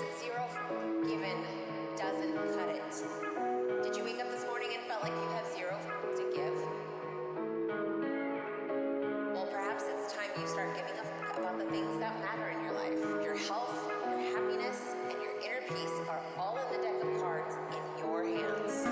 that zero given doesn't cut it. Did you wake up this morning and felt like you have zero to give? Well, perhaps it's time you start giving up about the things that matter in your life. Your health, your happiness, and your inner peace are all in the deck of cards in your hands.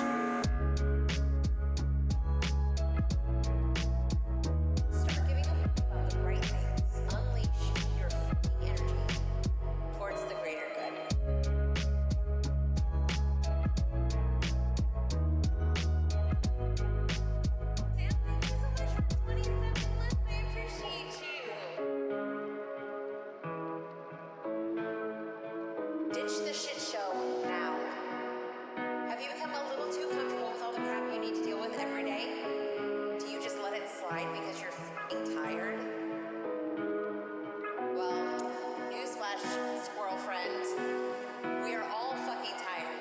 Because you're f***ing tired? Well, newsflash, squirrel friend, we are all fucking tired.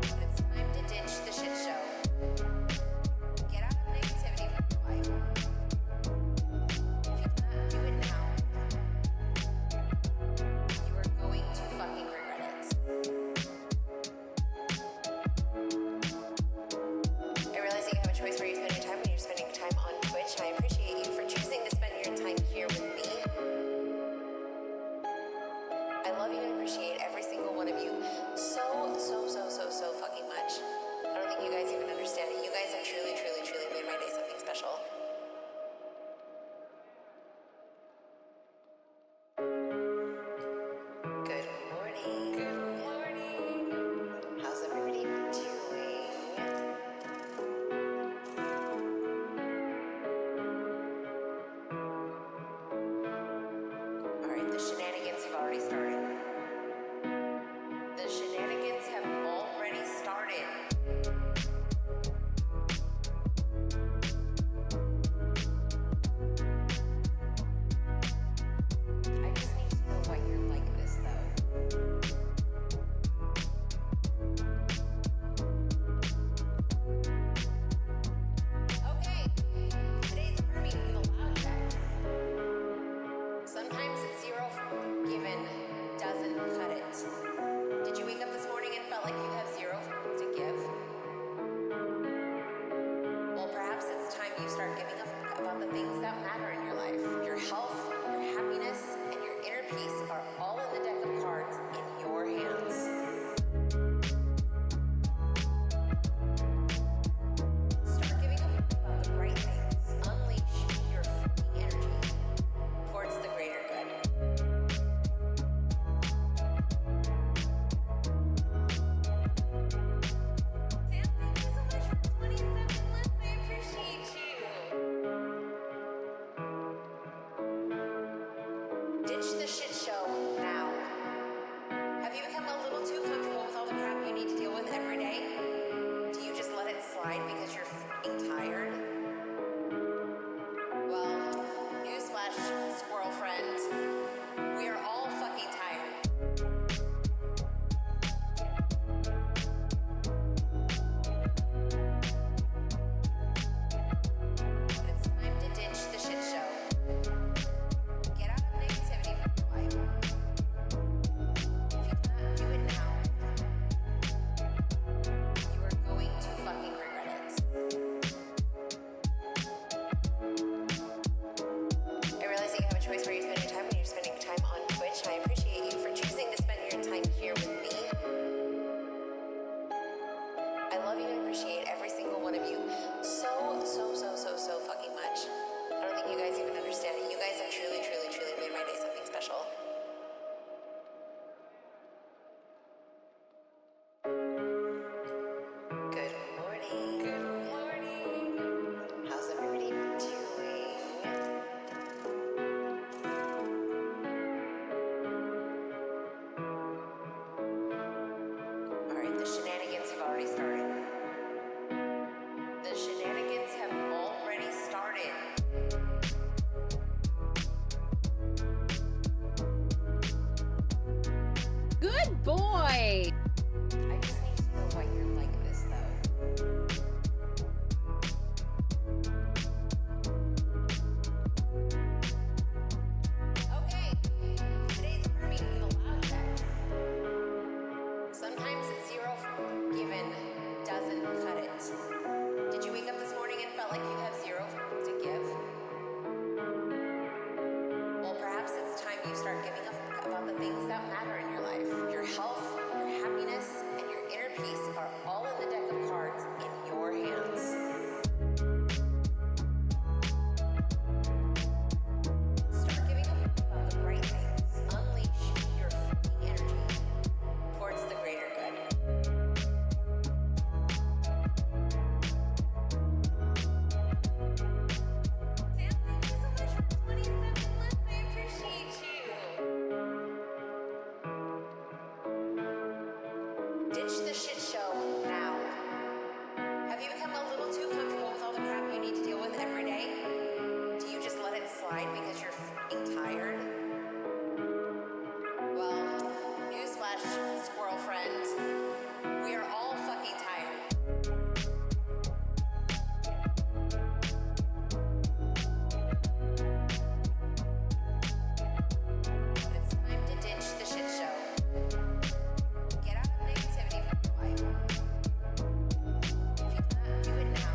But it's time to ditch the shit show. Get out of negativity from your life. If you do not do it now, you are going to fucking regret it. I realize that you have a choice where you spend your time when you're spending time on Twitch, and I appreciate you for choosing to spend your time here with me. I love you and appreciate every single one of you so fucking much. I don't think you guys even understand it. You guys have truly made my day something special. Good morning. How's everybody doing? Alright, the shenanigans have already started. The shenanigans have already started. I just need to know why you're like this, though. Okay, today's affirming from the loud deck. Sometimes zero given doesn't cut it. Did you wake up this morning and felt like you have zero to give? Well, perhaps it's time you start giving up about the things that matter in your life. Your health, your happiness, and your inner peace are all in the deck of cards in your hands. Start giving up about the right things. Unleash your fucking energy towards the greater good. Sam, thank you so much for 27 months. I appreciate you. Ditch the shit show with every day? Do you just let it slide because you're fucking tired? Well, newsflash, squirrel friend. We are all fucking tired. It's time to ditch the shit show. Get out of negativity from your life. If you cannot do it now,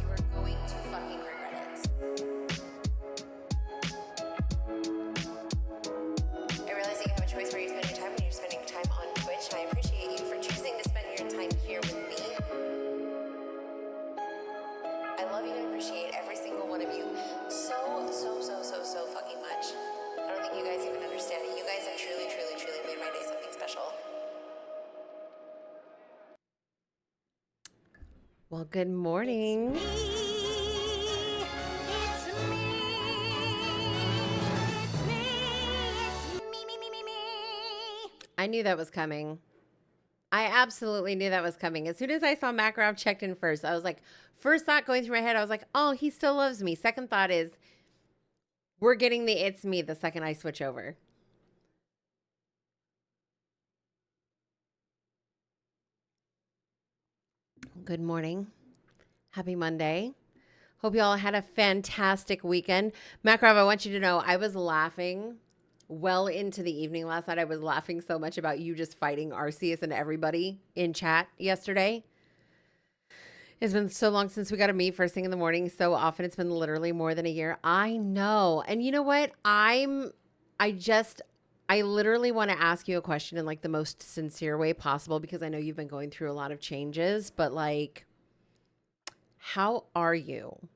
you are going to fucking regret it. I realize that you have a choice where you spend your time when you're spending time on Twitch, and I appreciate you for choosing to spend your time here with me. I love you and appreciate every single one of you so fucking much. I don't think you guys even understand it. You guys have truly made my day something special. Well, good morning. I knew that was coming. I absolutely knew that was coming. As soon as I saw Makarov checked in first, I was like, first thought going through my head, I was like, oh, he still loves me. Second thought is, we're getting the it's me the second I switch over. Good morning. Happy Monday. Hope you all had a fantastic weekend. Makarov, I want you to know I was laughing well into the evening last night. I was laughing so much about you just fighting Arceus and everybody in chat yesterday. It's been so long since we got to meet first thing in the morning. So often it's been literally more than a year. I know. And you know what? I literally want to ask you a question in like the most sincere way possible, because I know you've been going through a lot of changes, but like, how are you?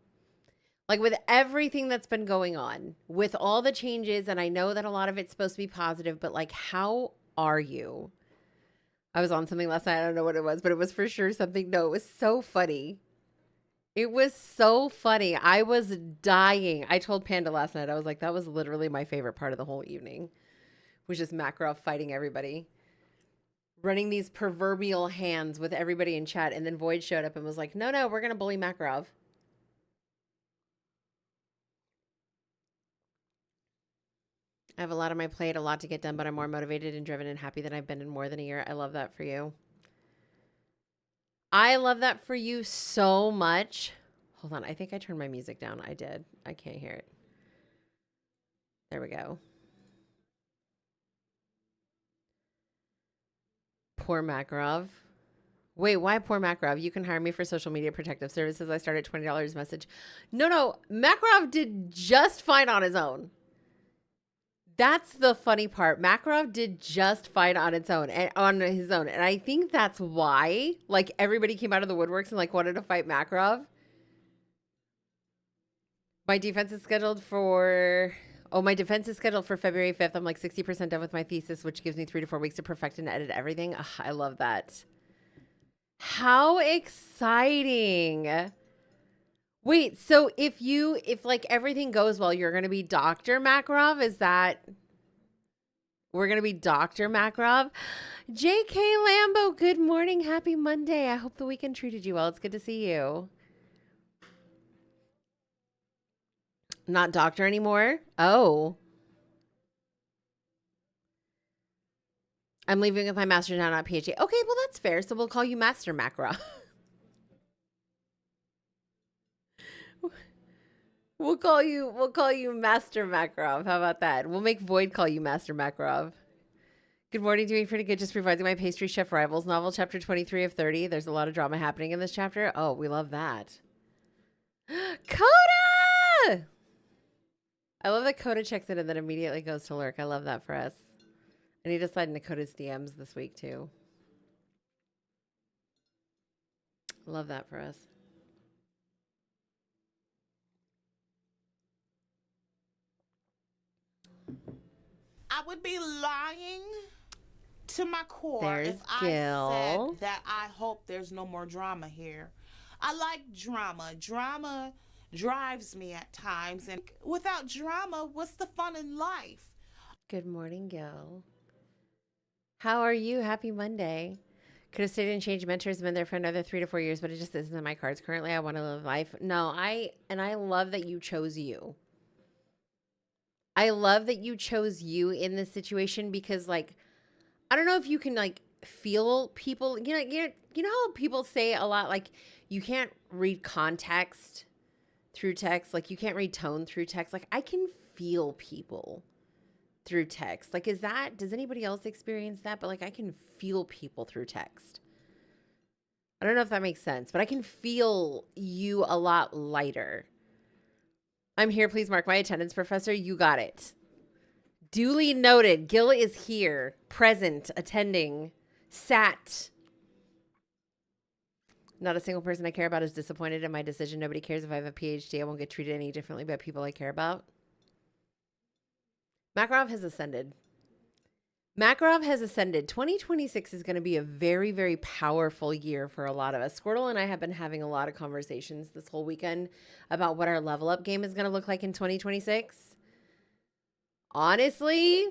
Like with everything that's been going on, with all the changes, and I know that a lot of it's supposed to be positive, but like, how are you? I was on something last night. I don't know what it was, but it was for sure something. No, it was so funny. It was so funny. I was dying. I told Panda last night, I was like, that was literally my favorite part of the whole evening, was just Makarov fighting everybody, running these proverbial hands with everybody in chat. And then Void showed up and was like, no, we're going to bully Makarov. I have a lot on my plate, a lot to get done, but I'm more motivated and driven and happy than I've been in more than a year. I love that for you. I love that for you so much. Hold on. I think I turned my music down. I did. I can't hear it. There we go. Poor Makarov. Wait, why poor Makarov? You can hire me for social media protective services. I start at $20 message. No. Makarov did just fine on his own. That's the funny part. Makarov did just fine on his own. And I think that's why like everybody came out of the woodworks and like wanted to fight Makarov. My defense is scheduled for February 5th. I'm like 60% done with my thesis, which gives me 3 to 4 weeks to perfect and edit everything. Ugh, I love that. How exciting. Wait, so if like everything goes well, you're going to be Dr. Makarov? Is that... We're going to be Dr. Makarov? JK Lambo, good morning. Happy Monday. I hope the weekend treated you well. It's good to see you. Not doctor anymore? Oh. I'm leaving with my master's now, not PhD. Okay, well, that's fair. So we'll call you Master Makarov. We'll call you Master Makarov. How about that? We'll make Void call you Master Makarov. Good morning, doing pretty good. Just revising my pastry chef rivals novel, chapter 23 of 30. There's a lot of drama happening in this chapter. Oh, we love that. Coda! I love that Coda checks in and then immediately goes to lurk. I love that for us. I need to slide into Coda's DMs this week too. Love that for us. I would be lying to my core There's if I Gil. said that I hope there's no more drama here. I like drama. Drama drives me at times, and without drama, what's the fun in life? Good morning, Gil. How are you? Happy Monday. Could have stayed and changed mentors and been there for another 3 to 4 years, but it just isn't in my cards. Currently, I want to live life. No, I love that you chose you. I love that you chose you in this situation because, like, I don't know if you can, like, feel people. You know how people say a lot, like, you can't read context through text. Like, you can't read tone through text. Like, I can feel people through text. Like, does anybody else experience that? But, like, I can feel people through text. I don't know if that makes sense, but I can feel you a lot lighter. I'm here. Please mark my attendance, Professor. You got it. Duly noted. Gil is here, present, attending, sat. Not a single person I care about is disappointed in my decision. Nobody cares if I have a PhD. I won't get treated any differently by people I care about. Makarov has ascended. 2026 is going to be a very, very powerful year for a lot of us. Squirtle and I have been having a lot of conversations this whole weekend about what our level up game is going to look like in 2026. Honestly,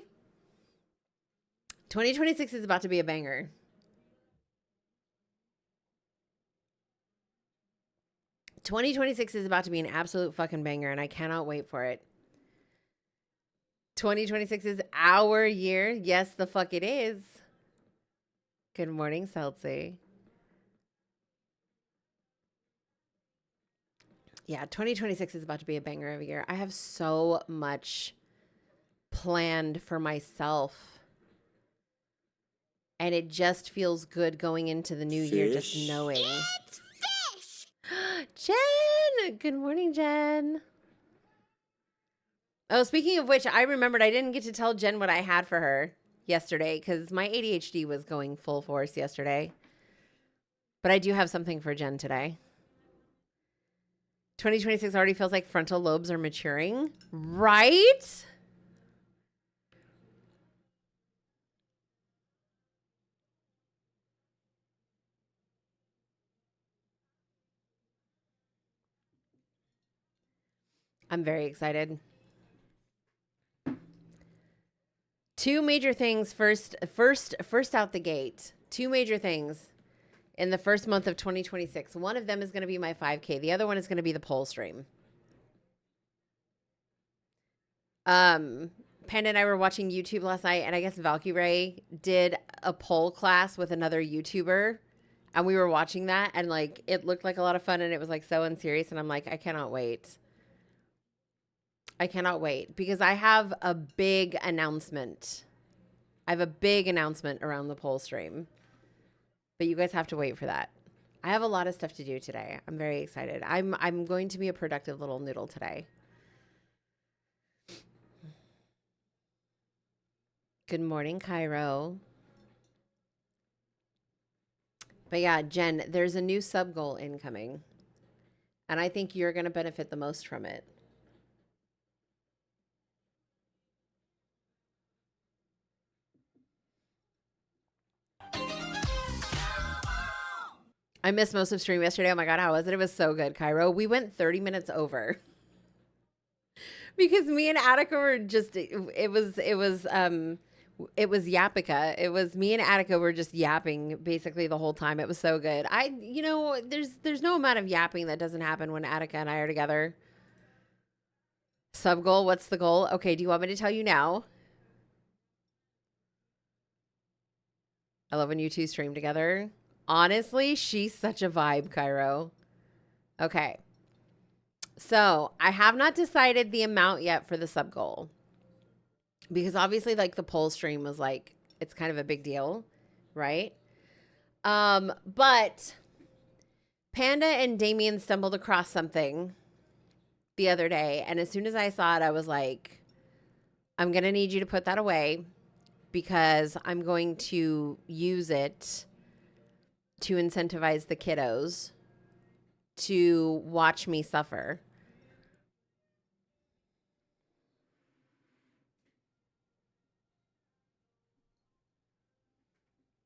2026 is about to be a banger. '26 is about to be an absolute fucking banger, and I cannot wait for it. 2026 is our year. Yes, the fuck it is. Good morning, Celtsy. Yeah, 2026 is about to be a banger of a year. I have so much planned for myself. And it just feels good going into the new year, just knowing. It's fish! Jen! Good morning, Jen. Oh, speaking of which, I remembered I didn't get to tell Jen what I had for her yesterday because my ADHD was going full force yesterday. But I do have something for Jen today. 2026 already feels like frontal lobes are maturing, right? I'm very excited. Two major things first out the gate. Two major things in the first month of 2026. One of them is going to be my 5K. The other one is going to be the poll stream. Panda and I were watching YouTube last night, and I guess Valkyrie did a poll class with another YouTuber, and we were watching that, and like it looked like a lot of fun, and it was like so unserious, and I'm like, I cannot wait. I cannot wait because I have a big announcement. I have a big announcement around the poll stream. But you guys have to wait for that. I have a lot of stuff to do today. I'm very excited. I'm going to be a productive little noodle today. Good morning, Cairo. But yeah, Jen, there's a new sub goal incoming. And I think you're going to benefit the most from it. I missed most of stream yesterday. Oh my God, how was it? It was so good, Cairo. We went 30 minutes over. Because me and Attica were just, it was Yappica. It was me and Attica were just yapping basically the whole time. It was so good. There's no amount of yapping that doesn't happen when Attica and I are together. Sub goal, what's the goal? Okay, do you want me to tell you now? I love when you two stream together. Honestly, she's such a vibe, Cairo. Okay. So I have not decided the amount yet for the sub goal. Because obviously, like, the poll stream was like, it's kind of a big deal, right? But Panda and Damien stumbled across something the other day. And as soon as I saw it, I was like, I'm going to need you to put that away because I'm going to use it to incentivize the kiddos to watch me suffer.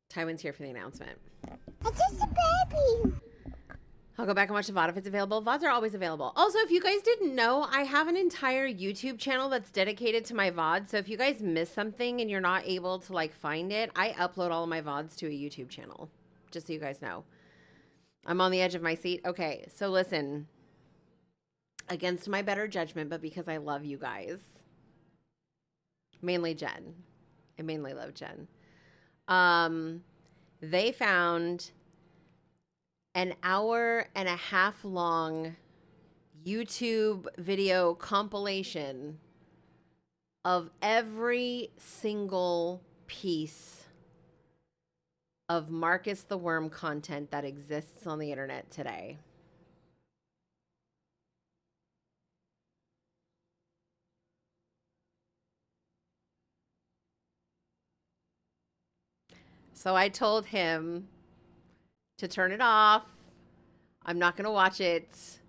Tywin's here for the announcement. It's just a baby. I'll go back and watch the VOD if it's available. VODs are always available. Also, if you guys didn't know, I have an entire YouTube channel that's dedicated to my VOD. So if you guys miss something and you're not able to like find it, I upload all of my VODs to a YouTube channel just so you guys know. I'm on the edge of my seat. Okay, so listen. Against my better judgment, but because I love you guys. Mainly Jen. I mainly love Jen. They found an 1.5 hour long YouTube video compilation of every single piece of Marcus the Worm content that exists on the internet today. So I told him to turn it off. I'm not going to watch it.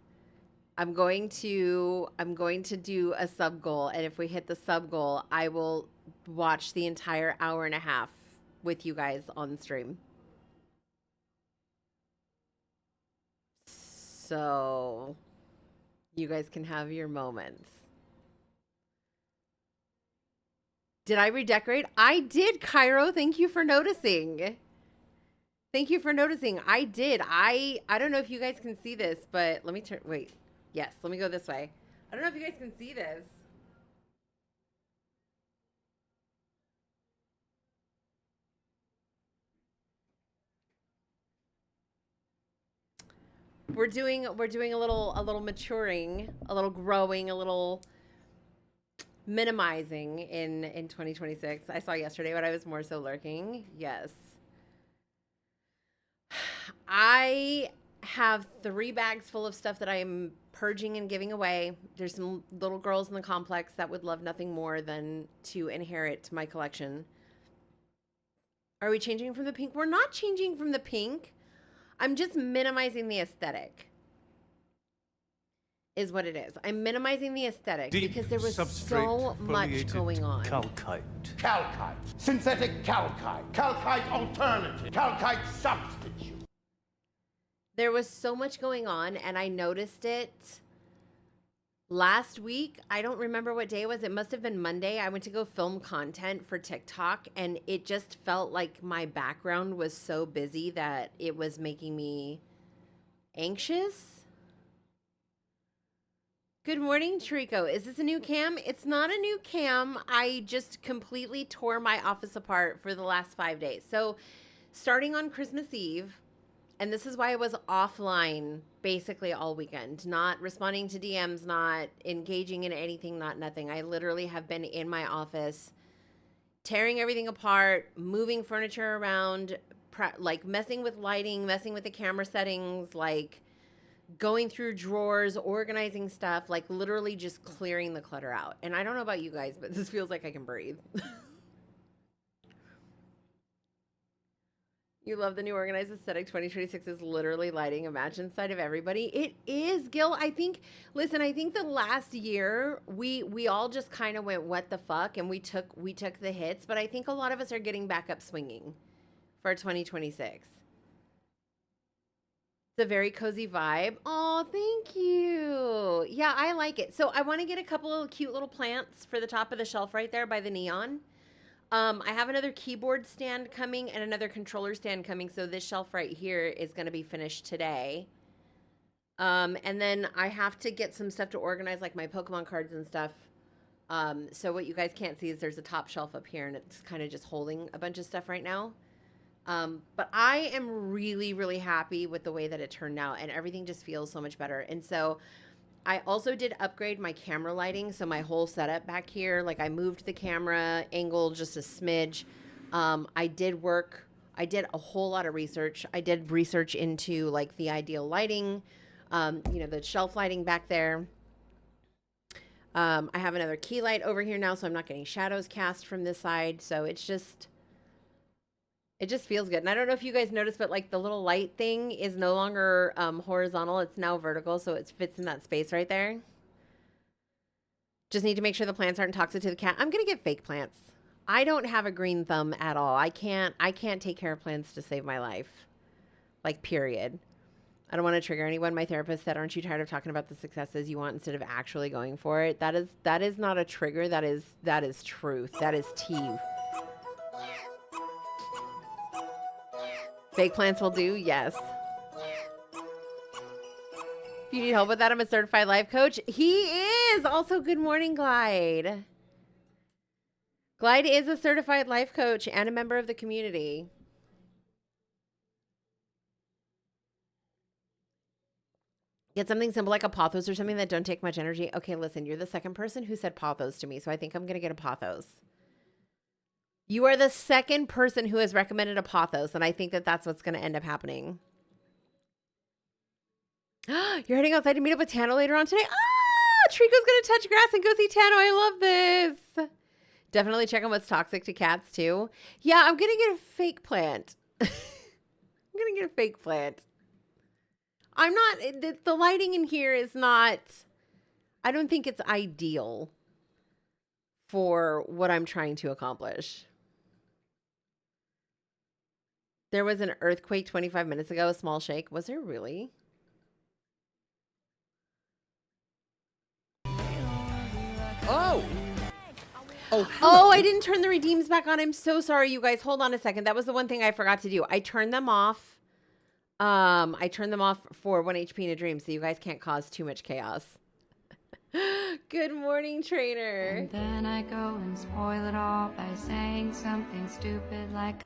I'm going to do a sub goal, and if we hit the sub goal, I will watch the entire 1.5 hours with you guys on stream. So you guys can have your moments. Did I redecorate? I did, Cairo. Thank you for noticing. Thank you for noticing. I did. I don't know if you guys can see this, but let me turn. Wait. Yes, let me go this way. I don't know if you guys can see this. We're doing a little maturing, a little growing, a little minimizing in 2026. I saw yesterday, but I was more so lurking. Yes. I have 3 bags full of stuff that I am purging and giving away. There's some little girls in the complex that would love nothing more than to inherit my collection. Are we changing from the pink? We're not changing from the pink. I'm just minimizing the aesthetic. Is what it is. I'm minimizing the aesthetic because there was so much going on. Calcite. Calcite. Synthetic calcite. Calcite alternative. Calcite substitute. There was so much going on, and I noticed it last week. I don't remember what day it was. It must have been Monday. I went to go film content for TikTok, and it just felt like my background was so busy that it was making me anxious. Good morning, Trico. Is this a new cam? It's not a new cam. I just completely tore my office apart for the last 5 days. So starting on Christmas Eve, and this is why I was offline basically all weekend, not responding to DMs, not engaging in anything, not nothing. I literally have been in my office, tearing everything apart, moving furniture around, like messing with lighting, messing with the camera settings, like going through drawers, organizing stuff, like literally just clearing the clutter out. And I don't know about you guys, but this feels like I can breathe. You love the new organized aesthetic. 2026 is literally lighting a match inside of everybody. It is, Gil. I think, listen, I think the last year we all just kind of went, what the fuck? And we took the hits, but I think a lot of us are getting back up swinging for 2026. It's a very cozy vibe. Oh, thank you. Yeah, I like it. So I want to get a couple of cute little plants for the top of the shelf right there by the neon. I have another keyboard stand coming and another controller stand coming. So this shelf right here is going to be finished today. And then I have to get some stuff to organize, like my Pokemon cards and stuff. So what you guys can't see is there's a top shelf up here, and it's kind of just holding a bunch of stuff right now. But I am really, really happy with the way that it turned out, and everything just feels so much better. And so I also did upgrade my camera lighting. So my whole setup back here, like I moved the camera angle just a smidge. I did a whole lot of research. I did research into like the ideal lighting, the shelf lighting back there. I have another key light over here now, so I'm not getting shadows cast from this side. So it just feels good. And I don't know if you guys noticed, but like the little light thing is no longer horizontal. It's now vertical, so it fits in that space right there. Just need to make sure the plants aren't toxic to the cat. I'm going to get fake plants. I don't have a green thumb at all. I can't take care of plants to save my life. Like, period. I don't want to trigger anyone. My therapist said, aren't you tired of talking about the successes you want instead of actually going for it? That is not a trigger. That is truth. That is tea. Fake plants will do, yes. If you need help with that, I'm a certified life coach. He is also. Good morning, Glide. Glide is a certified life coach and a member of the community. Get something simple like a pothos or something that don't take much energy. Okay, listen, you're the second person who said pothos to me, so I think I'm going to get a pothos. You are the second person who has recommended a pothos, and I think that that's what's going to end up happening. You're heading outside to meet up with Tano later on today? Ah, Trico's going to touch grass and go see Tano. I love this. Definitely check on what's toxic to cats, too. Yeah, I'm going to get a fake plant. I'm going to get a fake plant. I'm not, the lighting in here is not, I don't think it's ideal for what I'm trying to accomplish. There was an earthquake 25 minutes ago, a small shake. Was there really? Oh, I didn't turn the redeems back on. I'm so sorry, you guys. Hold on a second. That was the one thing I forgot to do. I turned them off. I turned them off for 1 HP in a dream, so you guys can't cause too much chaos. Good morning, trainer. And then I go and spoil it all by saying something stupid like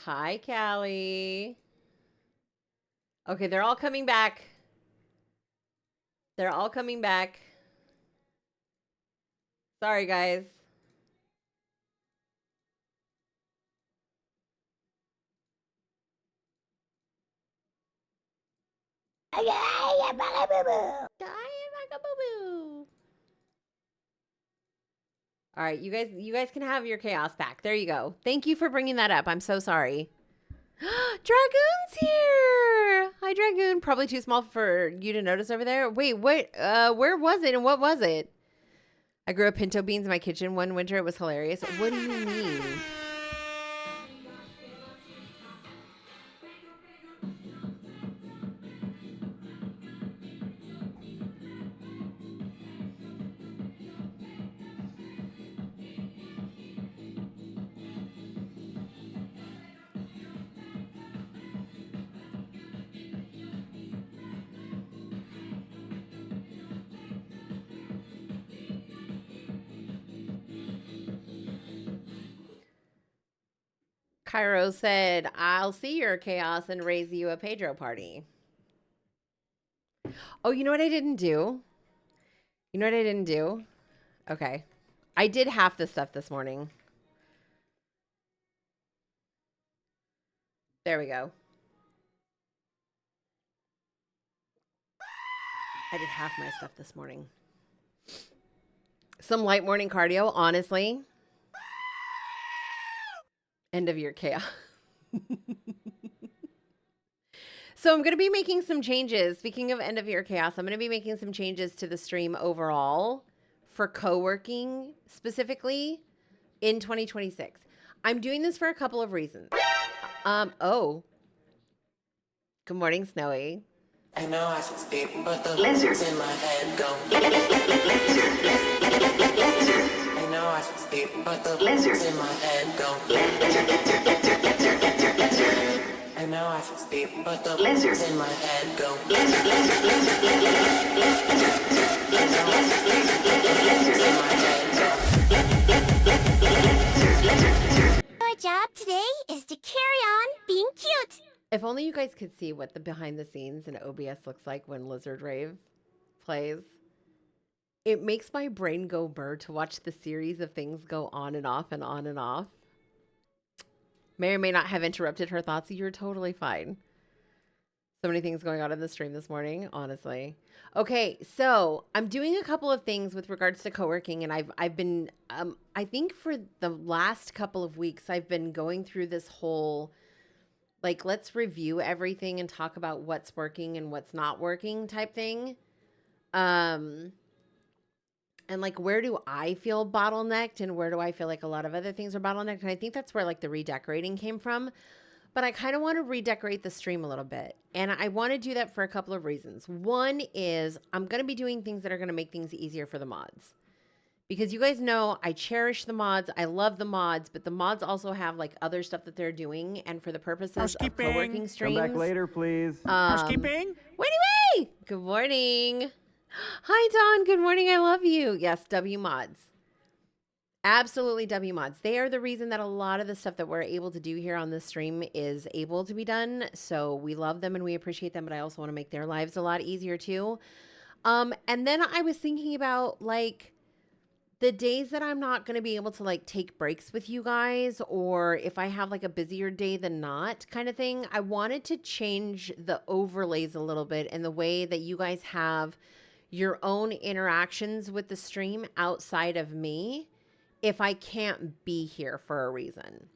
Hi, Callie. Okay, they're all coming back. They're all coming back. Sorry, guys. All right, you guys can have your chaos back. There you go. Thank you for bringing that up. I'm so sorry. Dragoon's here. Hi, Dragoon. Probably too small for you to notice over there. Wait, what? Where was it and what was it? I grew up pinto beans in my kitchen one winter. It was hilarious. What do you mean? Cairo said, I'll see your chaos and raise you a Pedro party. Oh, you know what I didn't do? You know what I didn't do? Okay. I did half the stuff this morning. There we go. I did half my stuff this morning. Some light morning cardio, honestly. End of year chaos. So I'm going to be making some changes. Speaking of end of year chaos, I'm going to be making some changes to the stream overall for co-working specifically in 2026. I'm doing this for a couple of reasons. Oh. Good morning, Snowy. I know I should speak, but the lizards in my head go. I know I should speak, but the lizards in my head go. I know I should speak, but the lizards in my head go. Our job today is to carry on being cute. If only you guys could see what the behind the scenes in OBS looks like when Lizard Rave plays. It makes my brain go burr to watch the series of things go on and off and on and off. May or may not have interrupted her thoughts. You're totally fine. So many things going on in the stream this morning, honestly. Okay, so I'm doing a couple of things with regards to co-working, and I've been I think for the last couple of weeks I've been going through this whole like let's review everything and talk about what's working and what's not working type thing. And like where do I feel bottlenecked and where do I feel like a lot of other things are bottlenecked? And I think that's where like the redecorating came from. But I kind of want to redecorate the stream a little bit. And I want to do that for a couple of reasons. One is I'm going to be doing things that are going to make things easier for the mods. because you guys know I cherish the mods. I love the mods, but the mods also have like other stuff that they're doing. And for the purposes of co-working streams. Come back later, please. Housekeeping. Wait. Good morning. Hi, Dawn. Good morning. I love you. Yes, W mods. Absolutely W mods. They are the reason that a lot of the stuff that we're able to do here on this stream is able to be done. So we love them and we appreciate them, but I also want to make their lives a lot easier too. And then I was thinking about like the days that I'm not going to be able to like take breaks with you guys, or if I have like a busier day than not kind of thing. I wanted to change the overlays a little bit in the way that you guys have your own interactions with the stream outside of me if I can't be here for a reason.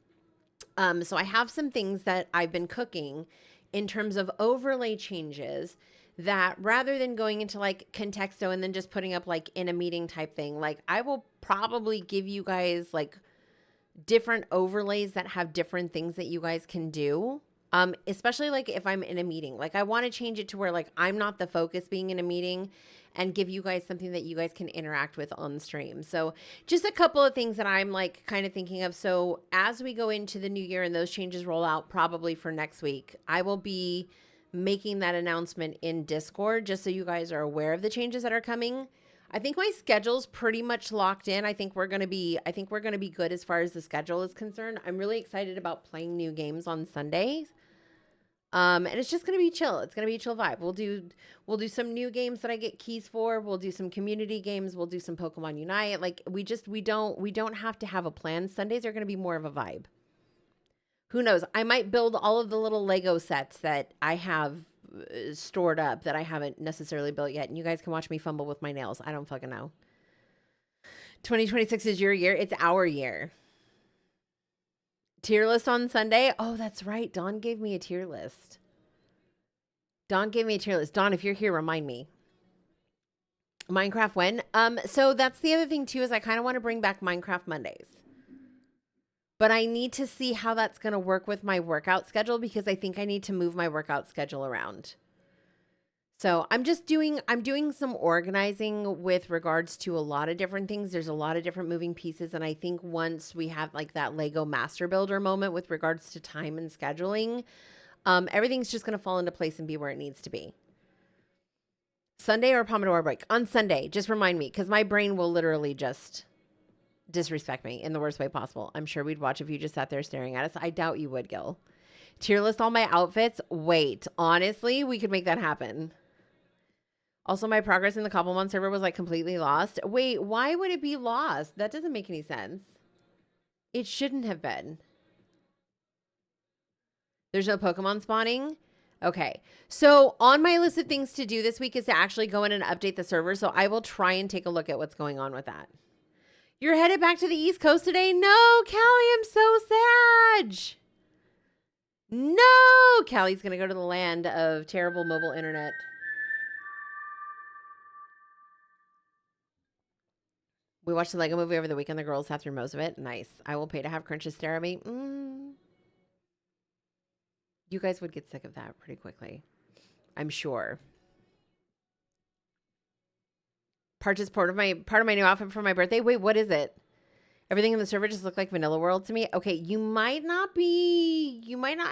So I have some things that I've been cooking in terms of overlay changes that rather than going into like contexto and then just putting up like in a meeting type thing, like I will probably give you guys like different overlays that have different things that you guys can do. Especially like if I'm in a meeting, like I want to change it to where like I'm not the focus being in a meeting and give you guys something that you guys can interact with on stream. So just a couple of things that I'm like kind of thinking of. So as we go into the new year and those changes roll out probably for next week, I will be making that announcement in Discord just so you guys are aware of the changes that are coming. I think my schedule's pretty much locked in. I think we're going to be good as far as the schedule is concerned. I'm really excited about playing new games on Sundays. And it's just going to be chill. It's going to be a chill vibe. We'll do some new games that I get keys for. We'll do some community games. We'll do some Pokemon Unite. Like we don't have to have a plan. Sundays are going to be more of a vibe. Who knows? I might build all of the little Lego sets that I have stored up that I haven't necessarily built yet. And you guys can watch me fumble with my nails. I don't fucking know. 2026 is your year. It's our year. Tier list on Sunday. Oh, that's right. Dawn gave me a tier list. Dawn, if you're here, remind me. Minecraft when? So that's the other thing too, is I kind of want to bring back Minecraft Mondays. But I need to see how that's going to work with my workout schedule because I think I need to move my workout schedule around. So I'm doing some organizing with regards to a lot of different things. There's a lot of different moving pieces. And I think once we have like that Lego master builder moment with regards to time and scheduling, everything's just going to fall into place and be where it needs to be. Sunday or Pomodoro break? On Sunday, just remind me because my brain will literally just disrespect me in the worst way possible. I'm sure we'd watch if you just sat there staring at us. I doubt you would, Gil. Tier list all my outfits. Wait, honestly, we could make that happen. Also, my progress in the Cobblemon server was like completely lost. Wait, why would it be lost? That doesn't make any sense. It shouldn't have been. There's no Pokemon spawning? Okay. So on my list of things to do this week is to actually go in and update the server. So I will try and take a look at what's going on with that. You're headed back to the East Coast today? No, Callie, I'm so sad. No, Callie's going to go to the land of terrible mobile internet. We watched the Lego movie over the weekend. The girls sat through most of it. Nice. I will pay to have crunches stare at me. You guys would get sick of that pretty quickly, I'm sure. Purchased part of my new outfit for my birthday. Wait, what is it? Everything in the server just looked like Vanilla World to me. Okay, you might not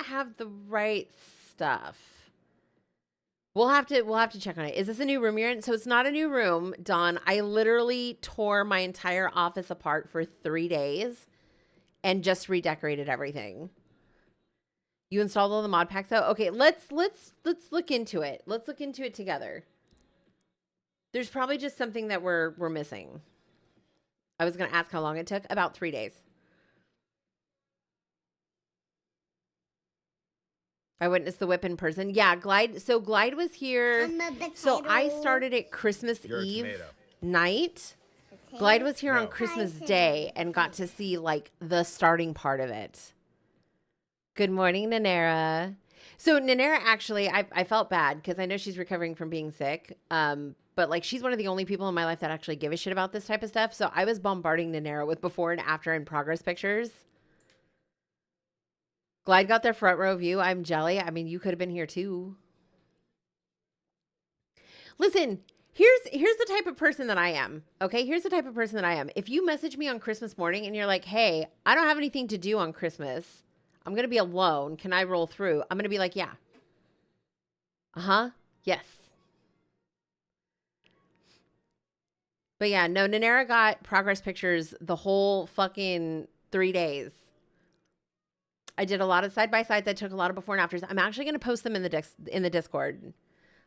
have the right stuff. We'll have to check on it. Is this a new room you're in? So it's not a new room, Dawn. I literally tore my entire office apart for 3 days and just redecorated everything. You installed all the mod packs though? Okay, let's look into it. Let's look into it together. There's probably just something that we're missing. I was going to ask how long it took. About 3 days. I witnessed the whip in person. Yeah, Glide. So Glide was here. So I started at Christmas Eve night. Glide was here on Christmas Day and got to see like the starting part of it. Good morning, Nanera. So Nanera actually, I felt bad because I know she's recovering from being sick. But like she's one of the only people in my life that actually give a shit about this type of stuff. So I was bombarding Nanera with before and after and progress pictures. Glide got their front row view. I'm jelly. I mean, you could have been here too. Listen, Here's the type of person that I am. Okay, here's the type of person that I am. If you message me on Christmas morning and you're like, "Hey, I don't have anything to do on Christmas. I'm gonna be alone. Can I roll through?" I'm gonna be like, "Yeah." Yes. But yeah, no, Nanera got progress pictures the whole fucking 3 days. I did a lot of side-by-sides. I took a lot of before and afters. I'm actually going to post them in the Discord.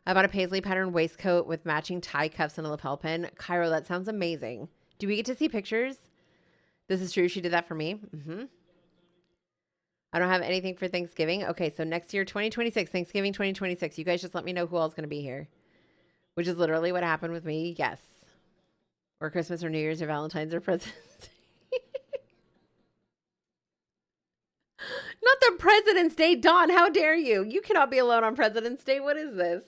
I bought a paisley pattern waistcoat with matching tie cuffs and a lapel pin. Cairo, that sounds amazing. Do we get to see pictures? This is true. She did that for me. I don't have anything for Thanksgiving. Okay, so next year, 2026, Thanksgiving 2026. You guys just let me know who all's going to be here. Which is literally what happened with me. Yes. Or Christmas or New Year's or Valentine's or President's Day. Not the President's Day. Dawn, how dare you? You cannot be alone on President's Day. What is this?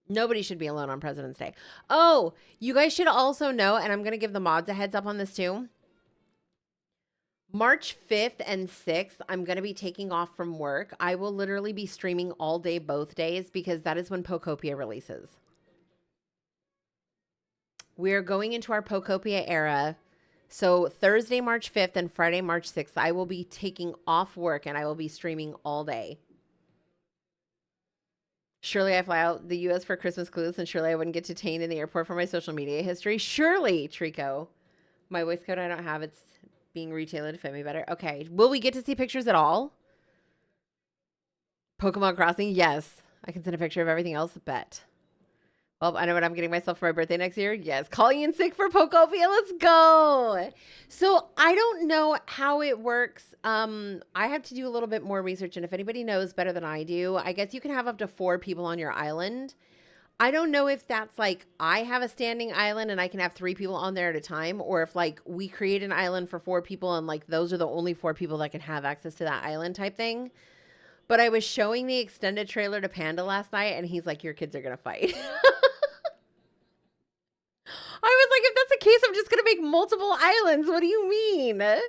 Nobody should be alone on President's Day. Oh, you guys should also know, and I'm going to give the mods a heads up on this too. March 5th and 6th, I'm going to be taking off from work. I will literally be streaming all day, both days, because that is when Pokopia releases. We're going into our Pokopia era. So Thursday, March 5th and Friday, March 6th, I will be taking off work and I will be streaming all day. Surely I fly out the U.S. for Christmas clues, and surely I wouldn't get detained in the airport for my social media history. Surely, Trico. My waistcoat I don't have. It's being retailed to fit me better. Okay. Will we get to see pictures at all? Pokemon Crossing? Yes. I can send a picture of everything else. Bet. Well, I know what I'm getting myself for my birthday next year. Yes. Calling in sick for Pokopia. Let's go. So I don't know how it works. I have to do a little bit more research. And if anybody knows better than I do, I guess you can have up to 4 people on your island. I don't know if that's like I have a standing island and I can have 3 people on there at a time, or if like we create an island for 4 people and like those are the only 4 people that can have access to that island type thing. But I was showing the extended trailer to Panda last night and he's like, your kids are going to fight. I was like, if that's the case, I'm just going to make multiple islands. What do you mean? I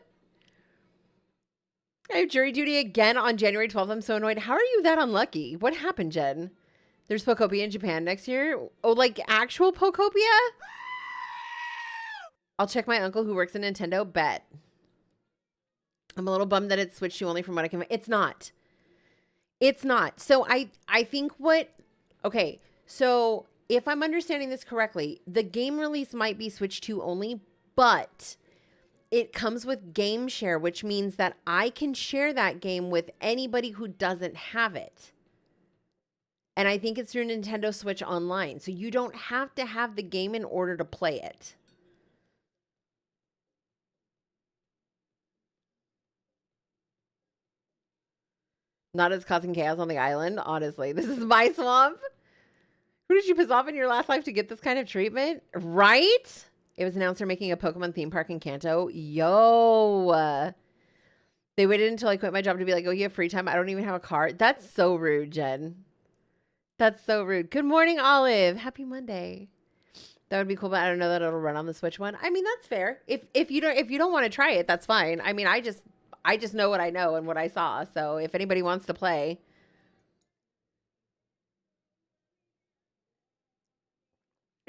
have jury duty again on January 12th. I'm so annoyed. How are you that unlucky? What happened, Jen? There's Pokopia in Japan next year. Oh, like actual Pokopia? I'll check my uncle who works in Nintendo. Bet. I'm a little bummed that it's switched to only from what I can. It's not. It's not. So I think what. Okay. So if I'm understanding this correctly, the game release might be switched to only, but it comes with game share, which means that I can share that game with anybody who doesn't have it. And I think it's through Nintendo Switch Online. So you don't have to have the game in order to play it. Not as causing chaos on the island, honestly. This is my swamp. Who did you piss off in your last life to get this kind of treatment? Right? It was announced they're making a Pokemon theme park in Kanto. Yo. They waited until I quit my job to be like, oh, you have free time? I don't even have a car. That's so rude, Jen. That's so rude. Good morning, Olive. Happy Monday. That would be cool, but I don't know that it'll run on the Switch one. I mean, that's fair. If you don't want to try it, that's fine. I mean, I just know what I know and what I saw. So if anybody wants to play,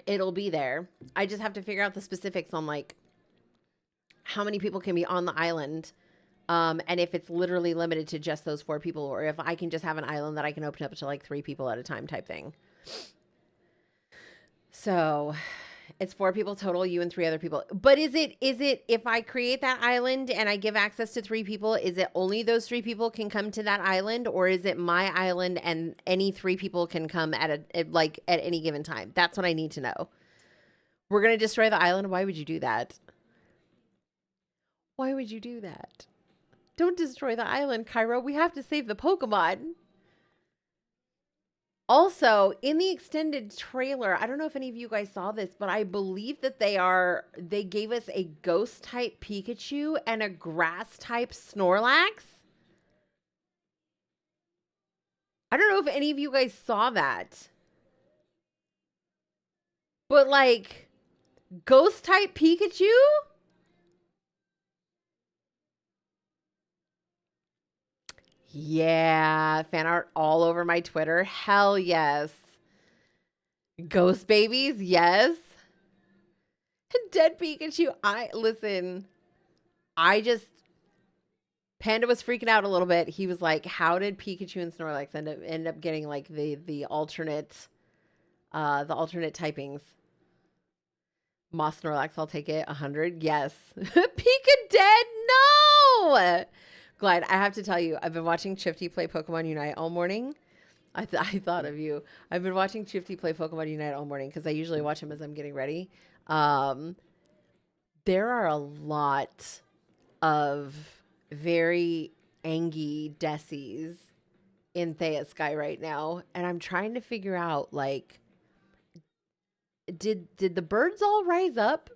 it'll be there. I just have to figure out the specifics on like how many people can be on the island. And if it's literally limited to just those 4 people, or if I can just have an island that I can open up to like 3 people at a time type thing. So it's 4 people total, you and 3 other people. But is it if I create that island and I give access to 3 people, is it only those 3 people can come to that island, or is it my island and any 3 people can come at any given time? That's what I need to know. We're going to destroy the island. Why would you do that? Why would you do that? Don't destroy the island, Cairo. We have to save the Pokemon. Also, in the extended trailer, I don't know if any of you guys saw this, but I believe that they gave us a ghost type Pikachu and a grass type Snorlax. I don't know if any of you guys saw that. But like, ghost type Pikachu? Yeah, fan art all over my Twitter. Hell yes. Ghost babies, yes. Dead Pikachu. Listen. I just Panda was freaking out a little bit. He was like, "How did Pikachu and Snorlax end up getting like the alternate typings?" Moss Snorlax, I'll take it. 100, yes. Pika dead, no. Glide, I have to tell you, I've been watching Chifty play Pokemon Unite all morning. I thought of you. I've been watching Chifty play Pokemon Unite all morning because I usually watch him as I'm getting ready. There are a lot of very angy Desies in Thea Sky right now, and I'm trying to figure out, like, did the birds all rise up?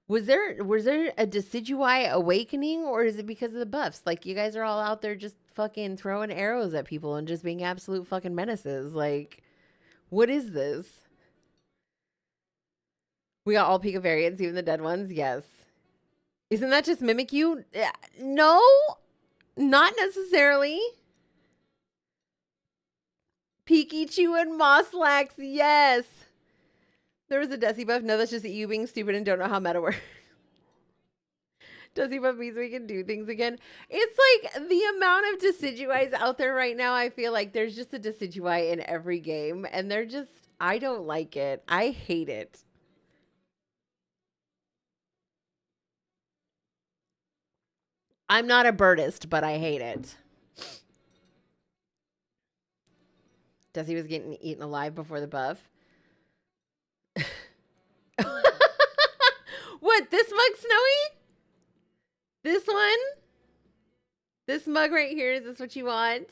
Was there a Decidueye awakening, or is it because of the buffs? Like, you guys are all out there just fucking throwing arrows at people and just being absolute fucking menaces. Like, what is this? We got all Pika variants, even the dead ones. Yes. Isn't that just Mimikyu? No, not necessarily. Pikachu and Moslax, yes. There was a Desi buff. No, that's just you being stupid and don't know how meta works. Desi buff means we can do things again. It's like the amount of Decidueyes out there right now. I feel like there's just a Decidueye in every game, and they're just, I don't like it. I hate it. I'm not a birdist, but I hate it. Desi was getting eaten alive before the buff. What, this mug, Snowy? This one? This mug right here, is this what you want?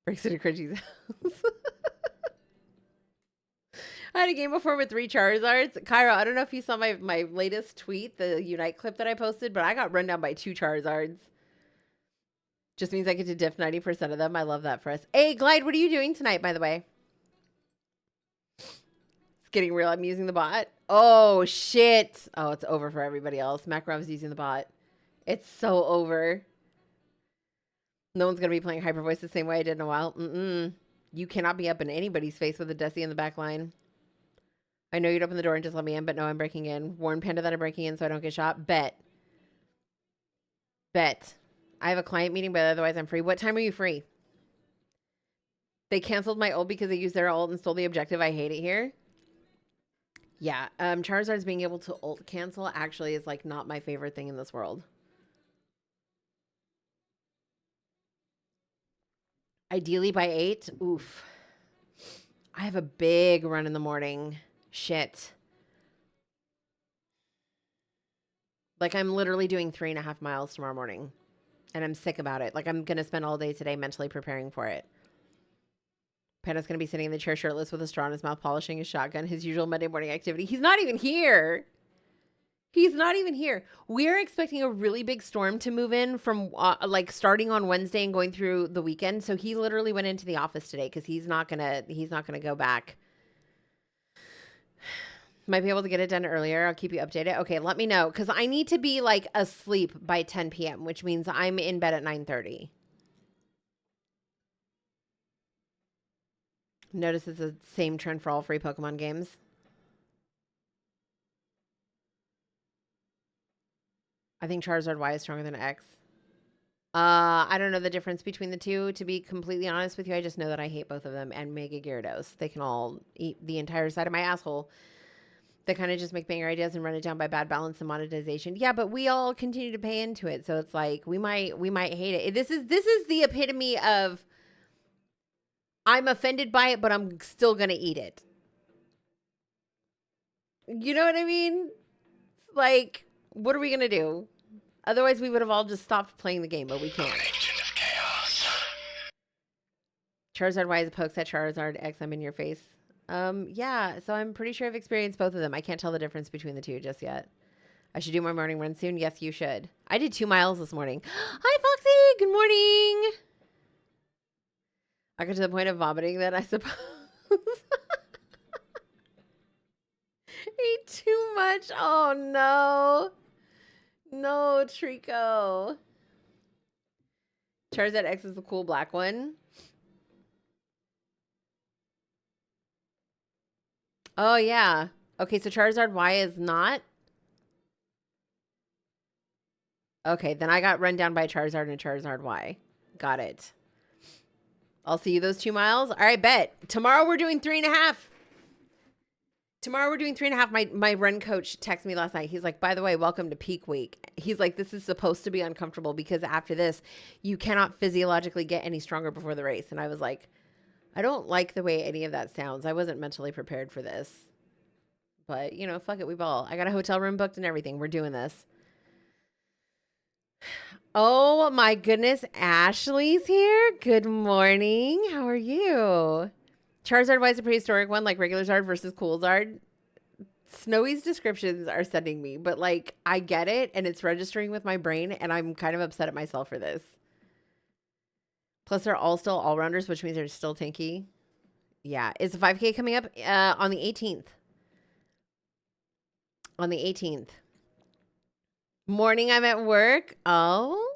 Breaks into Crunchy's house. I had a game before with 3 Charizards. Cairo, I don't know if you saw my latest tweet, the Unite clip that I posted, but I got run down by 2 Charizards. Just means I get to diff 90% of them. I love that for us. Hey, Glide, what are you doing tonight, by the way? It's getting real. I'm using the bot. Oh, shit. Oh, it's over for everybody else. Makarov's using the bot. It's so over. No one's going to be playing Hyper Voice the same way I did in a while. You cannot be up in anybody's face with a Desi in the back line. I know you'd open the door and just let me in, but no, I'm breaking in. Warn Panda that I'm breaking in so I don't get shot. Bet. I have a client meeting, but otherwise I'm free. What time are you free? They canceled my ult because they used their ult and stole the objective. I hate it here. Yeah, Charizard's being able to ult cancel actually is like not my favorite thing in this world. Ideally by 8. Oof. I have a big run in the morning. Shit. Like, I'm literally doing 3.5 miles tomorrow morning. And I'm sick about it. Like, I'm going to spend all day today mentally preparing for it. Panda's going to be sitting in the chair shirtless with a straw in his mouth, polishing his shotgun, his usual Monday morning activity. He's not even here. He's not even here. We're expecting a really big storm to move in from like starting on Wednesday and going through the weekend. So he literally went into the office today because he's not gonna go back. Might be able to get it done earlier. I'll keep you updated. Okay, let me know because I need to be like asleep by 10 p.m., which means I'm in bed at 9:30. Notice it's the same trend for all free Pokemon games. I think Charizard Y is stronger than X. I don't know the difference between the two. To be completely honest with you, I just know that I hate both of them and Mega Gyarados. They can all eat the entire side of my asshole. They kind of just make banger ideas and run it down by bad balance and monetization. Yeah, but we all continue to pay into it, so it's like we might hate it. This is the epitome of I'm offended by it, but I'm still gonna eat it. You know what I mean? Like, what are we gonna do? Otherwise, we would have all just stopped playing the game, but we can't. Charizard Y is a poke set. Charizard X, I'm in your face. Yeah, so I'm pretty sure I've experienced both of them. I can't tell the difference between the two just yet. I should do my morning run soon. Yes, you should. I did 2 miles this morning. Hi, Foxy. Good morning. I got to the point of vomiting that I suppose. Ate too much. Oh, no. No, Trico. Charizard X is the cool black one. Oh, yeah. Okay, so Charizard Y is not. Okay, then I got run down by Charizard and Charizard Y. Got it. I'll see you those 2 miles. All right, bet. Tomorrow we're doing 3.5. Tomorrow we're doing 3.5. My run coach texted me last night. He's like, by the way, welcome to peak week. He's like, this is supposed to be uncomfortable because after this, you cannot physiologically get any stronger before the race. And I was like, I don't like the way any of that sounds. I wasn't mentally prepared for this. But, you know, fuck it, we ball. I got a hotel room booked and everything. We're doing this. Oh my goodness, Ashley's here. Good morning. How are you? Charizard Y is a prehistoric one, like regular Zard versus cool Zard. Snowy's descriptions are sending me, but like I get it and it's registering with my brain and I'm kind of upset at myself for this. Plus they're all still all-rounders, which means they're still tanky. Yeah. Is the 5K coming up on the 18th? On the 18th. Morning, I'm at work. Oh,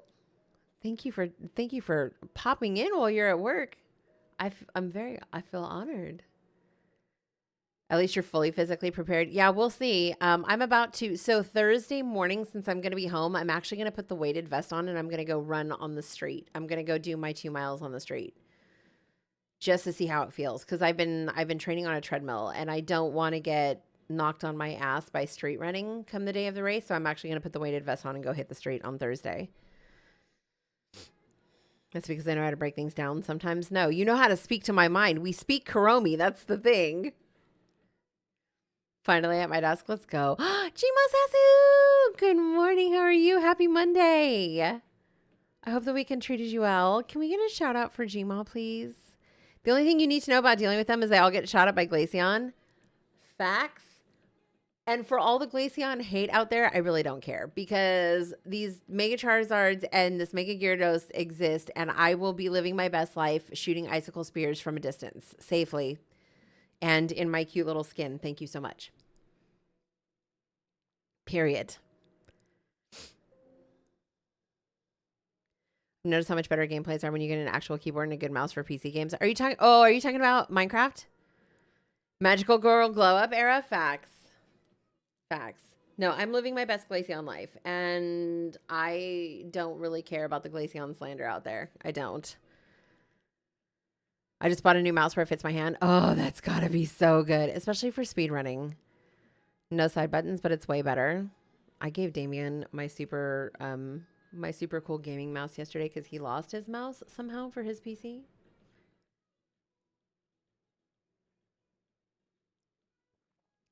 thank you for popping in while you're at work. I feel honored. At least you're fully physically prepared. Yeah, we'll see. I'm about to, so Thursday morning, since I'm going to be home, I'm actually going to put the weighted vest on and I'm going to go run on the street. I'm going to go do my 2 miles on the street just to see how it feels. Cause I've been training on a treadmill and I don't want to get knocked on my ass by street running come the day of the race. So I'm actually going to put the weighted vest on and go hit the street on Thursday. That's because I know how to break things down. Sometimes no. You know how to speak to my mind. We speak Kuromi. That's the thing. Finally at my desk. Let's go. Jimasasu! Good morning. How are you? Happy Monday. I hope the weekend treated you well. Can we get a shout out for Gma, please? The only thing you need to know about dealing with them is they all get shot up by Glaceon. Facts. And for all the Glaceon hate out there, I really don't care because these Mega Charizards and this Mega Gyarados exist and I will be living my best life shooting icicle spears from a distance safely and in my cute little skin. Thank you so much. Period. Notice how much better gameplays are when you get an actual keyboard and a good mouse for PC games. Are you talking about Minecraft? Magical Girl Glow Up era? Facts. Facts. No, I'm living my best Glaceon life, and I don't really care about the Glaceon slander out there. I don't. I just bought a new mouse where it fits my hand. Oh, that's gotta be so good, especially for speed running. No side buttons, but it's way better. I gave Damien my super cool gaming mouse yesterday because he lost his mouse somehow for his PC.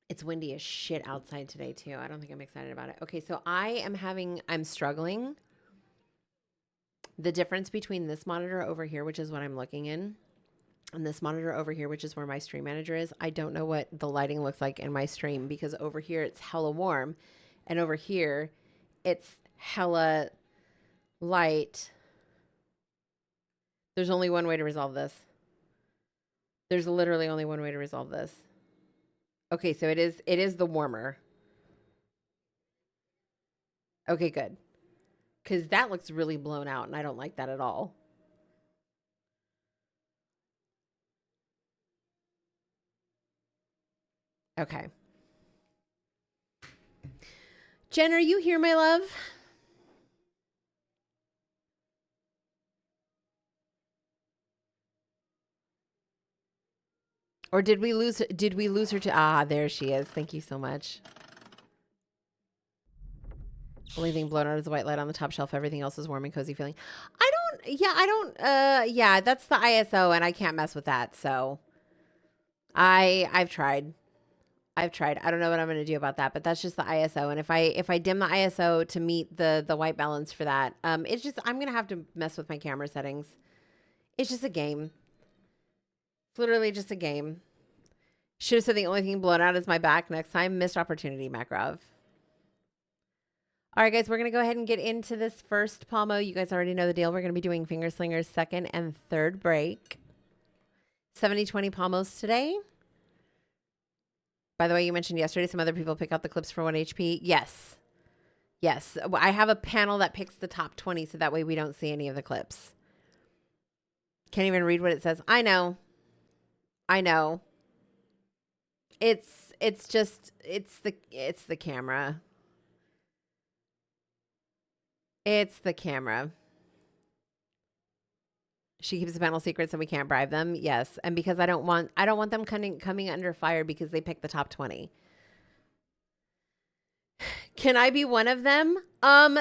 It's windy as shit outside today too. I don't think I'm excited about it. Okay, so I'm struggling. The difference between this monitor over here, which is what I'm looking in, and this monitor over here, which is where my stream manager is, I don't know what the lighting looks like in my stream because over here it's hella warm and over here it's hella light. There's only one way to resolve this. There's literally only one way to resolve this. Okay, so it is the warmer. Okay, good. Because that looks really blown out, and I don't like that at all. Okay. Jen, are you here, my love? Or did we lose her to there she is. Thank you so much. Only thing blown out is the white light on the top shelf. Everything else is warm and cozy feeling. Yeah, that's the ISO and I can't mess with that. So I've tried. I don't know what I'm going to do about that, but that's just the ISO. And if I dim the ISO to meet the white balance for that, it's just, I'm going to have to mess with my camera settings. It's just a game. It's literally just a game. Should have said the only thing blown out is my back next time. Missed opportunity, Makarov. All right, guys, we're going to go ahead and get into this first Pomo. You guys already know the deal. We're going to be doing Finger Slingers second and third break. 70-20 Pomos today. By the way, you mentioned yesterday some other people pick out the clips for 1 HP. Yes. Yes. I have a panel that picks the top 20 so that way we don't see any of the clips. Can't even read what it says. I know. I know. It's just it's the camera. It's the camera. She keeps the panel secret so we can't bribe them. Yes, and because I don't want them coming under fire because they picked the top 20. Can I be one of them?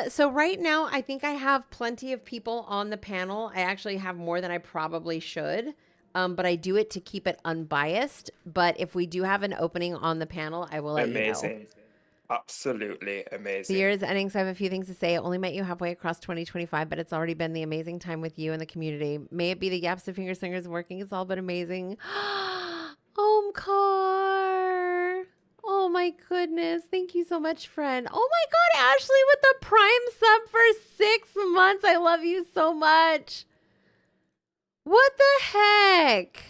So right now I think I have plenty of people on the panel. I actually have more than I probably should. But I do it to keep it unbiased. But if we do have an opening on the panel, I will let you know. Amazing. Absolutely The amazing. year is ending, so I have a few things to say. I only met you halfway across 2025, but it's already been the amazing time with you and the community. May it be the yaps of finger singers working. It's all but amazing. Omkar. Oh my goodness. Thank you so much, friend. Oh my God, Ashley with the prime sub for 6 months. I love you so much. What the heck?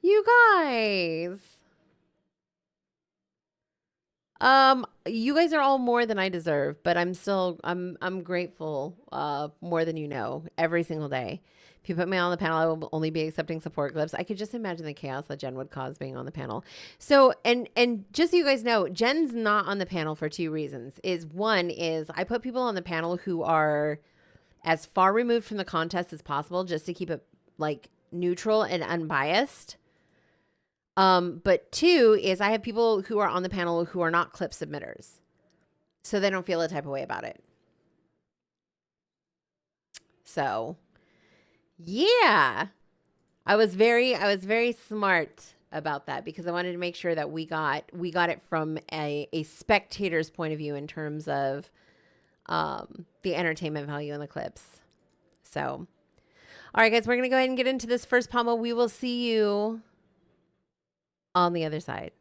You guys. You guys are all more than I deserve, but I'm grateful, more than you know, every single day. If you put me on the panel, I will only be accepting support clips. I could just imagine the chaos that Jen would cause being on the panel. So, and just so you guys know, Jen's not on the panel for 2 reasons. One is I put people on the panel who are as far removed from the contest as possible, just to keep it like neutral and unbiased. But 2 is I have people who are on the panel who are not clip submitters, so they don't feel a type of way about it. So, yeah, I was very smart about that because I wanted to make sure that we got it from a spectator's point of view in terms of the entertainment value in the clips. So, all right, guys, we're gonna go ahead and get into this first pomo. We will see you on the other side.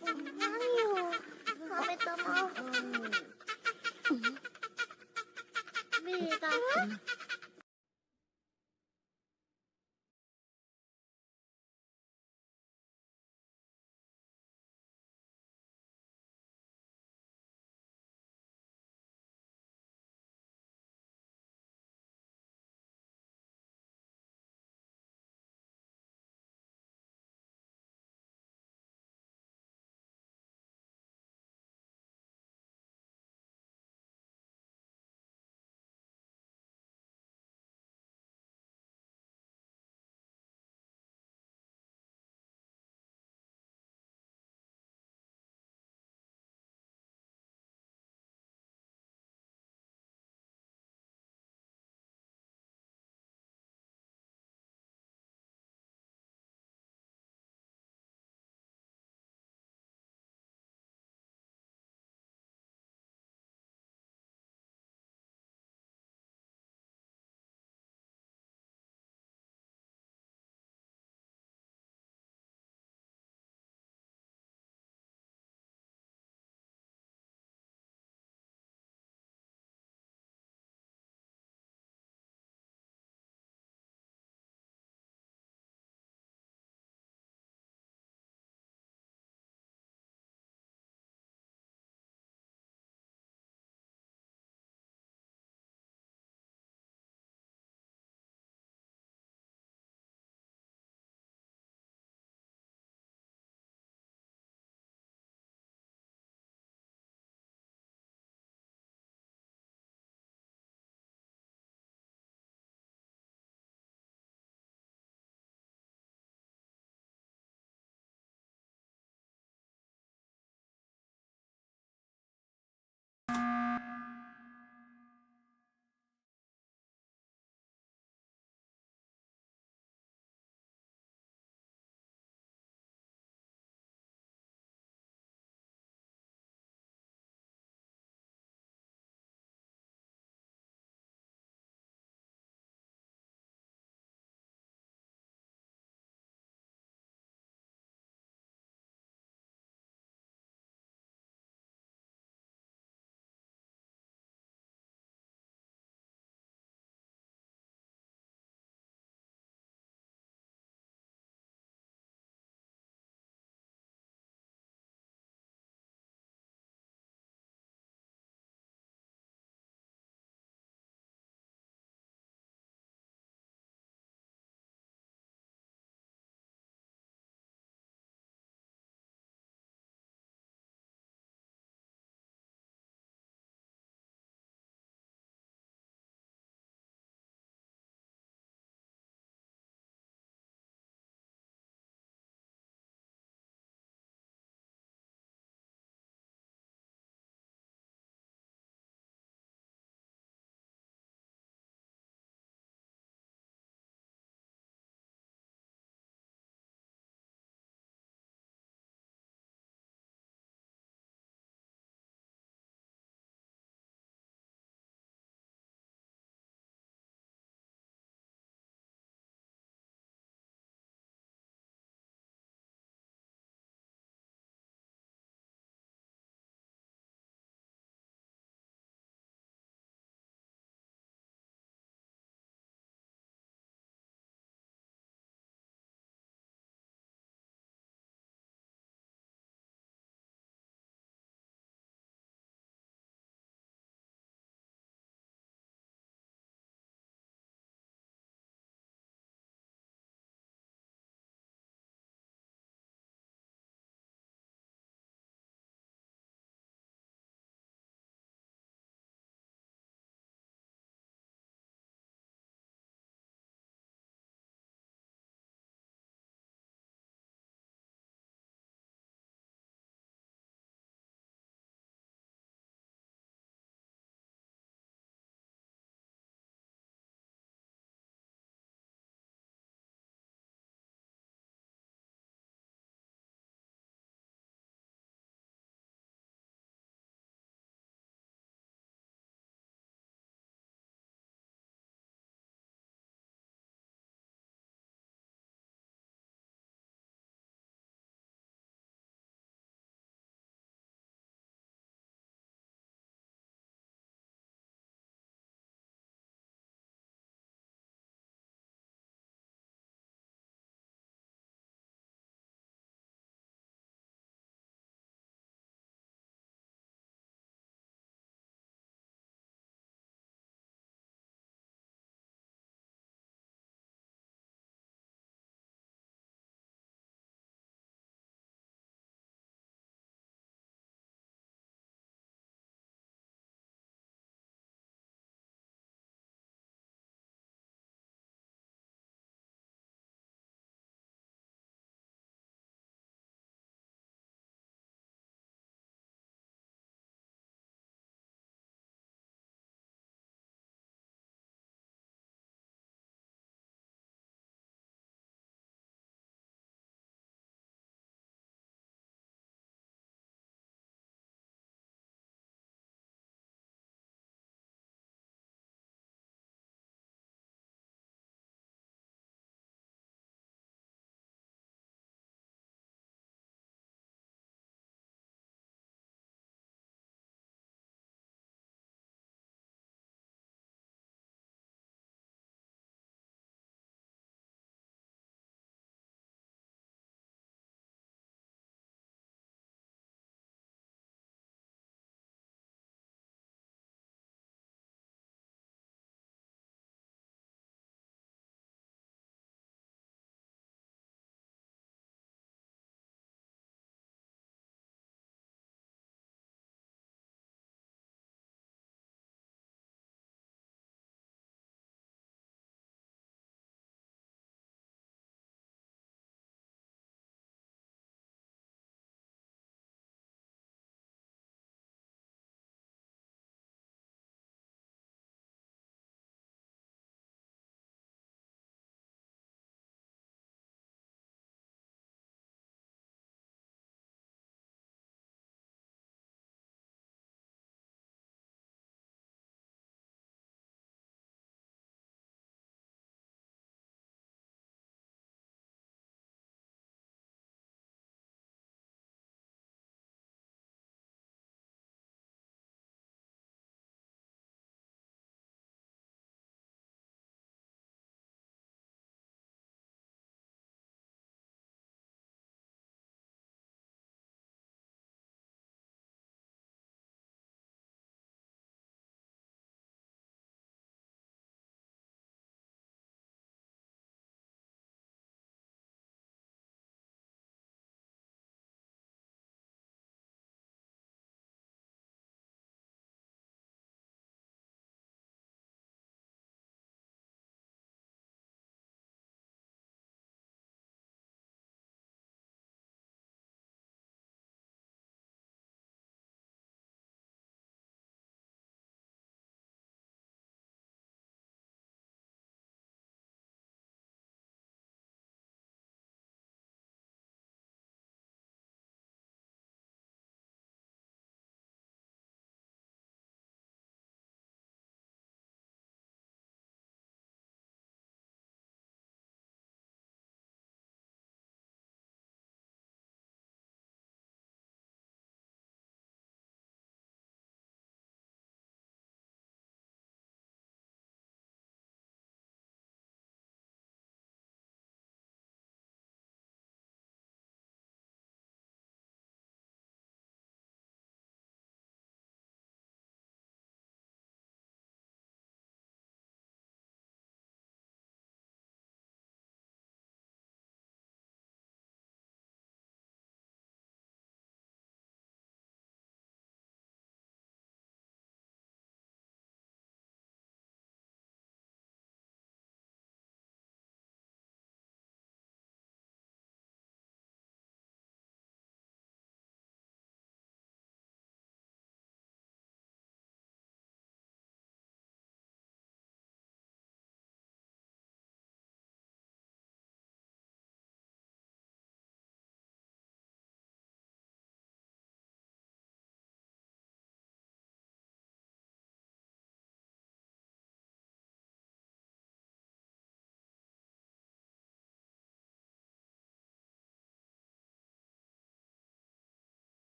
何よ亀玉目が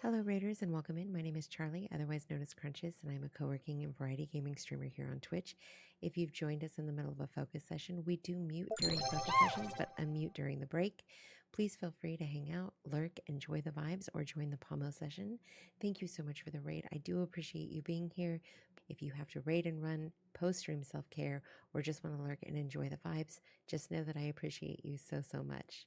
Hello, Raiders, and welcome in. My name is Charlie, otherwise known as Crunches, and I'm a co-working and variety gaming streamer here on Twitch. If you've joined us in the middle of a focus session, we do mute during focus sessions, but unmute during the break. Please feel free to hang out, lurk, enjoy the vibes, or join the POMO session. Thank you so much for the raid. I do appreciate you being here. If you have to raid and run, post-stream self-care, or just want to lurk and enjoy the vibes, just know that I appreciate you so, so much.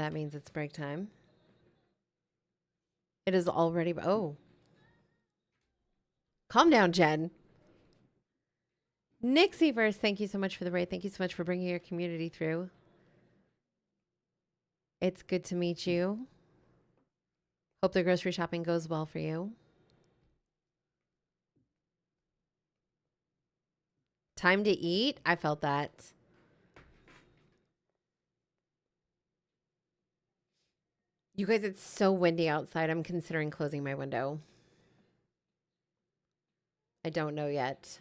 That means it's break time. It is already. Oh. Calm down, Jen. Nixieverse, thank you so much for the raid. Thank you so much for bringing your community through. It's good to meet you. Hope the grocery shopping goes well for you. Time to eat? I felt that. You guys, it's so windy outside. I'm considering closing my window. I don't know yet.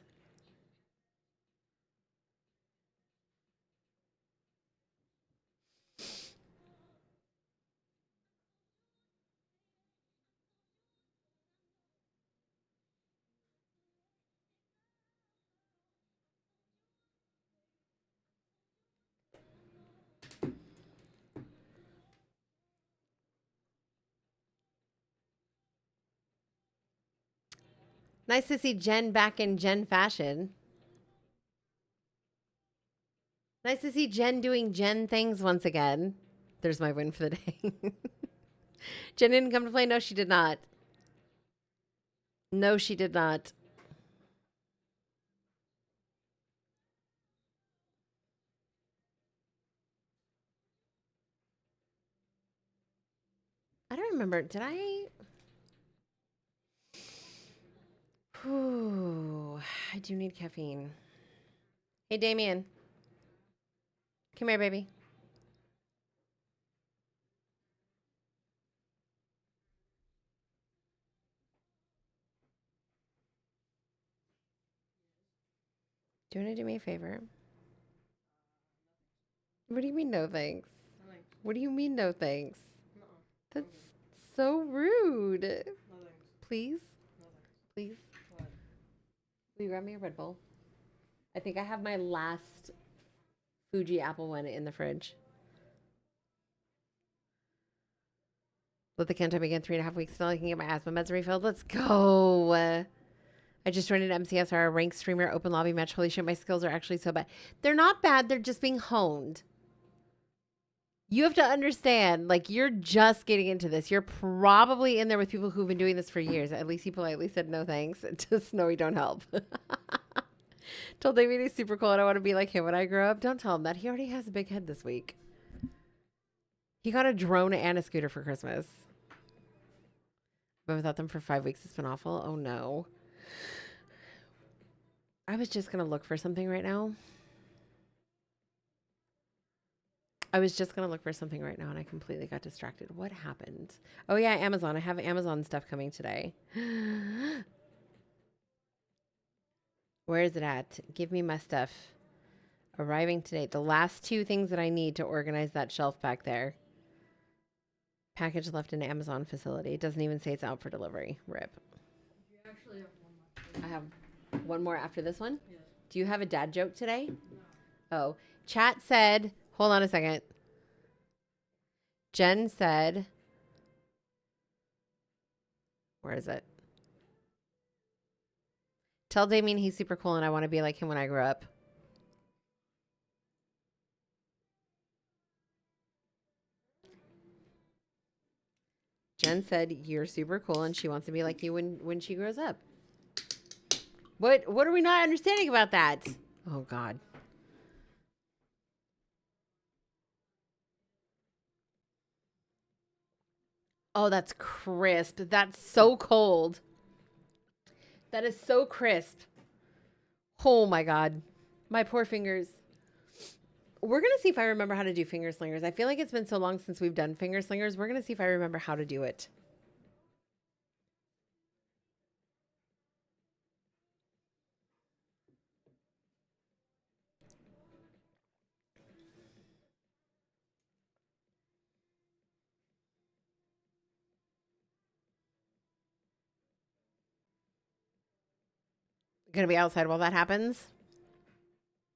Nice to see Jen back in Jen fashion. Nice to see Jen doing Jen things once again. There's my win for the day. Jen didn't come to play. No, she did not. No, she did not. I don't remember. Did I? Ooh, I do need caffeine. Hey, Damien. Come here, baby. Do you want to do me a favor? What do you mean, no thanks? What do you mean, no thanks? That's so rude. Please? Please? Will you grab me a Red Bull? I think I have my last Fuji apple one in the fridge. Let the countdown begin. 3.5 weeks until I can get my asthma meds refilled. Let's go. I just joined an MCSR, a ranked streamer open lobby match. Holy shit, my skills are actually so bad. They're not bad. They're just being honed. You have to understand, like, you're just getting into this. You're probably in there with people who've been doing this for years. At least he politely said no thanks. Just no, we don't help. Told David he's super cool. I don't want to be like him when I grow up. Don't tell him that. He already has a big head this week. He got a drone and a scooter for Christmas. Been without them for 5 weeks. It's been awful. Oh, no. I was just going to look for something right now. And I completely got distracted. What happened? Oh, yeah, Amazon. I have Amazon stuff coming today. Where is it at? Give me my stuff. Arriving today. The last 2 things that I need to organize that shelf back there. Package left in the Amazon facility. It doesn't even say it's out for delivery. RIP. You actually have one more. I have one more after this one? Yes. Do you have a dad joke today? No. Oh. Chat said, hold on a second. Jen said, where is it? Tell Damien he's super cool and I want to be like him when I grow up. Jen said you're super cool and she wants to be like you when she grows up. What are we not understanding about that? Oh, God. Oh, that's crisp. That's so cold. That is so crisp. Oh, my God. My poor fingers. We're going to see if I remember how to do finger slingers. I feel like it's been so long since we've done finger slingers. We're going to see if I remember how to do it. Gonna be outside while that happens?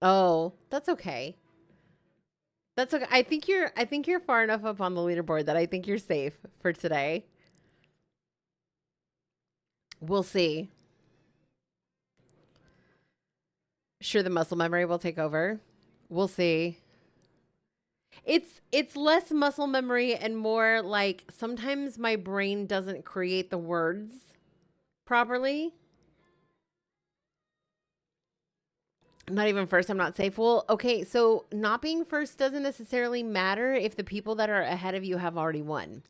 Oh, that's okay. That's okay. I think you're far enough up on the leaderboard that I think you're safe for today. We'll see. Sure, the muscle memory will take over. We'll see. It's less muscle memory and more like sometimes my brain doesn't create the words properly. Not even first, I'm not safe. Well, okay, so not being first doesn't necessarily matter if the people that are ahead of you have already won.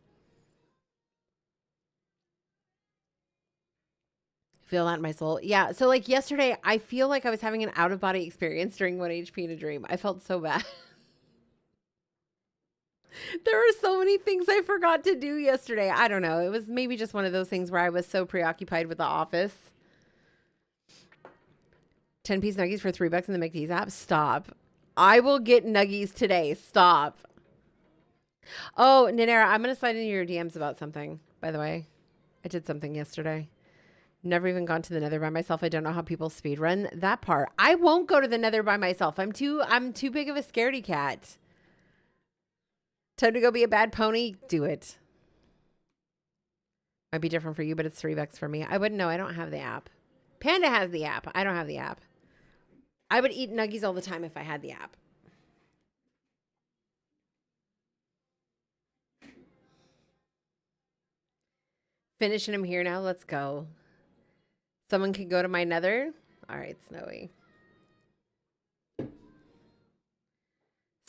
Feel that in my soul. Yeah. So like yesterday, I feel like I was having an out of body experience during 1 HP in a dream. I felt so bad. There were so many things I forgot to do yesterday. I don't know. It was maybe just one of those things where I was so preoccupied with the office. 10-piece nuggies for $3 in the McDee's app. Stop. I will get nuggies today. Stop. Oh, Nanera, I'm going to slide into your DMs about something, by the way. I did something yesterday. Never even gone to the nether by myself. I don't know how people speed run that part. I won't go to the nether by myself. I'm too big of a scaredy cat. Time to go be a bad pony. Do it. Might be different for you, but it's $3 for me. I wouldn't know. I don't have the app. Panda has the app. I don't have the app. I would eat nuggies all the time if I had the app. Finishing him here now. Let's go. Someone can go to my nether. All right, Snowy.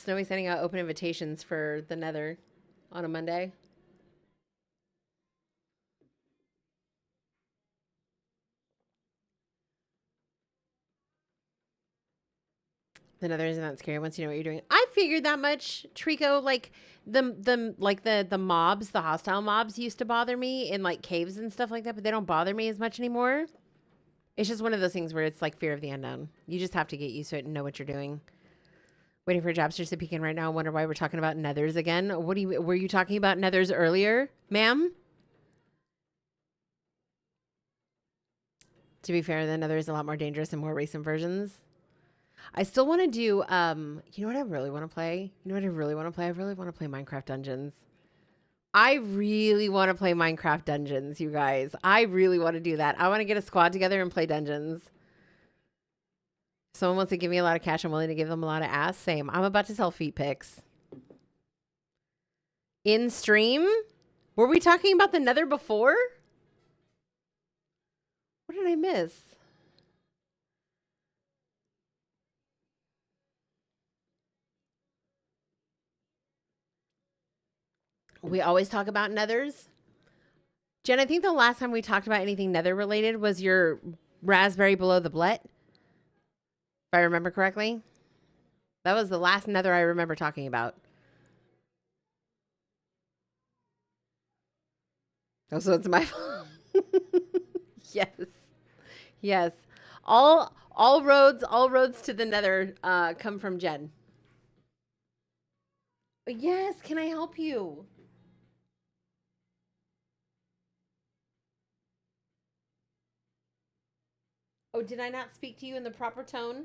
Snowy sending out open invitations for the nether on a Monday. The nether isn't that scary once you know what you're doing. I figured that much, Trico. Like the mobs, the hostile mobs used to bother me in like caves and stuff like that, but they don't bother me as much anymore. It's just one of those things where it's like fear of the unknown. You just have to get used to it and know what you're doing. Waiting for Jabsters to peek in right now. Wonder why we're talking about nethers again. Were you talking about nethers earlier, ma'am? To be fair, the nether is a lot more dangerous in more recent versions. I still want to do, you know what I really want to play? You know what I really want to play? I really want to play Minecraft Dungeons. I really want to play Minecraft Dungeons, you guys. I really want to do that. I want to get a squad together and play Dungeons. Someone wants to give me a lot of cash. I'm willing to give them a lot of ass. Same. I'm about to sell feet pics. In stream? Were we talking about the nether before? What did I miss? We always talk about nethers. Jen, I think the last time we talked about anything nether related was your raspberry below the blet. If I remember correctly. That was the last nether I remember talking about. Oh, so it's my fault. Yes. Yes. All roads to the nether come from Jen. Yes, can I help you? Oh, did I not speak to you in the proper tone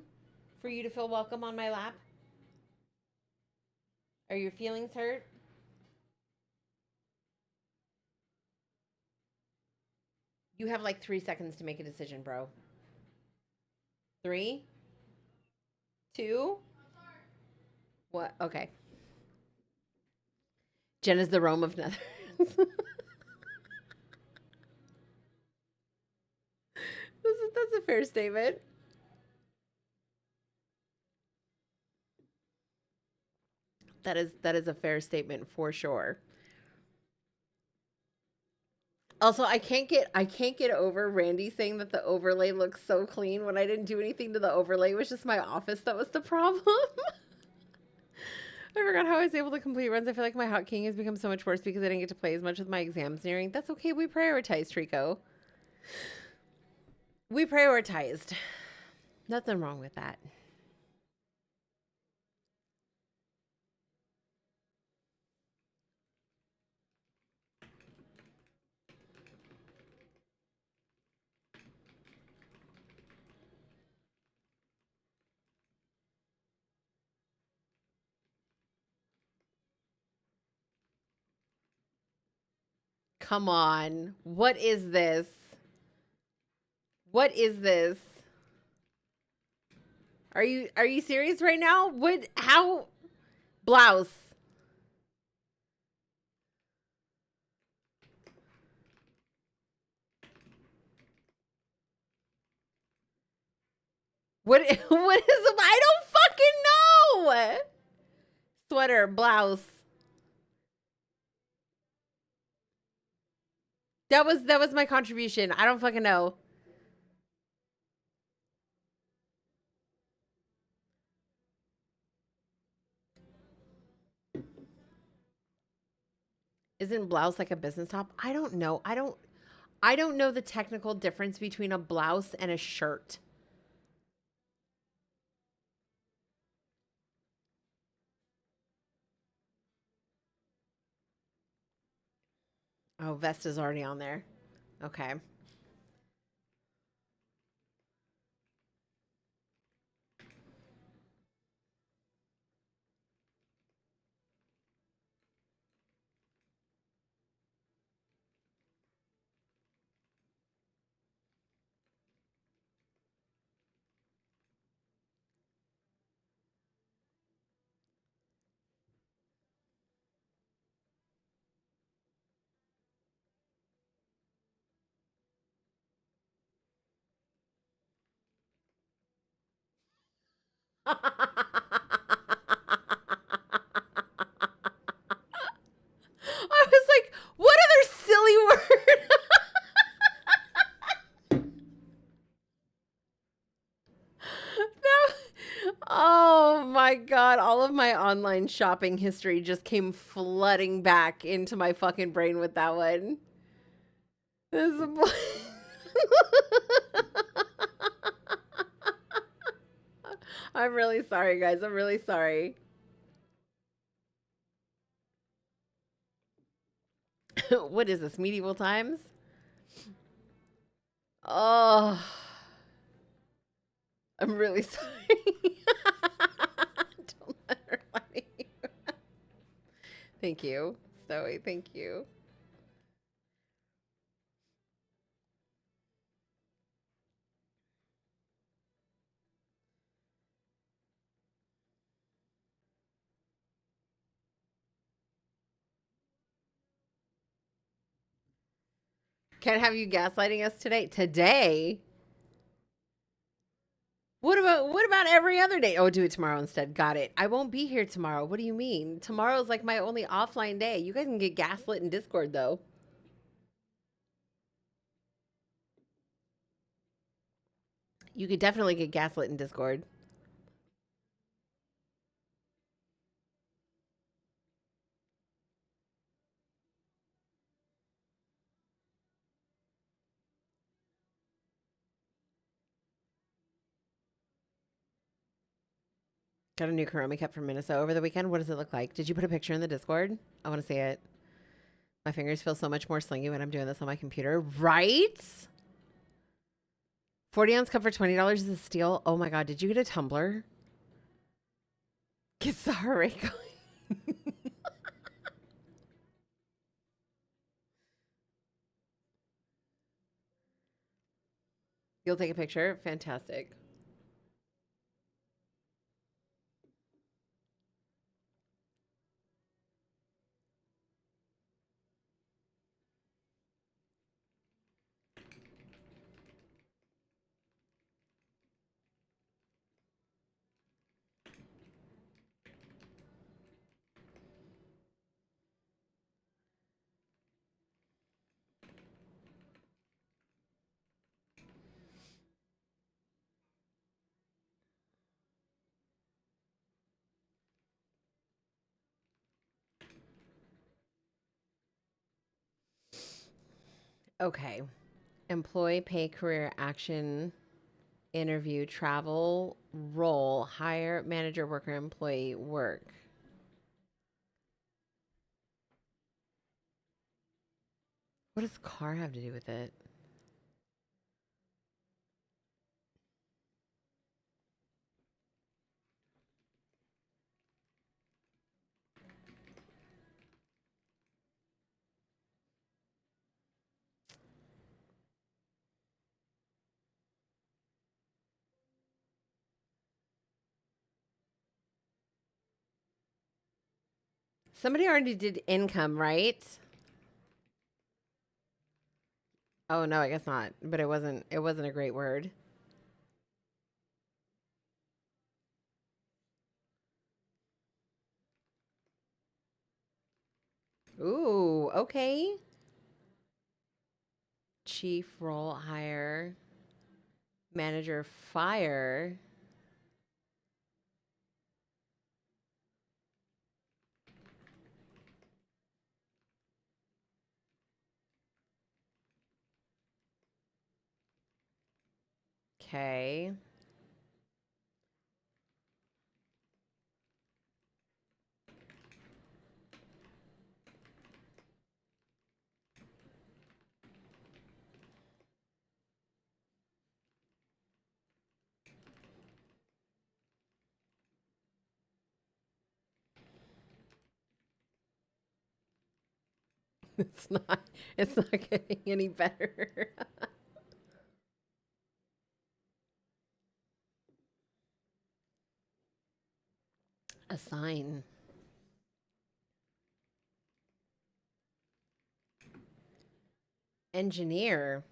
for you to feel welcome on my lap? Are your feelings hurt? You have like 3 seconds to make a decision, bro. 3, 2. What? Okay. Jen is the Rome of nethers. That's a fair statement. That is a fair statement for sure. Also, I can't get over Randy saying that the overlay looks so clean when I didn't do anything to the overlay. It was just my office that was the problem. I forgot how I was able to complete runs. I feel like my hotkeying has become so much worse because I didn't get to play as much with my exams nearing. That's okay. We prioritized, Trico. We prioritized. Nothing wrong with that. Come on. What is this? What is this? Are you serious right now? How blouse? What what is I don't fucking know. Sweater, blouse. That was my contribution. I don't fucking know. Isn't blouse like a business top? I don't know. I don't know the technical difference between a blouse and a shirt. Oh, vest is already on there. Okay. I was like, what other silly word? No. Oh my God. All of my online shopping history just came flooding back into my fucking brain with that one. This is I'm really sorry, guys. I'm really sorry. What is this? Medieval times? Oh, I'm really sorry. Don't let her lie. Thank you, Zoe. Thank you. Can't have you gaslighting us today. Today? What about every other day? Oh, do it tomorrow instead. Got it. I won't be here tomorrow. What do you mean? Tomorrow's like my only offline day. You guys can get gaslit in Discord though. You could definitely get gaslit in Discord. Got a new Kuromi cup from Minnesota over the weekend. What does it look like? Did you put a picture in the Discord? I want to see it. My fingers feel so much more slingy when I'm doing this on my computer. Right? 40-ounce cup for $20 is a steal. Oh my God. Did you get a tumbler? Gets the heart rate going. You'll take a picture? Fantastic. Okay. Employee pay career action interview travel role hire manager worker employee work. What does car have to do with it? Somebody already did income, right? Oh no, I guess not. But it wasn't a great word. Ooh, okay. Chief role hire. Manager fire. Okay. It's not getting any better. Assign. Engineer.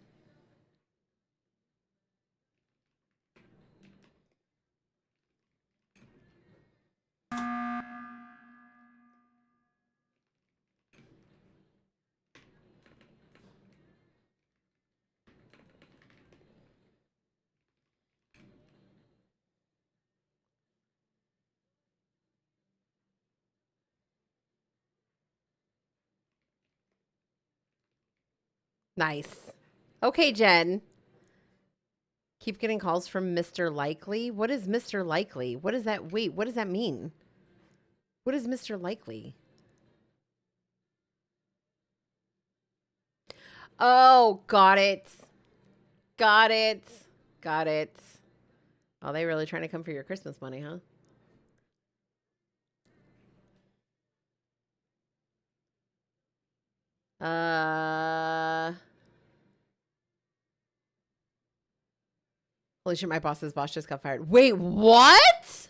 Nice. Okay, Jen. Keep getting calls from Mr. Likely. What is Mr. Likely? What is that? Wait, what does that mean? What is Mr. Likely? Oh, got it. Got it. Got it. Oh, they really trying to come for your Christmas money, huh? Holy shit, my boss's boss just got fired. Wait, what?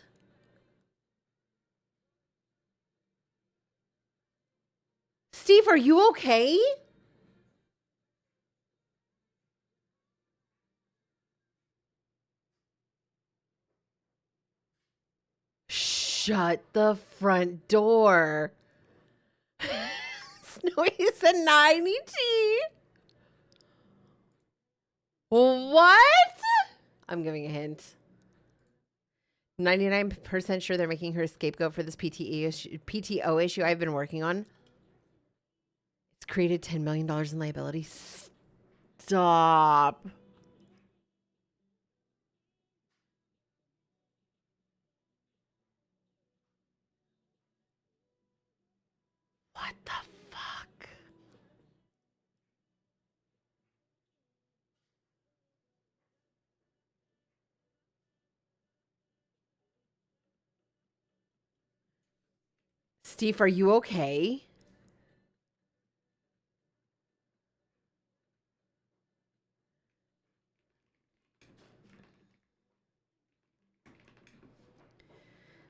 Steve, are you okay? Shut the front door. Snowy said 90 T. What? I'm giving a hint. 99% sure they're making her a scapegoat for this PTO issue I've been working on. It's created $10 million in liability. Stop. What the fuck? Steve, are you okay?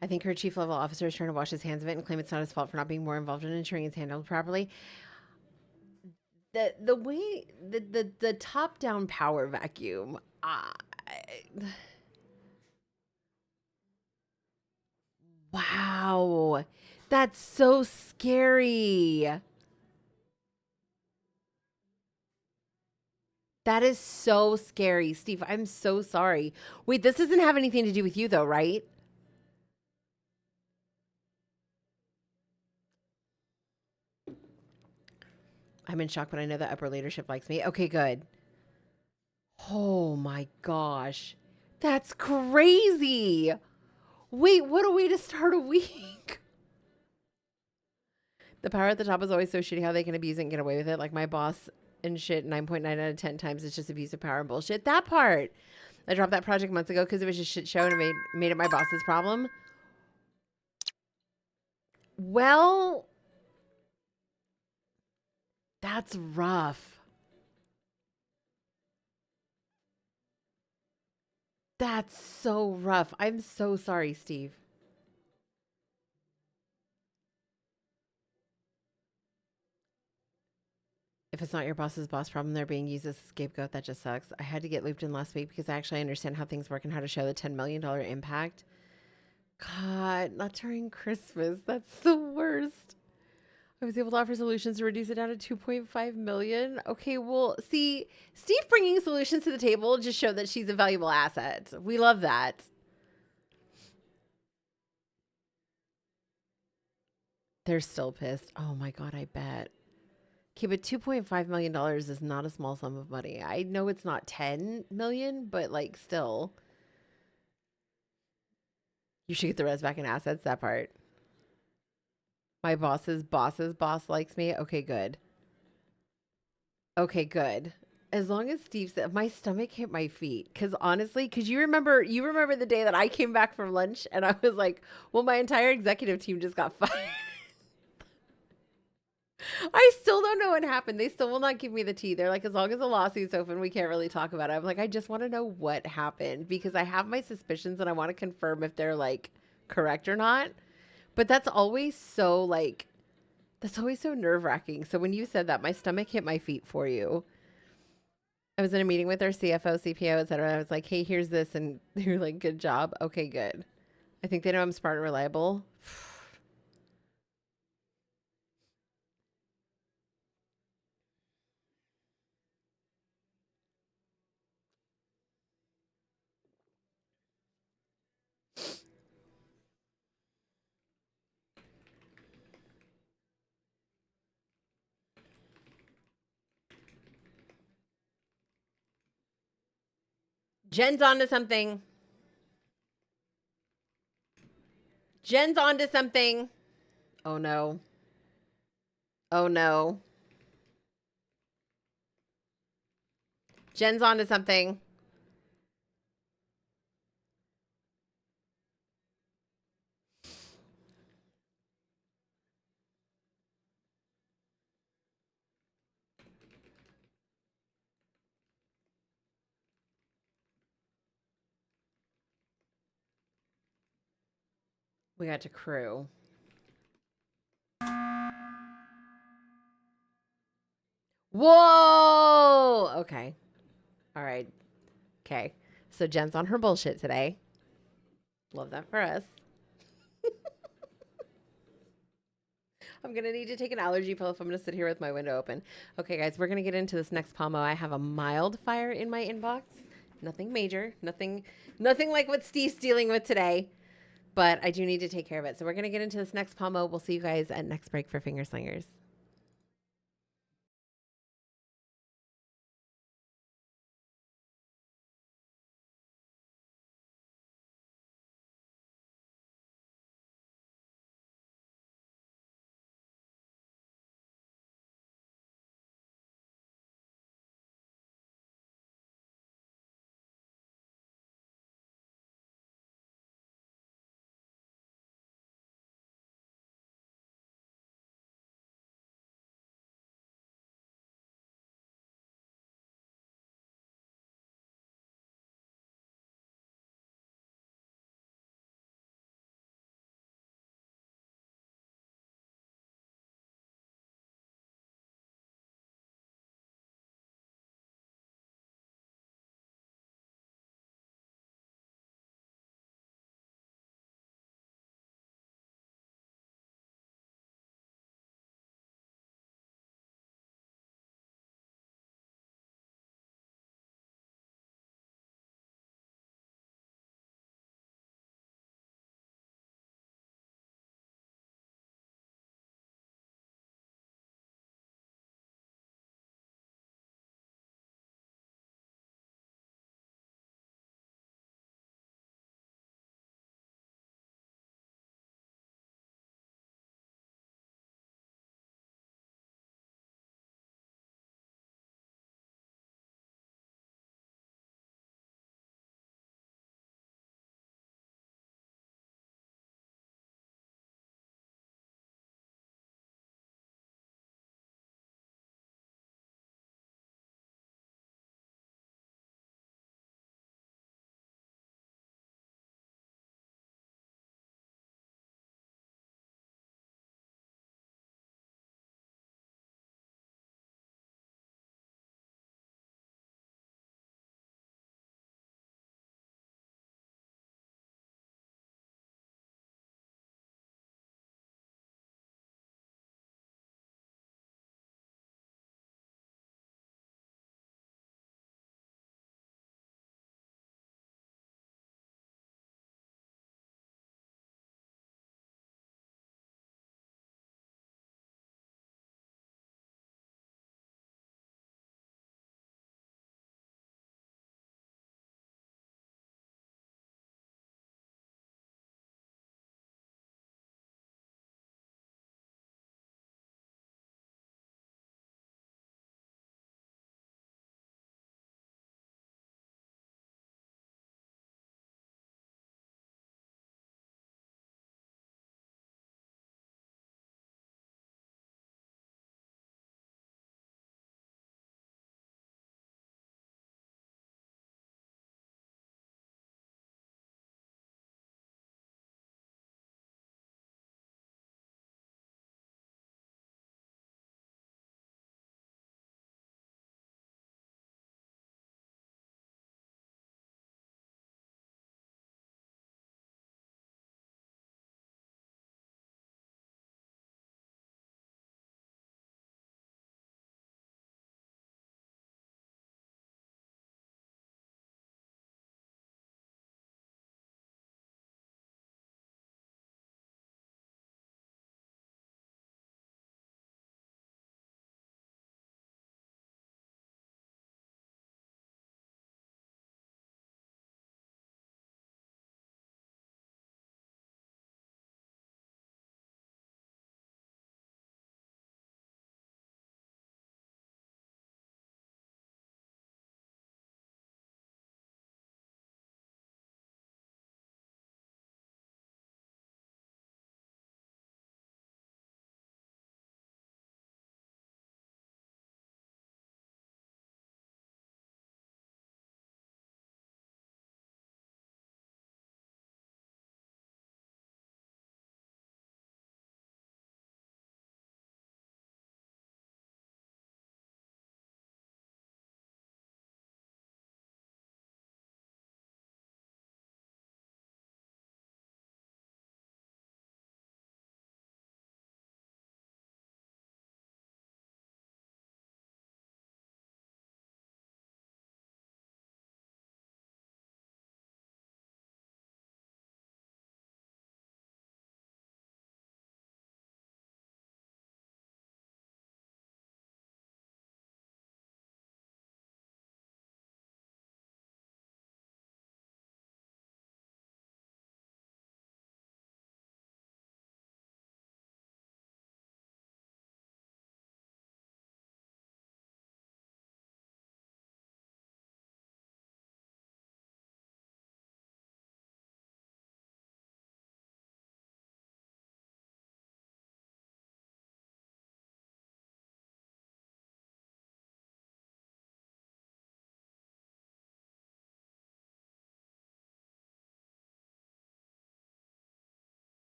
I think her chief level officer is trying to wash his hands of it and claim it's not his fault for not being more involved in ensuring it's handled properly. The way the top down power vacuum. Wow, that's so scary. That is so scary, Steve. I'm so sorry. Wait, this doesn't have anything to do with you, though, right? I'm in shock, but I know that upper leadership likes me. Okay, good. Oh my gosh. That's crazy. Wait, what a way to start a week. The power at the top is always so shitty how they can abuse it and get away with it. Like my boss and shit 9.9 out of 10 times it's just abuse of power and bullshit. That part. I dropped that project months ago because it was just shit show and it made it my boss's problem. Well, that's rough. That's so rough. I'm so sorry, Steve. If it's not your boss's boss problem, they're being used as a scapegoat. That just sucks. I had to get looped in last week because I actually understand how things work and how to show the $10 million impact. God, not during Christmas. That's the worst. I was able to offer solutions to reduce it down to 2.5 million. Okay, well, see, Steve bringing solutions to the table just showed that she's a valuable asset. We love that. They're still pissed. Oh my God, I bet. Okay, but $2.5 million is not a small sum of money. I know it's not 10 million, but like still. You should get the rest back in assets, that part. My boss's boss likes me. Okay, good. Okay, good. As long as Steve said, my stomach hit my feet. Because honestly, because you remember the day that I came back from lunch and I was like, well, my entire executive team just got fired. I still don't know what happened. They still will not give me the tea. They're like, as long as the lawsuit's open, we can't really talk about it. I'm like, I just want to know what happened because I have my suspicions and I want to confirm if they're like correct or not. But that's always so nerve wracking. So when you said that, my stomach hit my feet for you. I was in a meeting with our CFO, CPO, et cetera. I was like, hey, here's this. And they were like, good job. Okay, good. I think they know I'm smart and reliable. Jen's onto something. Jen's onto something. Oh no. Oh no. Jen's onto something. We got to crew. Whoa. Okay. All right. Okay. So Jen's on her bullshit today. Love that for us. I'm going to need to take an allergy pill if I'm going to sit here with my window open. Okay, guys, we're going to get into this next POMO. I have a mild fire in my inbox. Nothing major. Nothing like what Steve's dealing with today. But I do need to take care of it. So we're going to get into this next POMO. We'll see you guys at next break for Finger Slingers.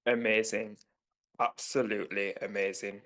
Amazing. Absolutely amazing.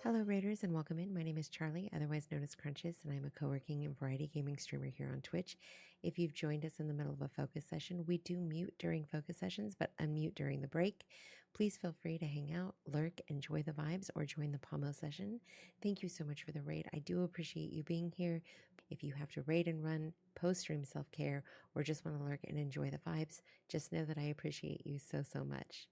Hello, Raiders, and welcome in. My name is Charlie, otherwise known as Crunches, and I'm a co-working and variety gaming streamer here on Twitch. If you've joined us in the middle of a focus session, we do mute during focus sessions, but unmute during the break. Please feel free to hang out, lurk, enjoy the vibes, or join the POMOS session. Thank you so much for the raid. I do appreciate you being here. If you have to raid and run, post-stream self-care, or just want to lurk and enjoy the vibes, just know that I appreciate you so, so much.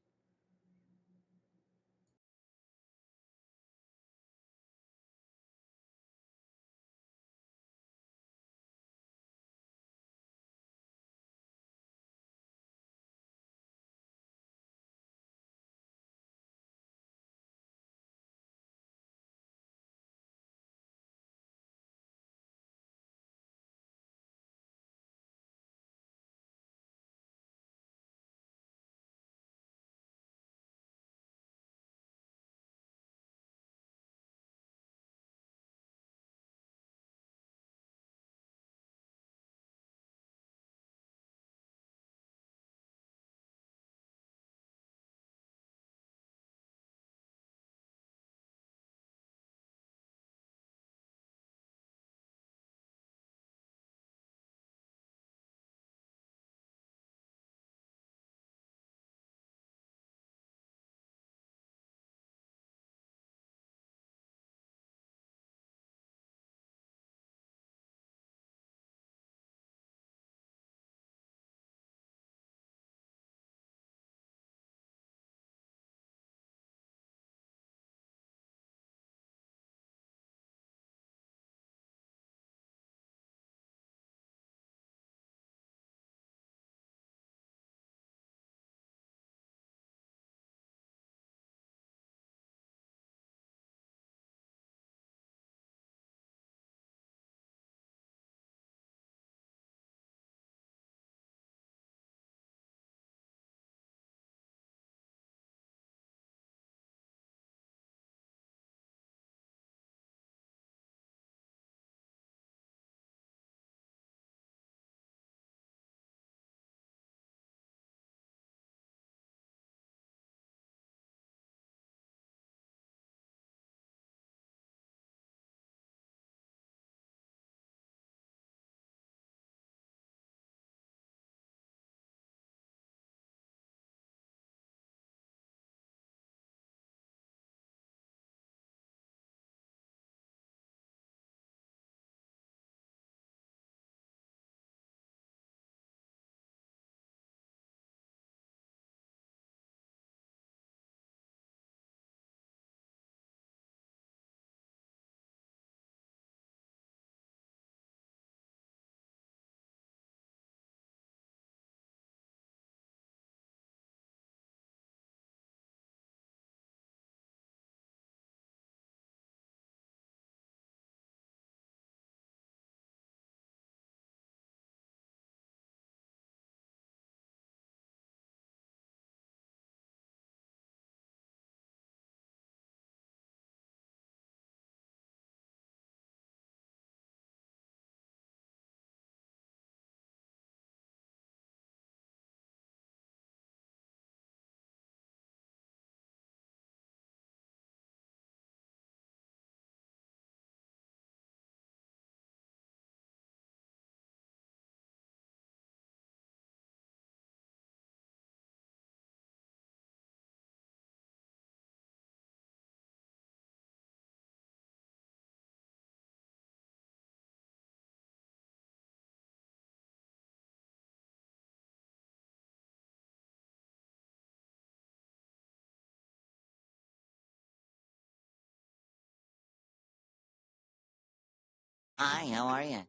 Hi, how are you?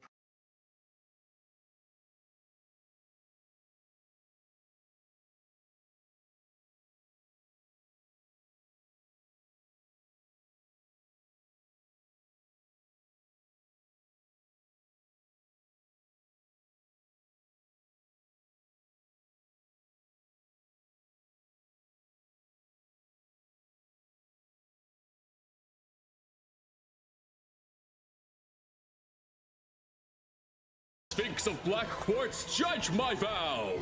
Sphinx of Black Quartz, judge my vow!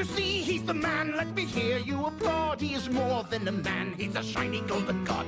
you see? He's the man. Let me hear you applaud. He is more than a man. He's a shiny golden god.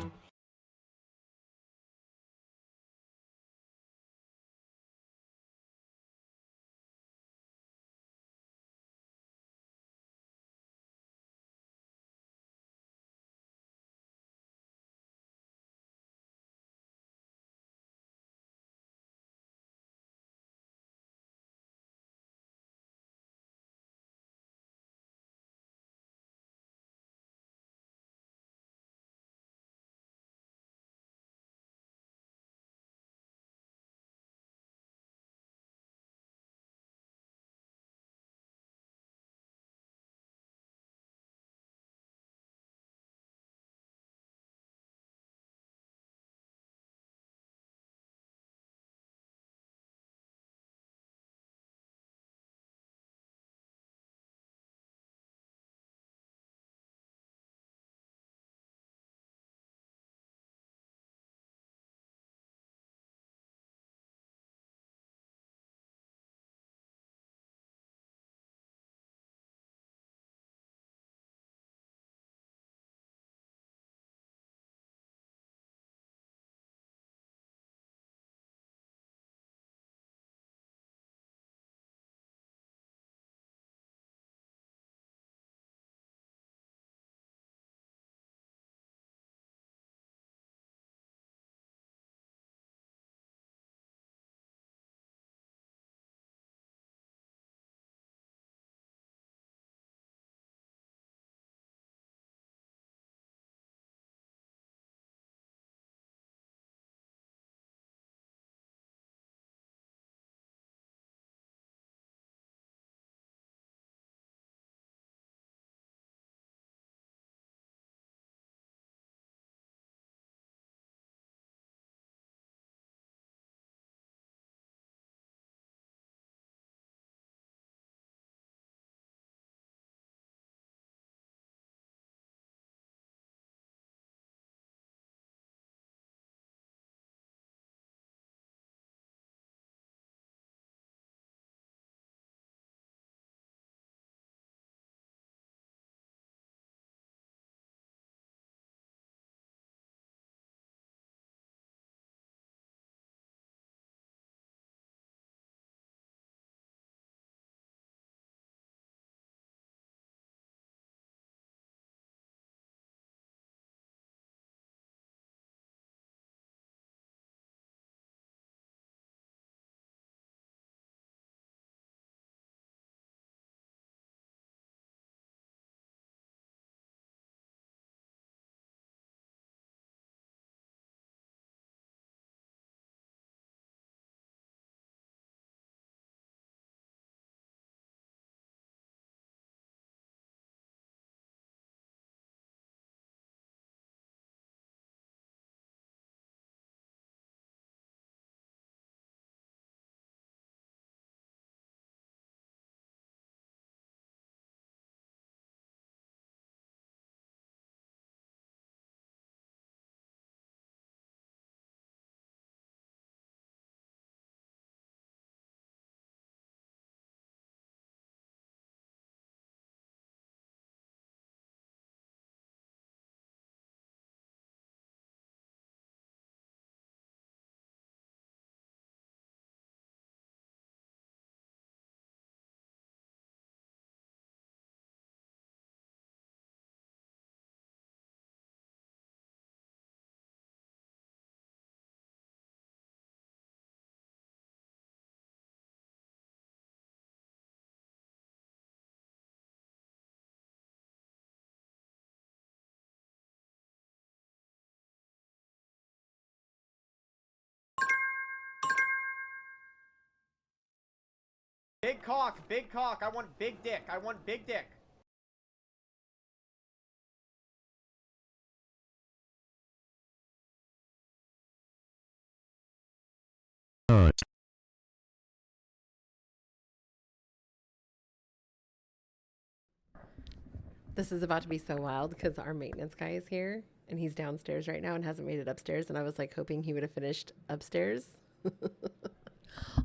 Big cock, I want big dick, I want big dick. This is about to be so wild because our maintenance guy is here and he's downstairs right now and hasn't made it upstairs. And I was like hoping he would have finished upstairs.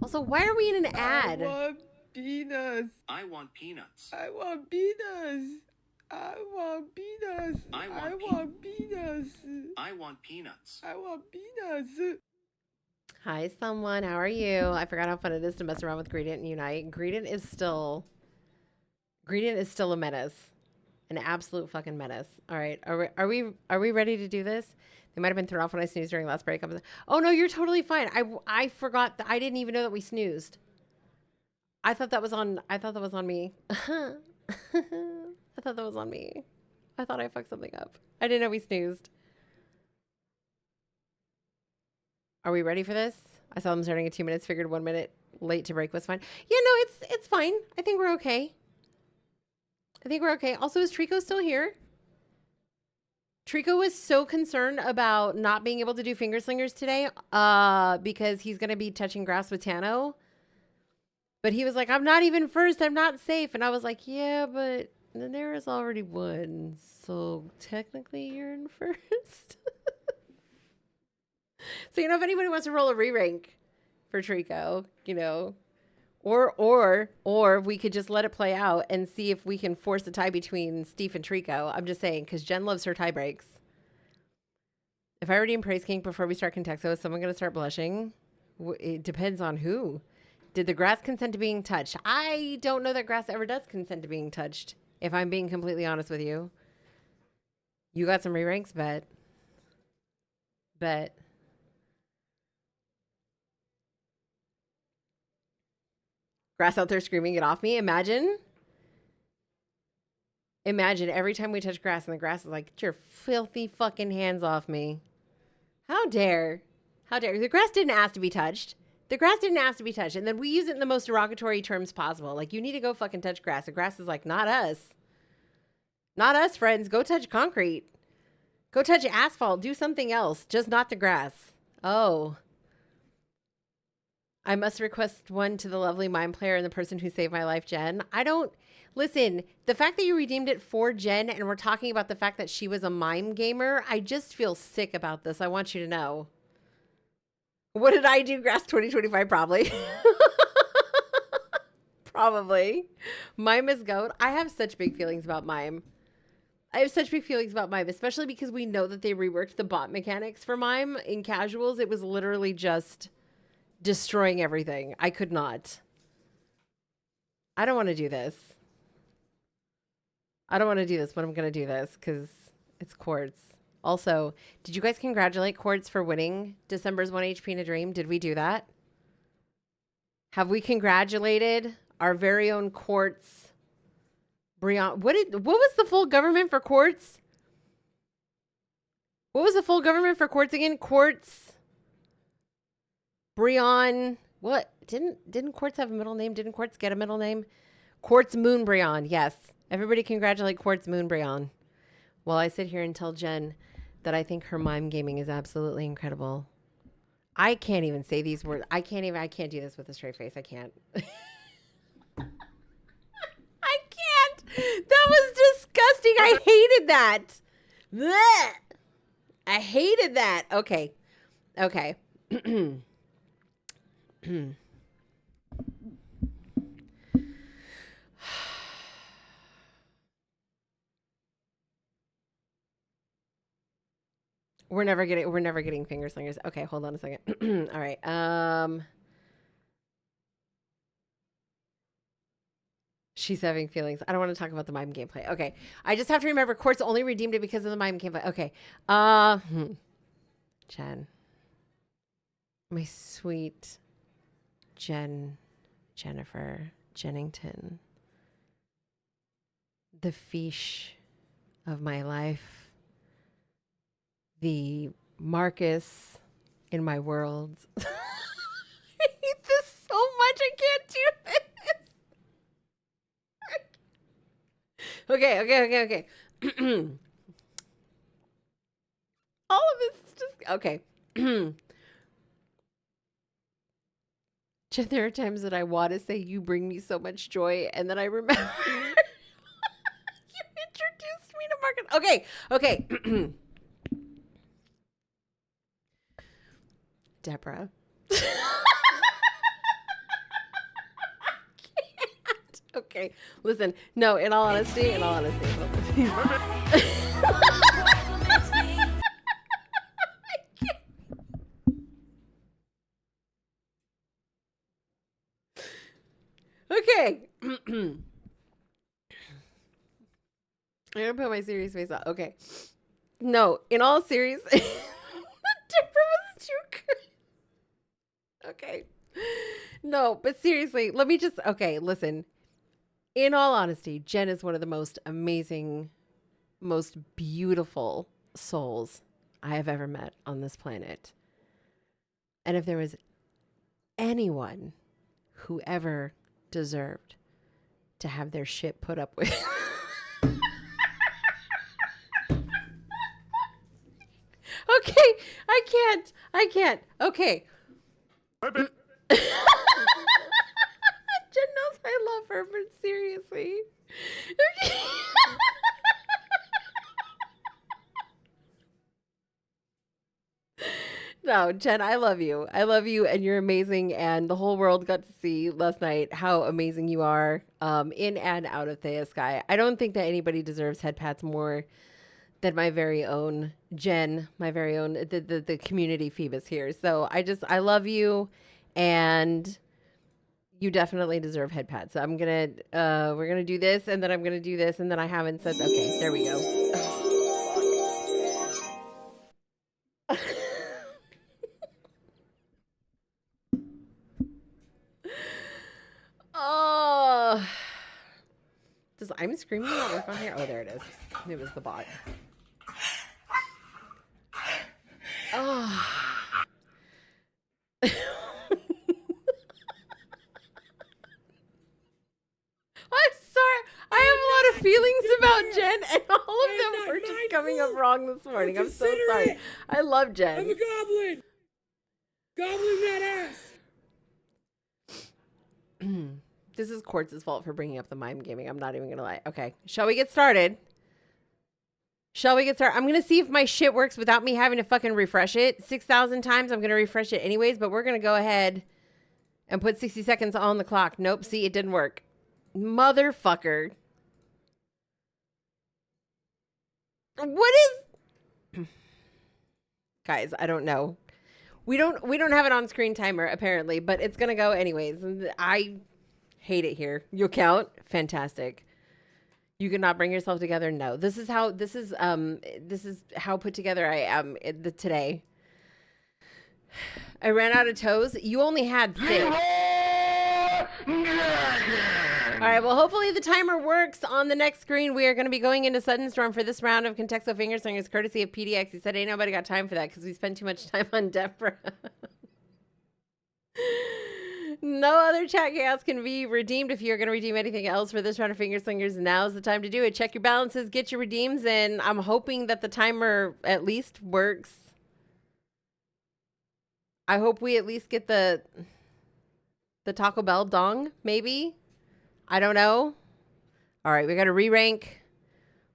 Also, why are we in an ad? I want peanuts. I want peanuts. I want peanuts. I want peanuts. I want I want peanuts. I want peanuts. I want peanuts. Hi, someone. How are you? I forgot how fun it is to mess around with Gradient and Unite. Gradient is still a menace, an absolute fucking menace. All right, are we ready to do this? They might have been thrown off when I snoozed during last break. Oh no, you're totally fine. I forgot that I didn't even know that we snoozed. I thought that was on. I thought that was on me. I thought that was on me. I thought I fucked something up. I didn't know we snoozed. Are we ready for this? I saw them starting at 2 minutes. Figured 1 minute late to break was fine. Yeah, no, it's fine. I think we're okay. Also, is Trico still here? Trico was so concerned about not being able to do finger slingers today because he's going to be touching grass with Tano. But he was like, I'm not even first. I'm not safe. And I was like, yeah, but there is already one. So technically you're in first. So, you know, if anybody wants to roll a re-rank for Trico, you know, or we could just let it play out and see if we can force a tie between Steve and Trico. I'm just saying, because Jen loves her tie breaks. If I redeem Praise King before we start Contexto, is someone going to start blushing? It depends on who. Did the grass consent to being touched? I don't know that grass ever does consent to being touched, if I'm being completely honest with you. You got some re-ranks? Bet. Grass out there screaming, get off me. Imagine every time we touch grass and the grass is like, get your filthy fucking hands off me. How dare. The grass didn't ask to be touched. And then we use it in the most derogatory terms possible. Like, you need to go fucking touch grass. The grass is like, not us. Not us, friends. Go touch concrete. Go touch asphalt. Do something else. Just not the grass. Oh. I must request one to the lovely mime player and the person who saved my life, Jen. Listen, the fact that you redeemed it for Jen and we're talking about the fact that she was a mime gamer, I just feel sick about this. I want you to know. What did I do? Grass 2025, probably. Probably. Mime is goat. I have such big feelings about mime. Especially because we know that they reworked the bot mechanics for mime in casuals. It was literally just destroying everything. I could not. I don't want to do this. But I'm going to do this because it's Quartz. Also, did you guys congratulate Quartz for winning December's 1 HP in a Dream? Did we do that? Have we congratulated our very own Quartz? Brian, what was the full government for Quartz? What was the full government for Quartz again? Quartz, Brian, what? Didn't Quartz have a middle name? Didn't Quartz get a middle name? Quartz Moon Brian. Yes. Everybody congratulate Quartz Moon Brian. While I sit here and tell Jen that I think her mime gaming is absolutely incredible. I can't even say these words. I can't do this with a straight face. I can't. I can't. That was disgusting. I hated that. Blech. I hated that. Okay. We're never getting finger slingers. Okay, hold on a second. All right. She's having feelings. I don't want to talk about the mime gameplay. Okay. I just have to remember Quartz only redeemed it because of the mime gameplay. Okay. Jen. My sweet Jennifer Jennington. The fish of my life. The Marcus in my world. I hate this so much. I can't do this. Okay. All of this is just okay. Jen, there are times that I want to say you bring me so much joy, and then I remember you introduced me to Marcus. Okay. Deborah. I can't. Okay, listen. No, in all honesty. Okay. I'm gonna put my serious face on. Okay. No, in all serious. The temper was too good. Okay. No, but seriously, let me just. Okay, listen. In all honesty, Jen is one of the most amazing, most beautiful souls I have ever met on this planet. And if there was anyone who ever deserved to have their shit put up with. Okay, I can't. Okay. Jen knows I love her, but seriously. Okay. No, Jen, I love you. I love you, and you're amazing. And the whole world got to see last night how amazing you are, in and out of Thea Sky. I don't think that anybody deserves head pats more than my very own Jen, my very own the community Phoebus here. So I love you, and you definitely deserve head pats. So we're gonna do this, and then I'm gonna do this, and then I haven't said. Okay, there we go. Oh, does I'm screaming not work on here? Oh, there it is. It was the bot. Oh. I'm sorry. I have a lot of feelings about Jen, and all of them are just coming up wrong this morning. I'm so sorry. I love Jen. I'm a goblin. Goblin that ass. This is Quartz's fault for bringing up the mime gaming. I'm not even going to lie. Okay. Shall we get started? I'm going to see if my shit works without me having to fucking refresh it 6,000 times. I'm going to refresh it anyways, but we're going to go ahead and put 60 seconds on the clock. Nope. See, it didn't work. Motherfucker. What is... Guys, I don't know. We don't have an on-screen timer apparently, but it's going to go anyways. I hate it here. You'll count? Fantastic. You cannot bring yourself together? No. This is how put together I am today. I ran out of toes. You only had 6. All right, well, hopefully the timer works. On the next screen, we are going to be going into Sudden Storm for this round of Contexto Fingersingers, courtesy of PDX. He said, ain't nobody got time for that because we spent too much time on Deborah. No other chat chaos can be redeemed. If you're going to redeem anything else for this round of Fingerslingers, now's the time to do it. Check your balances, get your redeems, and I'm hoping that the timer at least works. I hope we at least get the Taco Bell dong, maybe. I don't know. All right, we got to re-rank.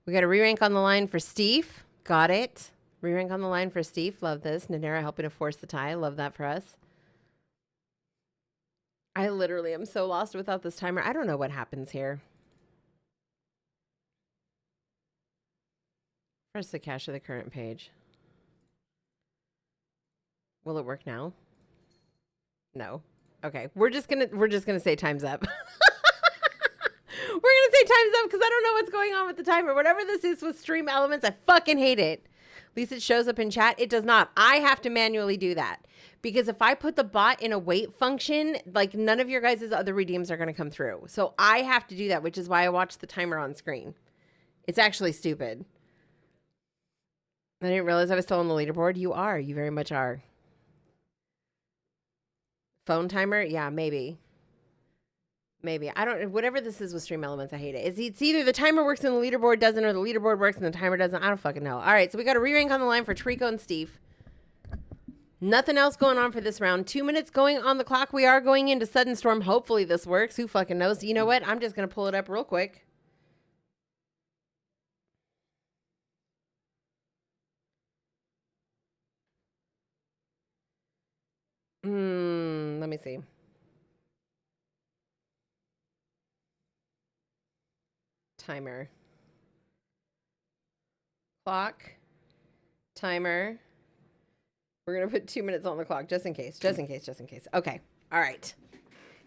We got to re-rank on the line for Steve. Got it. Re-rank on the line for Steve. Love this. Nanera helping to force the tie. Love that for us. I literally am so lost without this timer. I don't know what happens here. Press the cache of the current page. Will it work now? No. Okay. We're just gonna say time's up. We're gonna say time's up because I don't know what's going on with the timer. Whatever this is with Stream Elements, I fucking hate it. At least it shows up in chat. It does not. I have to manually do that. Because if I put the bot in a wait function, like none of your guys' other redeems are going to come through. So I have to do that, which is why I watch the timer on screen. It's actually stupid. I didn't realize I was still on the leaderboard. You are. You very much are. Phone timer? Yeah, maybe. Maybe. I don't... Whatever this is with Stream Elements, I hate it. It's either the timer works and the leaderboard doesn't, or the leaderboard works and the timer doesn't. I don't fucking know. All right, so we got a re-rank on the line for Trico and Steve. Nothing else going on for this round. 2 minutes going on the clock. We are going into Sudden Storm. Hopefully this works. Who fucking knows? You know what? I'm just going to pull it up real quick. Let me see. timer. Clock. Timer. We're going to put 2 minutes on the clock just in case. Just in case. Just in case. Okay. All right.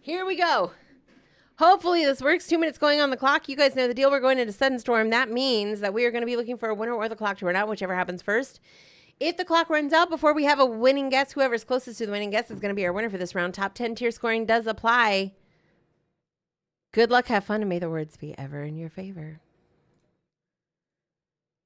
Here we go. Hopefully this works. 2 minutes going on the clock. You guys know the deal. We're going into Sudden Storm. That means that we are going to be looking for a winner or the clock to run out, whichever happens first. If the clock runs out before we have a winning guess, whoever's closest to the winning guess is going to be our winner for this round. Top 10 tier scoring does apply. Good luck, have fun, and may the words be ever in your favor.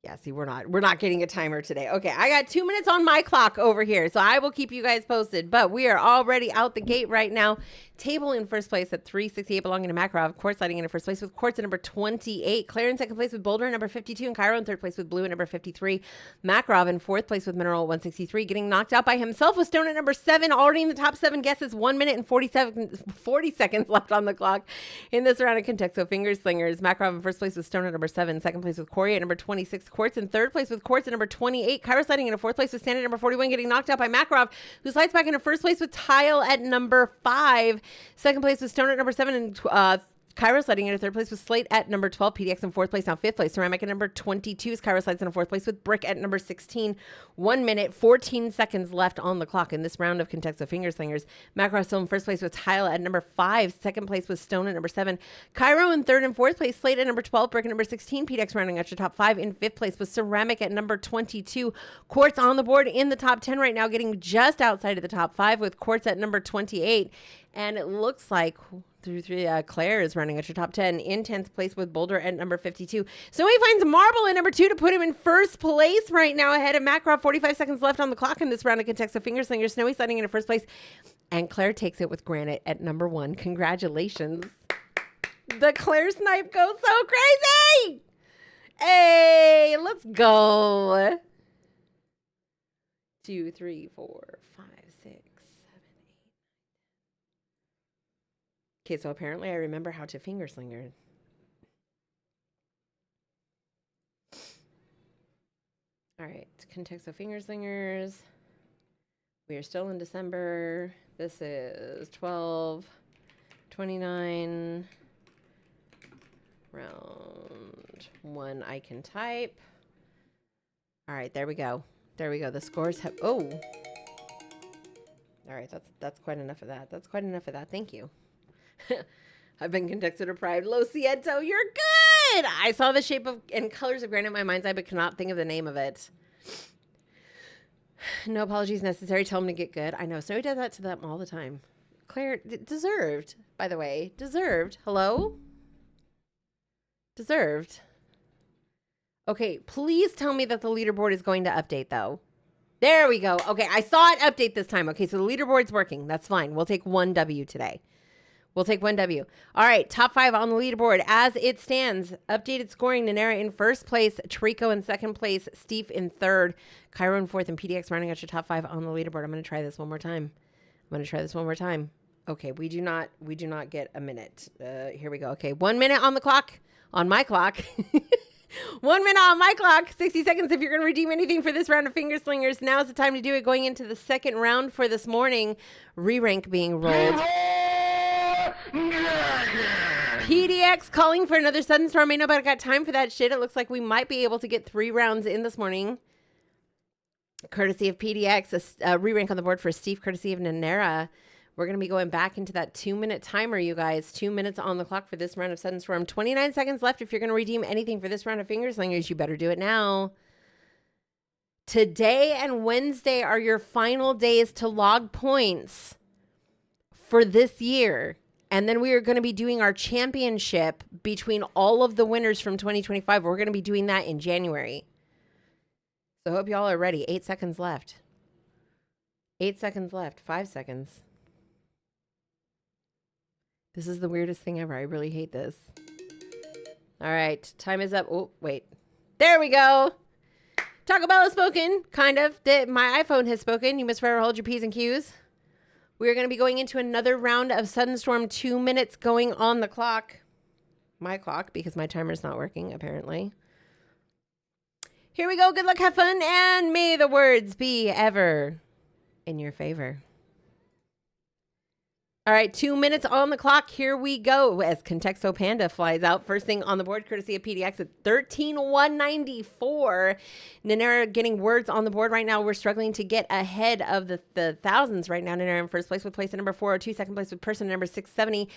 Yeah, see, we're not getting a timer today. Okay, I got 2 minutes on my clock over here, so I will keep you guys posted. But we are already out the gate right now. Table in first place at 368 belonging to Makarov. Quartz lighting in first place with Quartz at number 28. Claire in second place with Boulder at number 52. And Cairo in third place with Blue at number 53. Makarov in fourth place with Mineral at 163. Getting knocked out by himself with Stone at number 7. Already in the top 7 guesses. 1 minute and 40 seconds left on the clock in this round of Contexto Fingers Slingers. Makarov in first place with Stone at number 7. Second place with Corey at number 26. Quartz in third place with Quartz at number 28. Cairo sliding into fourth place with Sand at number 41. Getting knocked out by Makarov, who slides back into first place with Tile at number 5. Second place with Stone at number 7, and Cairo sliding into third place with Slate at number 12. PDX in fourth place. Now fifth place. Ceramic at number 22. Cairo slides into fourth place with Brick at number 16. 1 minute, 14 seconds left on the clock in this round of Contexto Finger Slingers. Makarov still in first place with Tile at number 5. Second place with Stone at number 7. Cairo in third and fourth place. Slate at number 12. Brick at number 16. PDX rounding out your top 5. In fifth place with Ceramic at number 22. Quartz on the board in the top 10 right now, getting just outside of the top 5 with Quartz at number 28. And it looks like Claire is running at your top 10 in 10th place with Boulder at number 52. So he finds Marble at number 2 to put him in first place right now ahead of Makarov. 45 seconds left on the clock in this round of Contexto Finger Slingers. Snowy sliding into first place. And Claire takes it with Granite at number 1. Congratulations. The Claire snipe goes so crazy. Hey, let's go. 2, 3, 4, 5, 6. Okay, so apparently I remember how to finger slinger. All right, Contexto Finger Slingers. We are still in December. This is 12, 29, round 1 I can type. All right, there we go. There we go. The scores have, oh. All right, that's quite enough of that. That's quite enough of that. Thank you. I've been Contexto deprived. Lo siento, you're good. I saw the shape of and colors of granite in my mind's eye, but cannot think of the name of it. No apologies necessary. Tell them to get good. I know. Snowy does that to them all the time. Claire, deserved, by the way. Deserved. Hello? Deserved. Okay, please tell me that the leaderboard is going to update, though. There we go. Okay, I saw it update this time. Okay, so the leaderboard's working. That's fine. We'll take 1 W today. We'll take 1 W. All right, top 5 on the leaderboard as it stands. Updated scoring, Nanera in first place, Trico in second place, Steve in third, Cairo in fourth, and PDX rounding out your top 5 on the leaderboard. I'm going to try this one more time. Okay, we do not get a minute. Here we go. Okay, 1 minute on the clock, on my clock. 1 minute on my clock, 60 seconds if you're going to redeem anything for this round of Finger Slingers. Now's the time to do it. Going into the second round for this morning, re-rank being rolled. PDX calling for another Sudden Storm. Ain't nobody got time for that shit. It looks like we might be able to get 3 rounds in this morning. Courtesy of PDX, a re-rank on the board for Steve, courtesy of Nanera. We're going to be going back into that 2-minute timer, you guys. 2 minutes on the clock for this round of Sudden Storm. 29 seconds left. If you're going to redeem anything for this round of Finger Slingers, you better do it now. Today and Wednesday are your final days to log points for this year. And then we are going to be doing our championship between all of the winners from 2025. We're going to be doing that in January. So I hope y'all are ready. 8 seconds left. 8 seconds left. 5 seconds. This is the weirdest thing ever. I really hate this. All right. Time is up. Oh, wait. There we go. Taco Bell has spoken. Kind of. My iPhone has spoken. You must forever hold your P's and Q's. We're going to be going into another round of Sudden Storm. 2 minutes going on the clock. My clock, because my timer's not working, apparently. Here we go. Good luck, have fun, and may the words be ever in your favor. All right, 2 minutes on the clock. Here we go as Contexto Panda flies out. First thing on the board, courtesy of PDX at 13,194. Nanera getting words on the board right now. We're struggling to get ahead of the thousands right now. Nanera in first place with place at number 402. Second place with person number 670.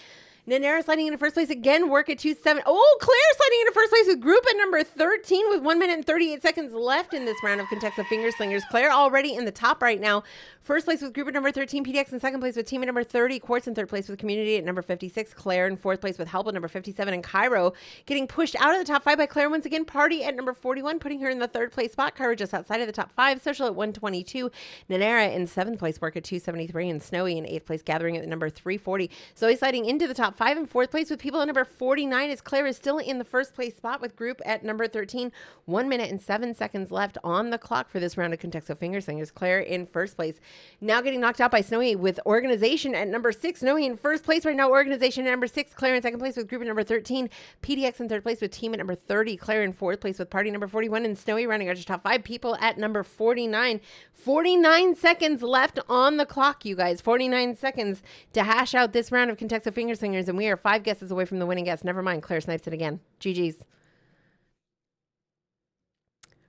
Nanera sliding into first place again. Work at 270. Oh, Claire sliding into first place with group at number 13 with 1 minute and 38 seconds left in this round of Contexto Finger Slingers. Claire already in the top right now. First place with group at number 13. PDX in second place with team at number 30. Quartz in third place with community at number 56. Claire in fourth place with help at number 57. And Cairo getting pushed out of the top 5 by Claire once again. Party at number 41, putting her in the third place spot. Cairo just outside of the top 5. Social at 122. Nanera in seventh place. Work at 273. And Snowy in eighth place. Gathering at number 340. Zoe sliding into the top 5 and fourth place with people at number 49 as Claire is still in the first place spot with group at number 13. 1 minute and 7 seconds left on the clock for this round of Contexto Finger Slingers. Claire in first place. Now getting knocked out by Snowy with organization at number 6. Snowy in first place right now. Organization at number 6. Claire in second place with group at number 13. PDX in third place with team at number 30. Claire in fourth place with party number 41. And Snowy rounding out your top 5 people at number 49. 49 seconds left on the clock, you guys. 49 seconds to hash out this round of Contexto Finger Slingers. And we are 5 guesses away from the winning guess. Never mind. Claire snipes it again. GG's.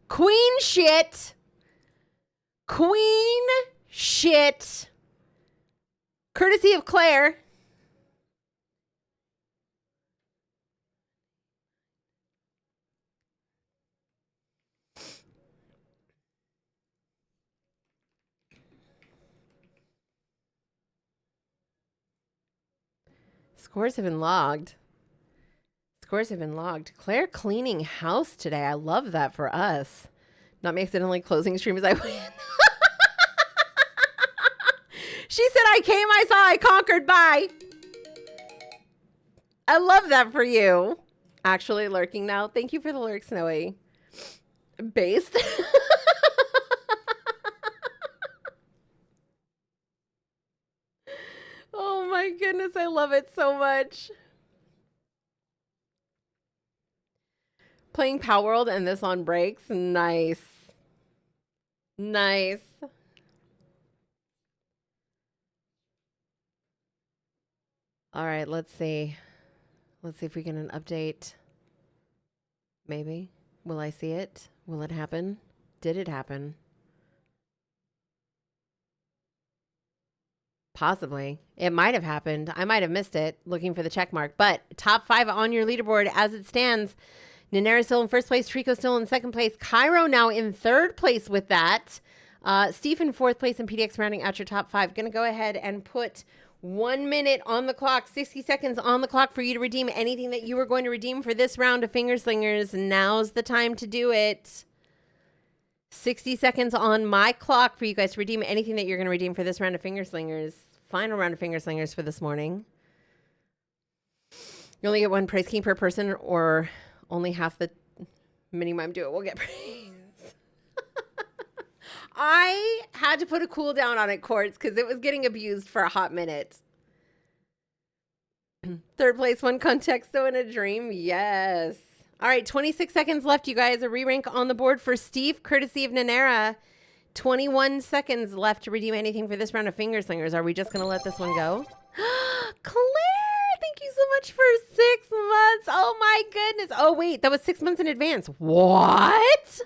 Queen shit. Queen shit. Courtesy of Claire. Scores have been logged. Scores have been logged. Claire cleaning house today. I love that for us. Not me accidentally closing stream as I win. She said, I came, I saw, I conquered, bye. I love that for you. Actually lurking now. Thank you for the lurk, Snowy. Based. Oh my goodness, I love it so much. Playing Power World and this on breaks. Nice. Nice. All right, let's see. Let's see if we get an update. Maybe. Will I see it? Will it happen? Did it happen? Possibly. It might have happened. I might have missed it looking for the check mark. But top 5 on your leaderboard as it stands. Nanera still in first place. Trico still in second place. Cairo now in third place with that. Steve in fourth place and PDX rounding out your top 5. Going to go ahead and put 1 minute on the clock, 60 seconds on the clock for you to redeem anything that you were going to redeem for this round of Finger Slingers. Now's the time to do it. 60 seconds on my clock for you guys to redeem anything that you're going to redeem for this round of Finger Slingers. Final round of Finger Slingers for this morning. You only get 1 praise king per person, or only half the mini mime do it will get praise. I had to put a cooldown on it, Quartz, because it was getting abused for a hot minute. Third place, 1 Contexto in a dream. Yes. All right, 26 seconds left, you guys. A re-rank on the board for Steve, courtesy of Nanera. 21 seconds left to redeem anything for this round of Finger Slingers. Are we just going to let this one go? Claire, thank you so much for 6 months. Oh, my goodness. Oh, wait, that was 6 months in advance. What?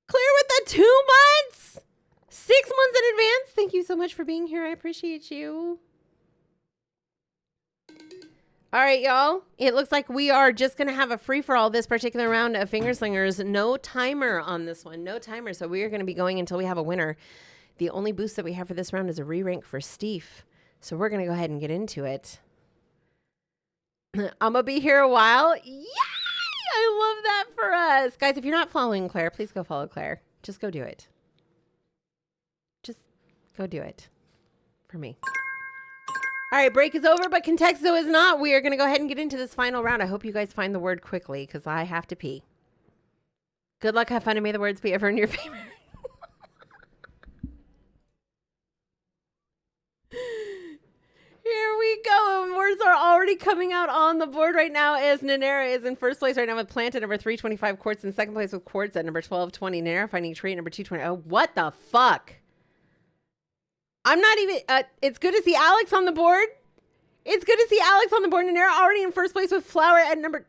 Claire with the 2 months? 6 months in advance? Thank you so much for being here. I appreciate you. All right, y'all. It looks like we are just going to have a free-for-all this particular round of Finger Slingers. No timer on this one. No timer. So we are going to be going until we have a winner. The only boost that we have for this round is a re-rank for Steve. So we're going to go ahead and get into it. I'm going to be here a while. Yay! I love that for us. Guys, if you're not following Claire, please go follow Claire. Just go do it. Just go do it for me. All right, break is over, but Contexto is not. We are going to go ahead and get into this final round. I hope you guys find the word quickly because I have to pee. Good luck, have fun, and may the words be ever in your favor. Here we go. And words are already coming out on the board right now as Nanera is in first place right now with Plant at number 325, Quartz in second place with Quartz at number 1220. Nanera finding tree at number 220. Oh, what the fuck? I'm not even. It's good to see Alex on the board. It's good to see Alex on the board, and they're already in first place with Flower at number.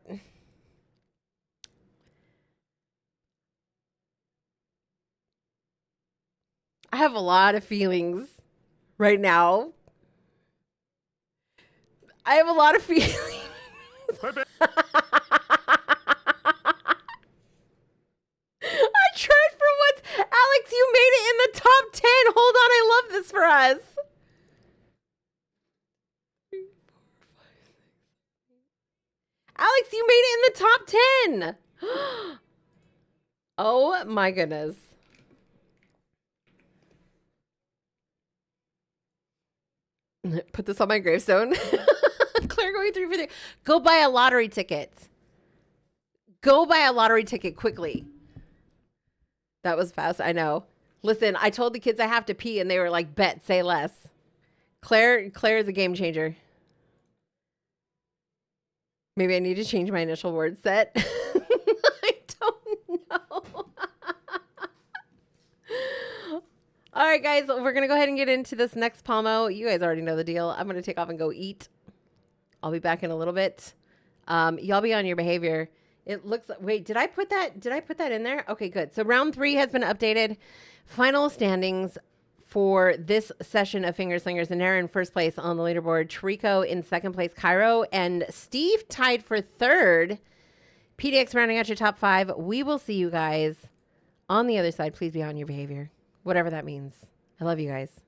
I have a lot of feelings right now. I have a lot of feelings. I tried for once. Alex, you made it in the top 10. Hold on. I love this for us. Alex, you made it in the top 10. Oh my goodness. Put this on my gravestone. Claire going through for the. Go buy a lottery ticket. Go buy a lottery ticket quickly. That was fast. I know. Listen, I told the kids I have to pee and they were like, bet, say less. Claire is a game changer. Maybe I need to change my initial word set. I don't know. All right, guys, we're going to go ahead and get into this next Pomo. You guys already know the deal. I'm going to take off and go eat. I'll be back in a little bit. Y'all be on your behavior. It looks like, wait, did I put that in there? Okay, good. So round 3 has been updated. Final standings for this session of Finger Slingers, and they're in first place on the leaderboard. Trico in second place, Cairo, and Steve tied for third. PDX rounding out your top 5. We will see you guys on the other side. Please be on your behavior, whatever that means. I love you guys.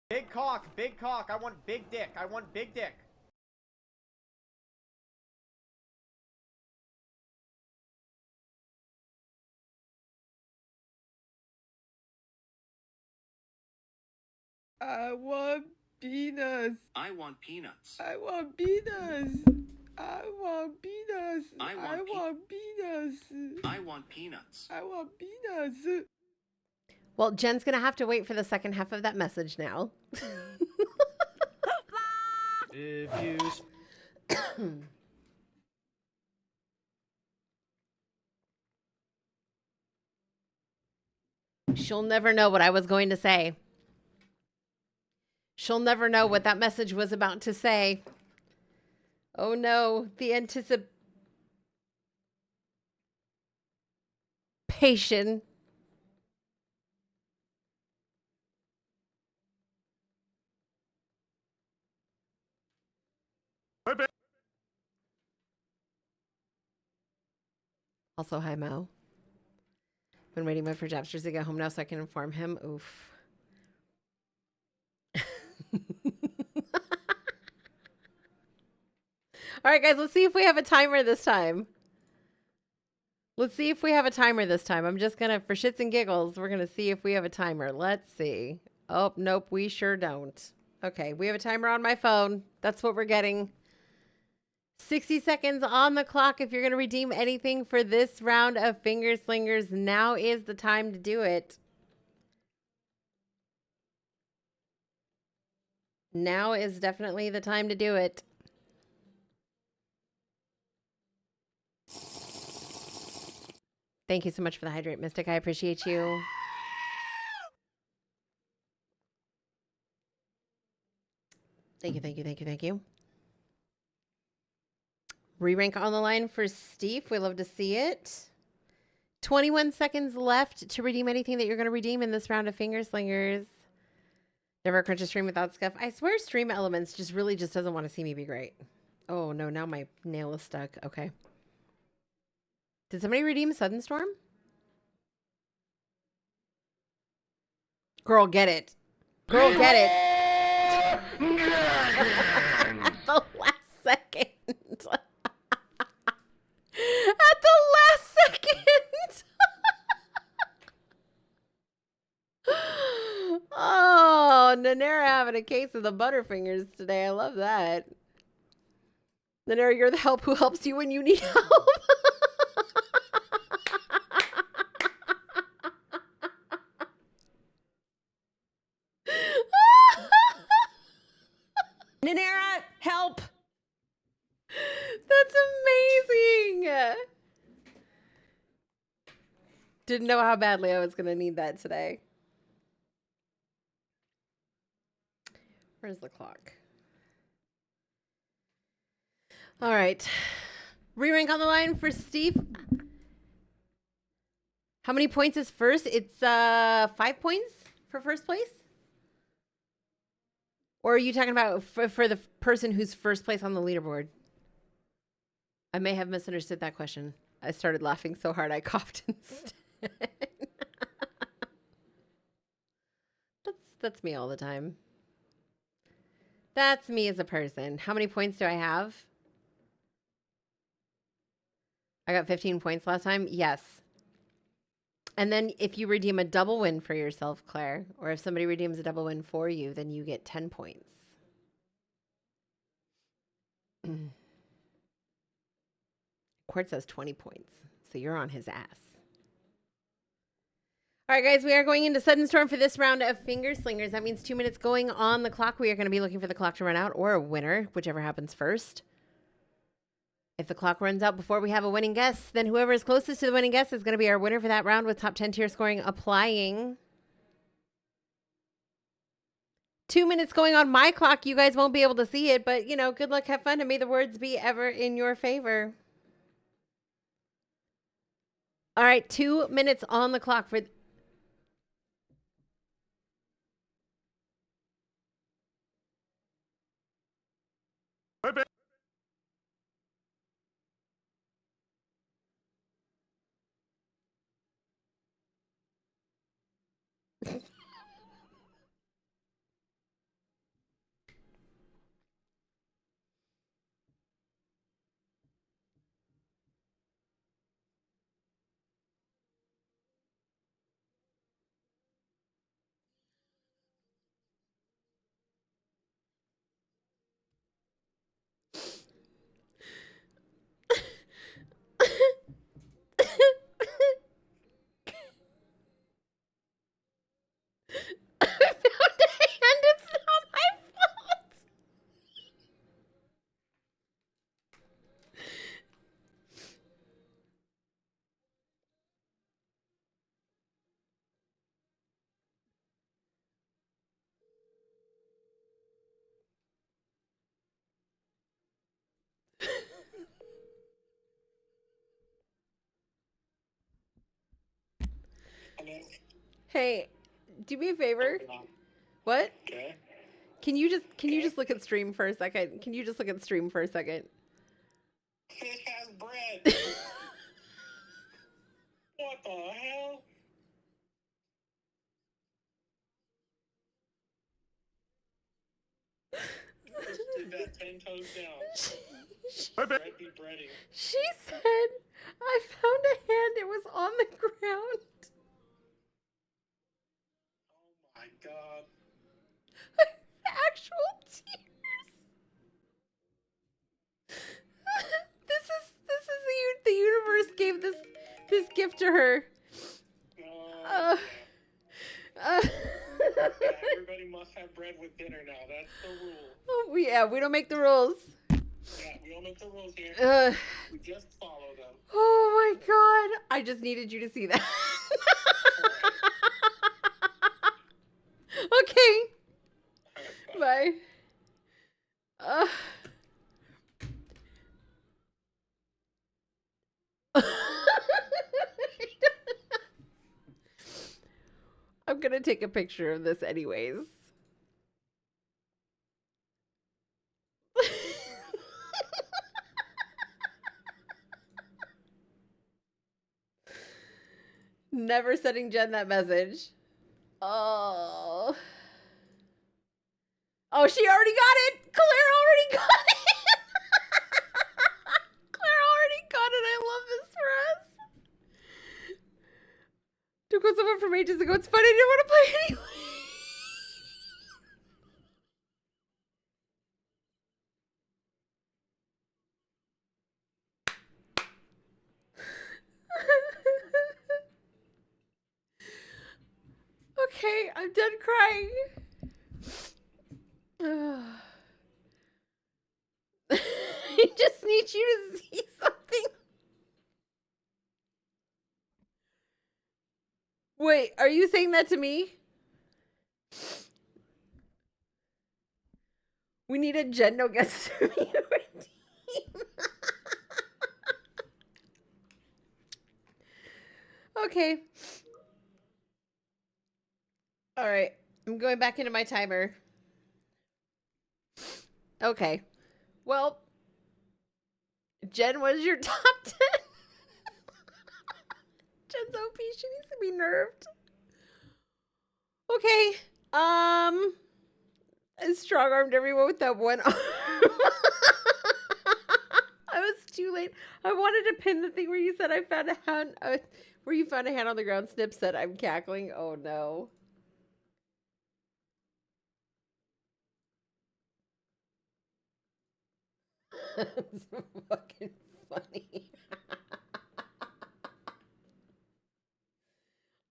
Big cock, big cock. I want big dick. I want big dick. I want peanuts. I want peanuts. I want peanuts. I want peanuts. I want I want peanuts. I want peanuts. I want peanuts. Well, Jen's going to have to wait for the second half of that message now. If you... She'll never know what I was going to say. She'll never know what that message was about to say. Oh no, the anticipation. Also, hi Mo. Been waiting for Japsters to get home now so I can inform him. Oof. All right, guys, let's see if we have a timer this time. Let's see if we have a timer this time. I'm just going to, for shits and giggles, we're going to see if we have a timer. Let's see. Oh, nope, we sure don't. Okay, we have a timer on my phone. That's what we're getting. 60 seconds on the clock. If you're going to redeem anything for this round of Finger Slingers, now is the time to do it. Now is definitely the time to do it. Thank you so much for the Hydrate Mystic. I appreciate you. Thank you, thank you, thank you, thank you. Re-rank on the line for Steve. We love to see it. 21 seconds left to redeem anything that you're going to redeem in this round of Finger Slingers. Never crunch a stream without scuff. I swear Stream Elements just really just doesn't want to see me be great. Oh no, now my nail is stuck. Okay. Did somebody redeem Sudden Storm? Girl, get it. Girl, get it. At the last second. At the last second. Oh, Nanera having a case of the Butterfingers today. I love that. Nanera, you're the help who helps you when you need help. Nanera, help! That's amazing. Didn't know how badly I was going to need that today. Where's the clock? All right. Re-rank on the line for Steve. How many points is first? It's 5 points for first place? Or are you talking about for the person who's first place on the leaderboard? I may have misunderstood that question. I started laughing so hard I coughed instead. That's me all the time. That's me as a person. How many points do I have? I got 15 points last time. Yes. And then if you redeem a double win for yourself, Claire, or if somebody redeems a double win for you, then you get 10 points. Quartz has 20 points, so you're on his ass. All right, guys, we are going into Sudden Storm for this round of Finger Slingers. That means 2 minutes going on the clock. We are going to be looking for the clock to run out or a winner, whichever happens first. If the clock runs out before we have a winning guess, then whoever is closest to the winning guess is going to be our winner for that round with top 10 tier scoring applying. 2 minutes going on my clock. You guys won't be able to see it, but, you know, good luck, have fun, and may the words be ever in your favor. All right, 2 minutes on the clock for... Hey, do me a favor. What? Okay. Can you just look at stream for a second? Can you just look at stream for a second? Fish has bread. What the hell? You just did that 10 toes down. Bread be breading. She said, I found a hand. It was on the ground. Oh my god. Actual tears. This is the universe gave this gift to her. Yeah, everybody must have bread with dinner now. That's the rule. Oh, we don't make the rules. Yeah, we don't make the rules here. We just follow them. Oh my god. I just needed you to see that. Okay. Bye. I'm gonna take a picture of this anyways. Never sending Jen that message. Oh. Oh, she already got it. Claire already got it. Claire already got it. I love this for us. Took on someone from ages ago. It's funny. I didn't want to play anyway. Okay, I'm done crying. I just need you to see something. Wait, are you saying that to me? We need a Jen no guesses for me to redeem. Okay. All right. I'm going back into my timer. Okay. Well, Jen, what is your top 10? Jen's OP. She needs to be nerfed. Okay. I strong-armed everyone with that one arm. I was too late. I wanted to pin the thing where you said I found a hand. Where you found a hand on the ground. Snip said I'm cackling. Oh no. That's fucking funny.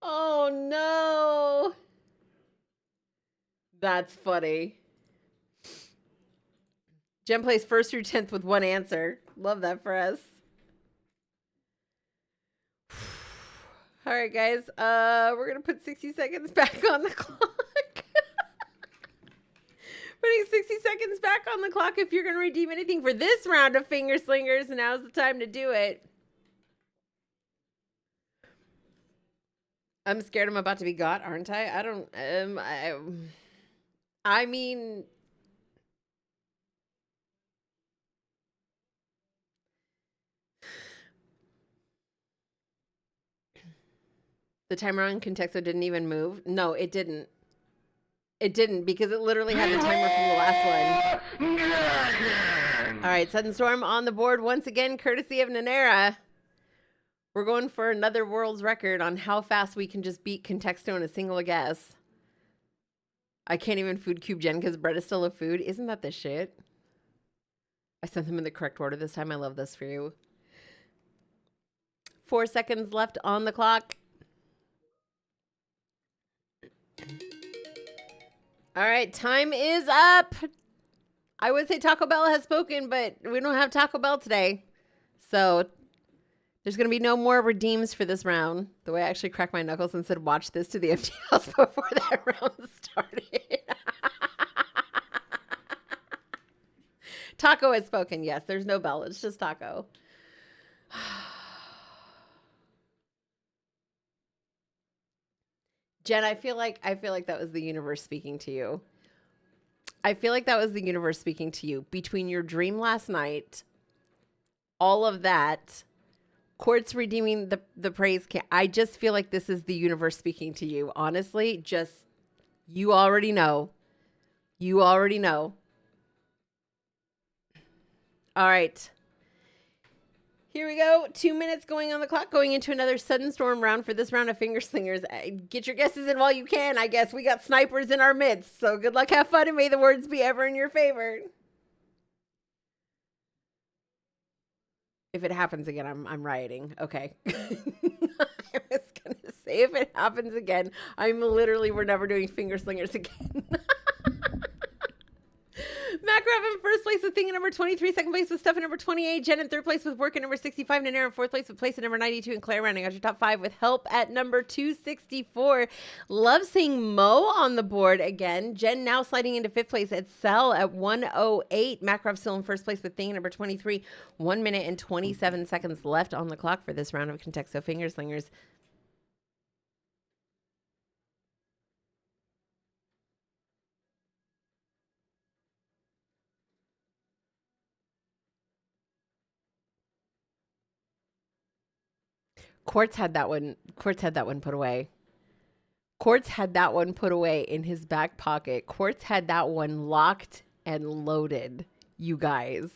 Oh no. That's funny. Jen plays 1st through 10th with one answer. Love that for us. All right, guys. We're going to put 60 seconds back on the clock. Putting 60 seconds back on the clock. If you're going to redeem anything for this round of Finger Slingers, now's the time to do it. I'm scared I'm about to be got, aren't I? I don't, I mean, the timer on Contexto didn't even move. No, it didn't. It didn't, because it literally had the timer from the last one. All right, Sudden Storm on the board once again, courtesy of Nanera. We're going for another world's record on how fast we can just beat Contexto in a single guess. I can't even food cube Jen because bread is still a food. Isn't that the shit? I sent them in the correct order this time. I love this for you. 4 seconds left on the clock. All right, time is up. I would say Taco Bell has spoken, but we don't have Taco Bell today. So there's going to be no more redeems for this round. The way I actually cracked my knuckles and said, watch this to the empty house before that round started. Taco has spoken. Yes, there's no bell. It's just Taco. Jen, I feel like that was the universe speaking to you. I feel like that was the universe speaking to you. Between your dream last night, all of that, Quartz redeeming the praise can. I just feel like this is the universe speaking to you. Honestly, just you already know. You already know. All right. Here we go. 2 minutes going on the clock, going into another sudden storm round for this round of finger slingers. Get your guesses in while you can. I guess we got snipers in our midst. So good luck, have fun, and may the words be ever in your favor. If it happens again, I'm rioting. Okay. I was going to say, if it happens again, we're never doing finger slingers again. Macrav in first place with thing at number 23, second place with stuff at number 28, Jen in third place with work at number 65, Nanera in fourth place with place at number 92, and Claire rounding out your top 5 with help at number 264. Love seeing Mo on the board again. Jen now sliding into fifth place at Cell at 108. Macrav still in first place with thing at number 23. 1 minute and 27 seconds left on the clock for this round of Contexto Finger Slingers. Quartz had that one put away. Quartz had that one put away in his back pocket. Quartz had that one locked and loaded, you guys.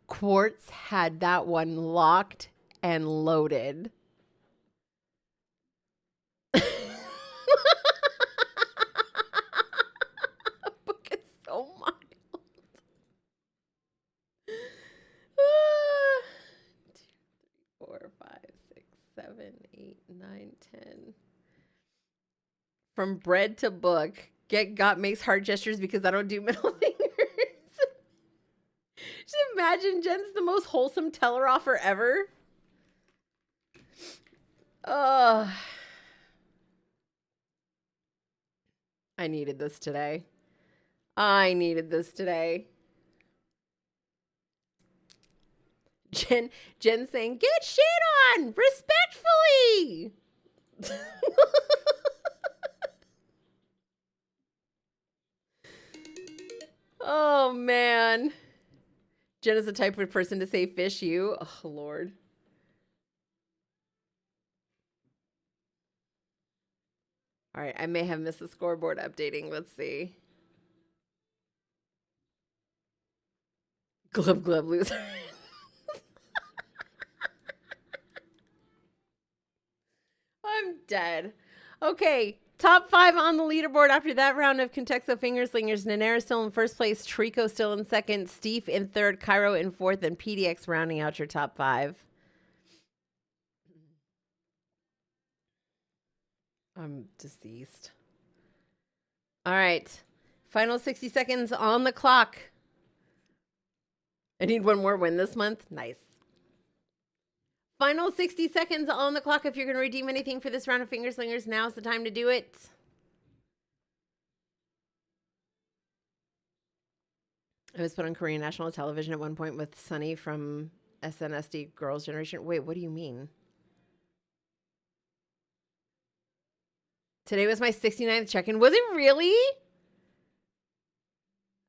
Quartz had that one locked and loaded. Book is so mild. 2, 3, 4, 5, 6, 7, 8, 9, 10. From bread to book. Makes heart gestures because I don't do middle fingers. Just imagine Jen's the most wholesome teller offer ever. I needed this today. Jen saying, get shit on respectfully. Oh, man. Jen is the type of person to say fish you. Oh, Lord. All right, I may have missed the scoreboard updating. Let's see. Glub glub loser. I'm dead. Okay, top 5 on the leaderboard after that round of Contexto Finger Slingers. Nanera still in first place, Trico still in second, Steve in third, Cairo in fourth, and PDX rounding out your top 5. I'm deceased. All right. Final 60 seconds on the clock. I need one more win this month. Nice. Final 60 seconds on the clock. If you're going to redeem anything for this round of Finger Slingers, now's the time to do it. I was put on Korean national television at one point with Sunny from SNSD Girls' Generation. Wait, what do you mean? Today was my 69th check-in. Was it really?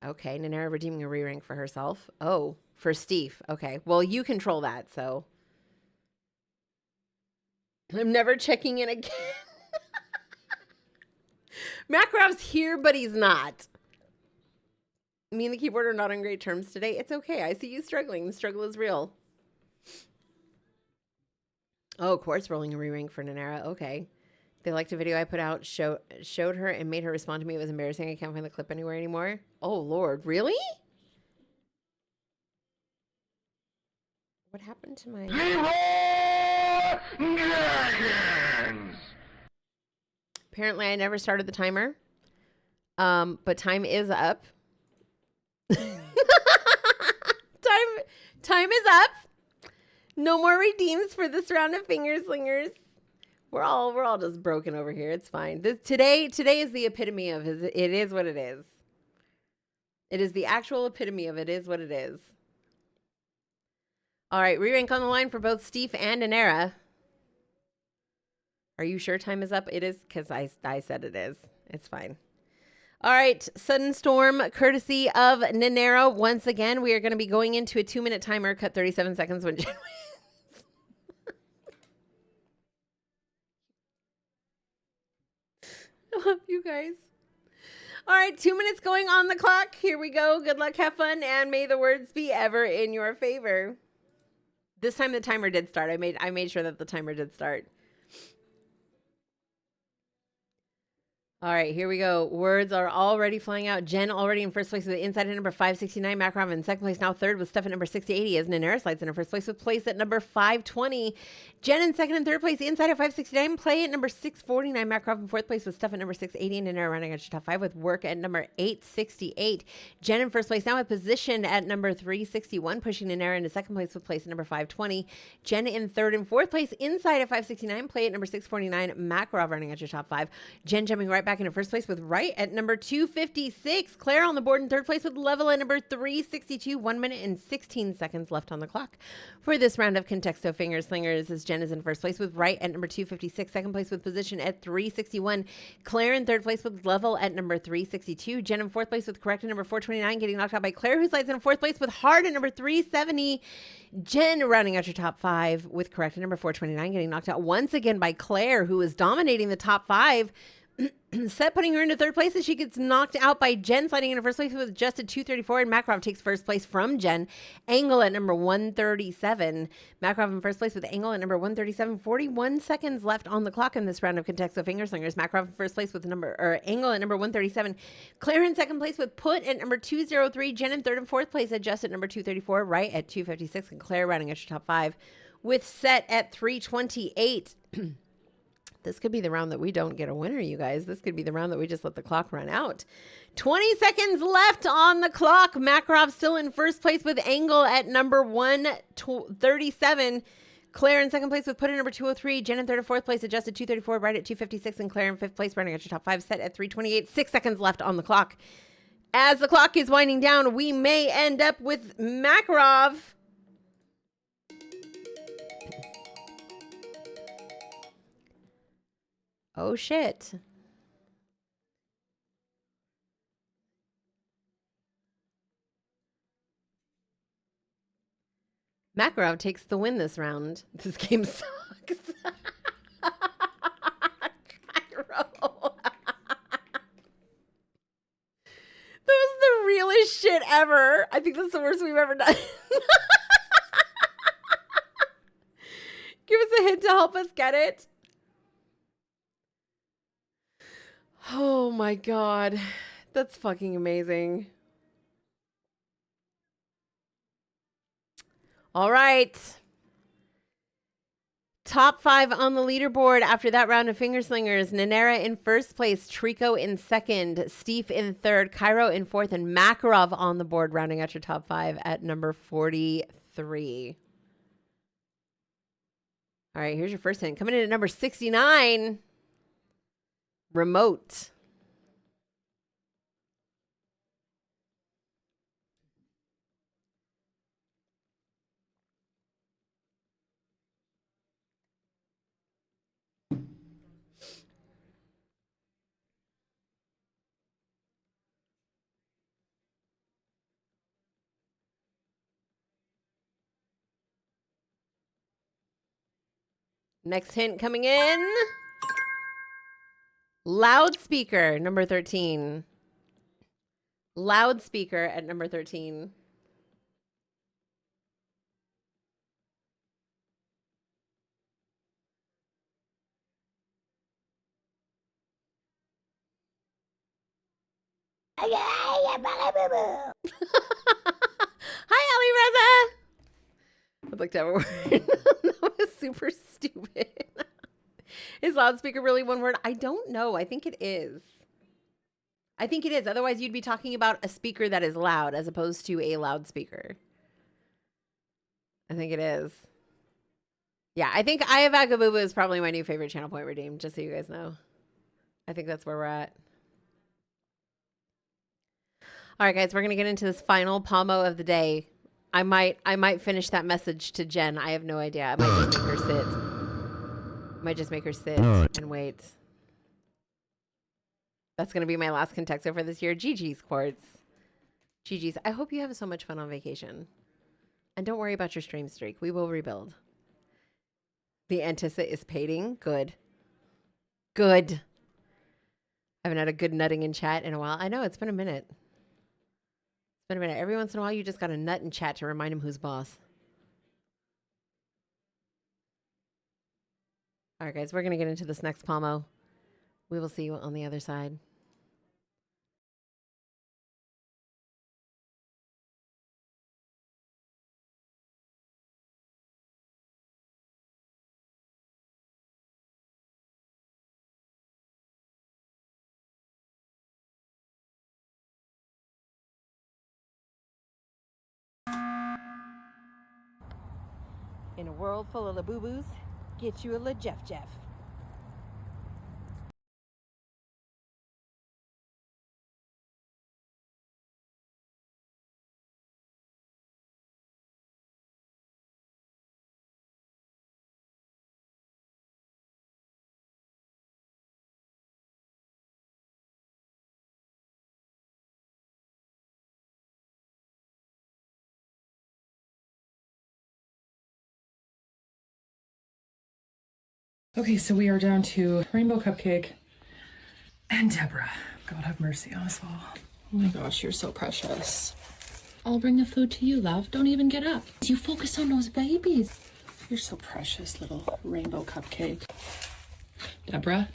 Okay, Nanera redeeming a re-rank for herself. Oh, for Steve. Okay, well, you control that, so. I'm never checking in again. Macrav's here, but he's not. Me and the keyboard are not on great terms today. It's okay. I see you struggling. The struggle is real. Oh, Quartz rolling a re-rank for Nanera. Okay. They liked a video I put out, showed her, and made her respond to me. It was embarrassing. I can't find the clip anywhere anymore. Oh, Lord. Really? What happened to my... Apparently, I never started the timer. But time is up. Time is up. No more redeems for this round of Finger Slingers. We're all just broken over here. It's fine. Today is the epitome of it is what it is. It is the actual epitome of it is what it is. All right, re-rank on the line for both Steve and Nanera. Are you sure time is up? It is, because I said it is. It's fine. All right, Sudden Storm, courtesy of Nanera. Once again, we are going to be going into a 2-minute timer. Cut 37 seconds when Jen wins. I love you guys. All right, 2 minutes going on the clock. Here we go. Good luck, have fun, and may the words be ever in your favor. This time the timer did start. I made sure that the timer did start. All right, here we go. Words are already flying out. Jen already in first place with inside at number 569. Makarov in second place, now third with stuff at number 680. As Nanera slides in first place with place at number 520. Jen in second and third place, inside at 569. Play at number 649. Makarov in fourth place with stuff at number 680. And Nanera running at your top 5 with work at number 868. Jen in first place now with position at number 361, pushing Nanera into second place with place at number 520. Jen in third and fourth place, inside at 569. Play at number 649. Makarov running at your top 5. Jen jumping right back into first place with right at number 256. Claire on the board in third place with level at number 362. 1 minute and 16 seconds left on the clock for this round of Contexto Finger Slingers, as Jen is in first place with right at number 256. Second place with position at 361. Claire in third place with level at number 362. Jen in fourth place with correct at number 429, getting knocked out by Claire, who slides in fourth place with hard at number 370. Jen rounding out your top 5 with correct at number 429, getting knocked out once again by Claire, who is dominating the top 5. Set putting her into third place as she gets knocked out by Jen, sliding into first place with just a 234, and Makarov takes first place from Jen. Angle at number 137. Makarov in first place with Angle at number 137. 41 seconds left on the clock in this round of Contexto Finger Slingers. Makarov in first place with Angle at number 137. Claire in second place with Put at number 203. Jen in third and fourth place at just at number 234, right at 256, and Claire rounding at your top 5 with Set at 328. This could be the round that we don't get a winner, you guys. This could be the round that we just let the clock run out. 20 seconds left on the clock. Makarov still in first place with Angle at number 137. Claire in second place with Put at number 203. Jen in third and fourth place, adjusted 234, right at 256. And Claire in fifth place, running at your top 5, Set at 328. 6 seconds left on the clock. As the clock is winding down, we may end up with Makarov. Oh, shit. Makarov takes the win this round. This game sucks. Cairo. That was the realest shit ever. I think that's the worst we've ever done. Give us a hint to help us get it. Oh my God. That's fucking amazing. All right. Top 5 on the leaderboard after that round of Finger Slingers. Nanera in first place, Trico in second, Steve in third, Cairo in fourth, and Makarov on the board, rounding out your top 5 at number 43. All right, here's your first hint. Coming in at number 69. Remote. Next hint coming in. Loudspeaker, number 13. Loudspeaker at number 13. Hi, Ali Reza. I'd like to have a word. That was super stupid. Is loudspeaker really one word? I don't know. I think it is. I think it is. Otherwise, you'd be talking about a speaker that is loud as opposed to a loudspeaker. I think it is. Yeah, I think Ayavagabuba is probably my new favorite channel point redeemed, just so you guys know. I think that's where we're at. All right, guys, we're going to get into this final POMO of the day. I might finish that message to Jen. I have no idea. I might just make her sit. Might just make her sit and wait. That's going to be my last Contexto for this year. GG's, Quartz. GG's. I hope you have so much fun on vacation. And don't worry about your stream streak. We will rebuild. The Antissa is pating. Good. Good. I haven't had a good nutting in chat in a while. I know, it's been a minute. It's been a minute. Every once in a while, you just got to nut in chat to remind him who's boss. All right, guys, we're going to get into this next Pomo. We will see you on the other side. In a world full of Labubus, get you a La Jeff Jeff. Okay, so we are down to Rainbow Cupcake and Deborah. God have mercy on us all. Oh my gosh, you're so precious. I'll bring the food to you, love. Don't even get up. You focus on those babies. You're so precious, little Rainbow Cupcake. Deborah?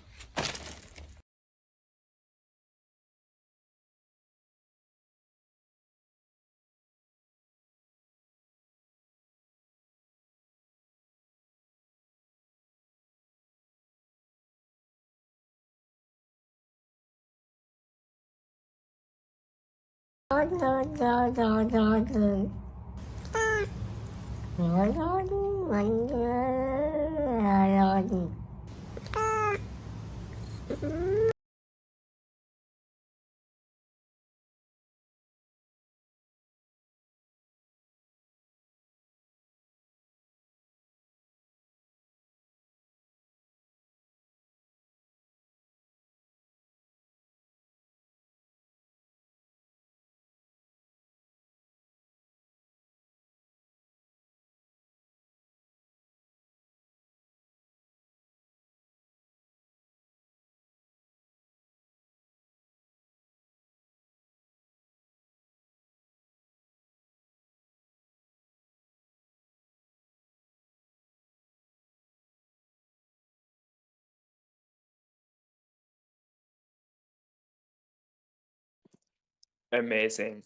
Amazing.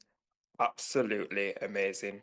Absolutely amazing.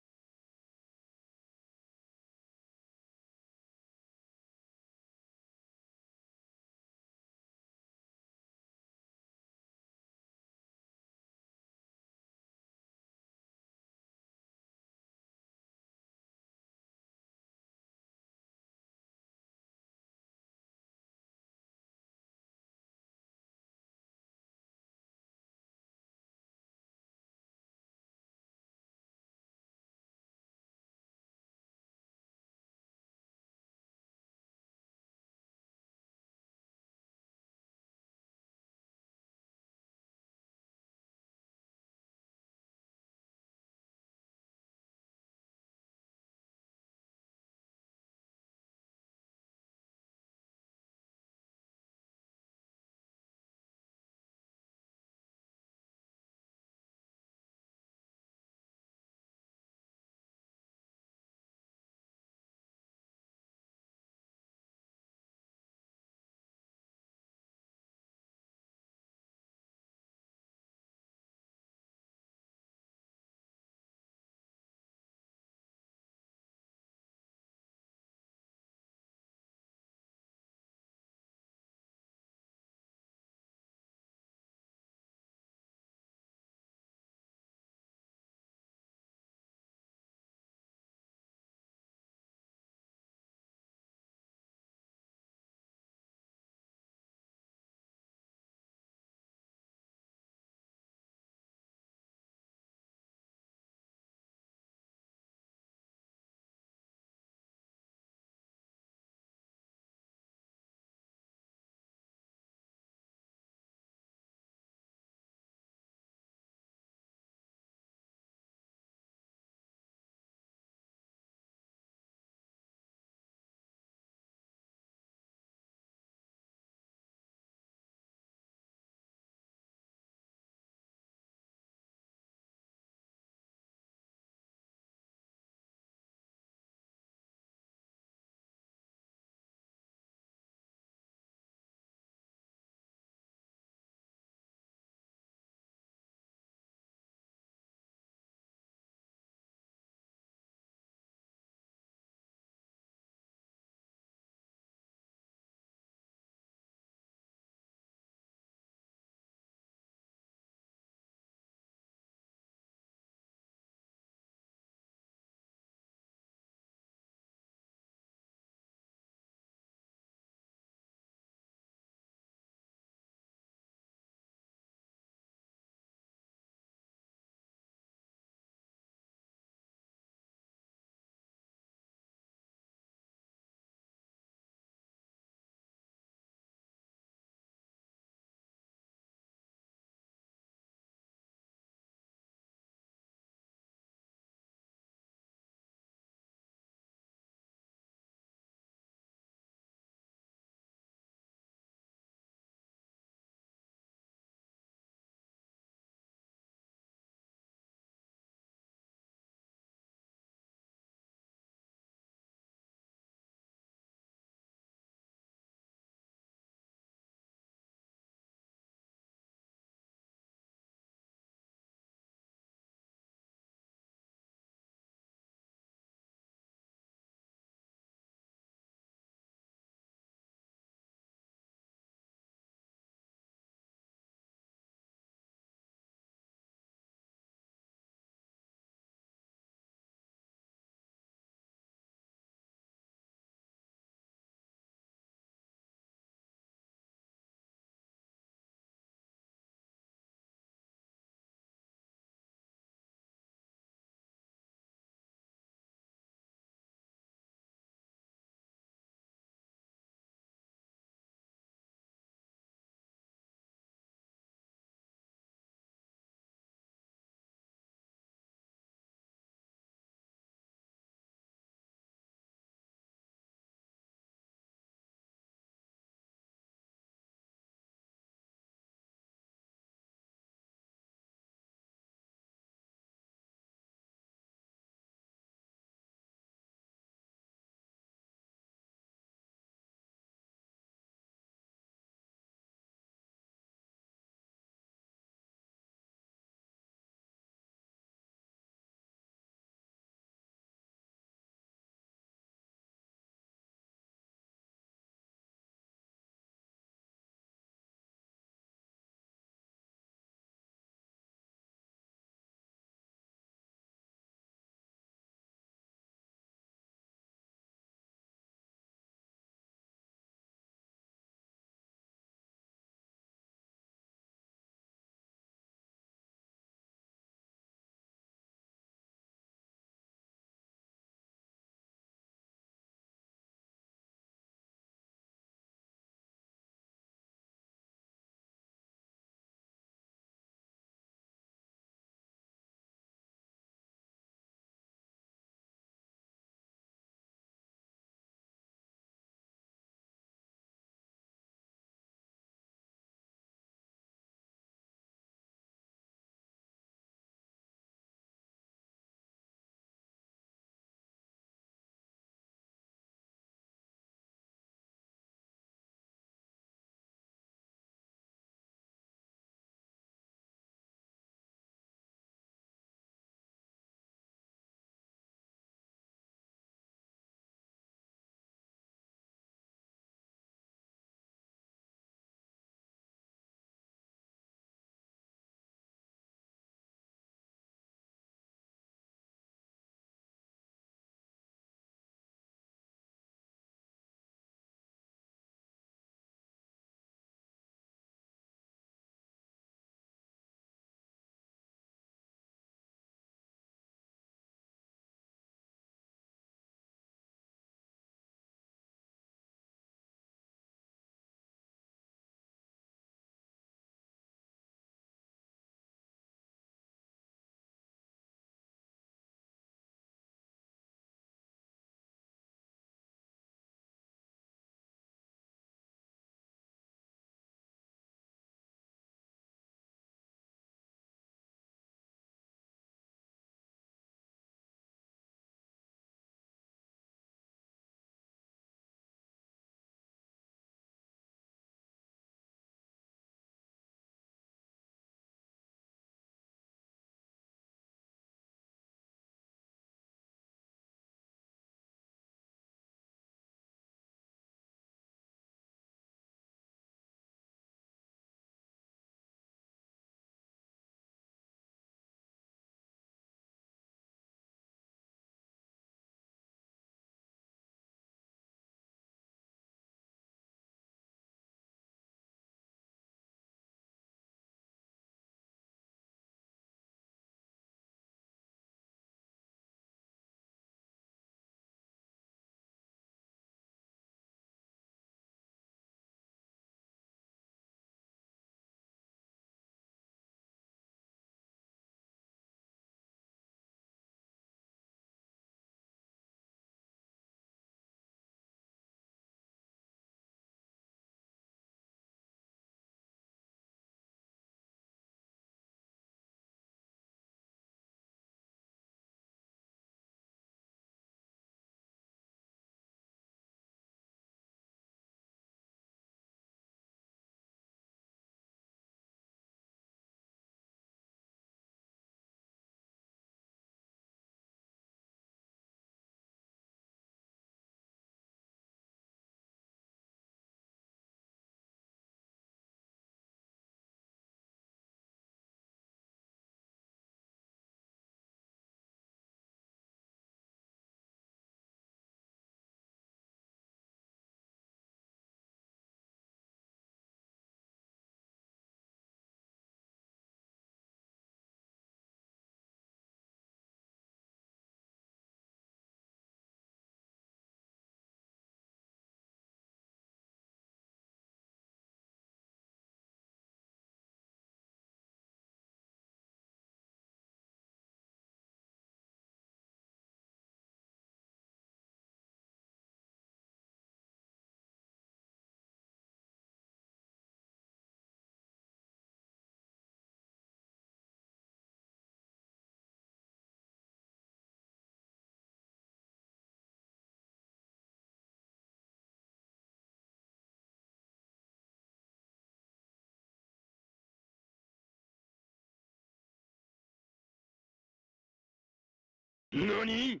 NANI?!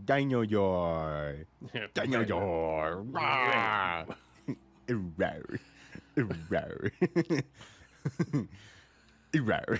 Dinosaur. Dinosaur. Rawr. Rawr. Rawr. Rawr.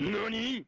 NANI?!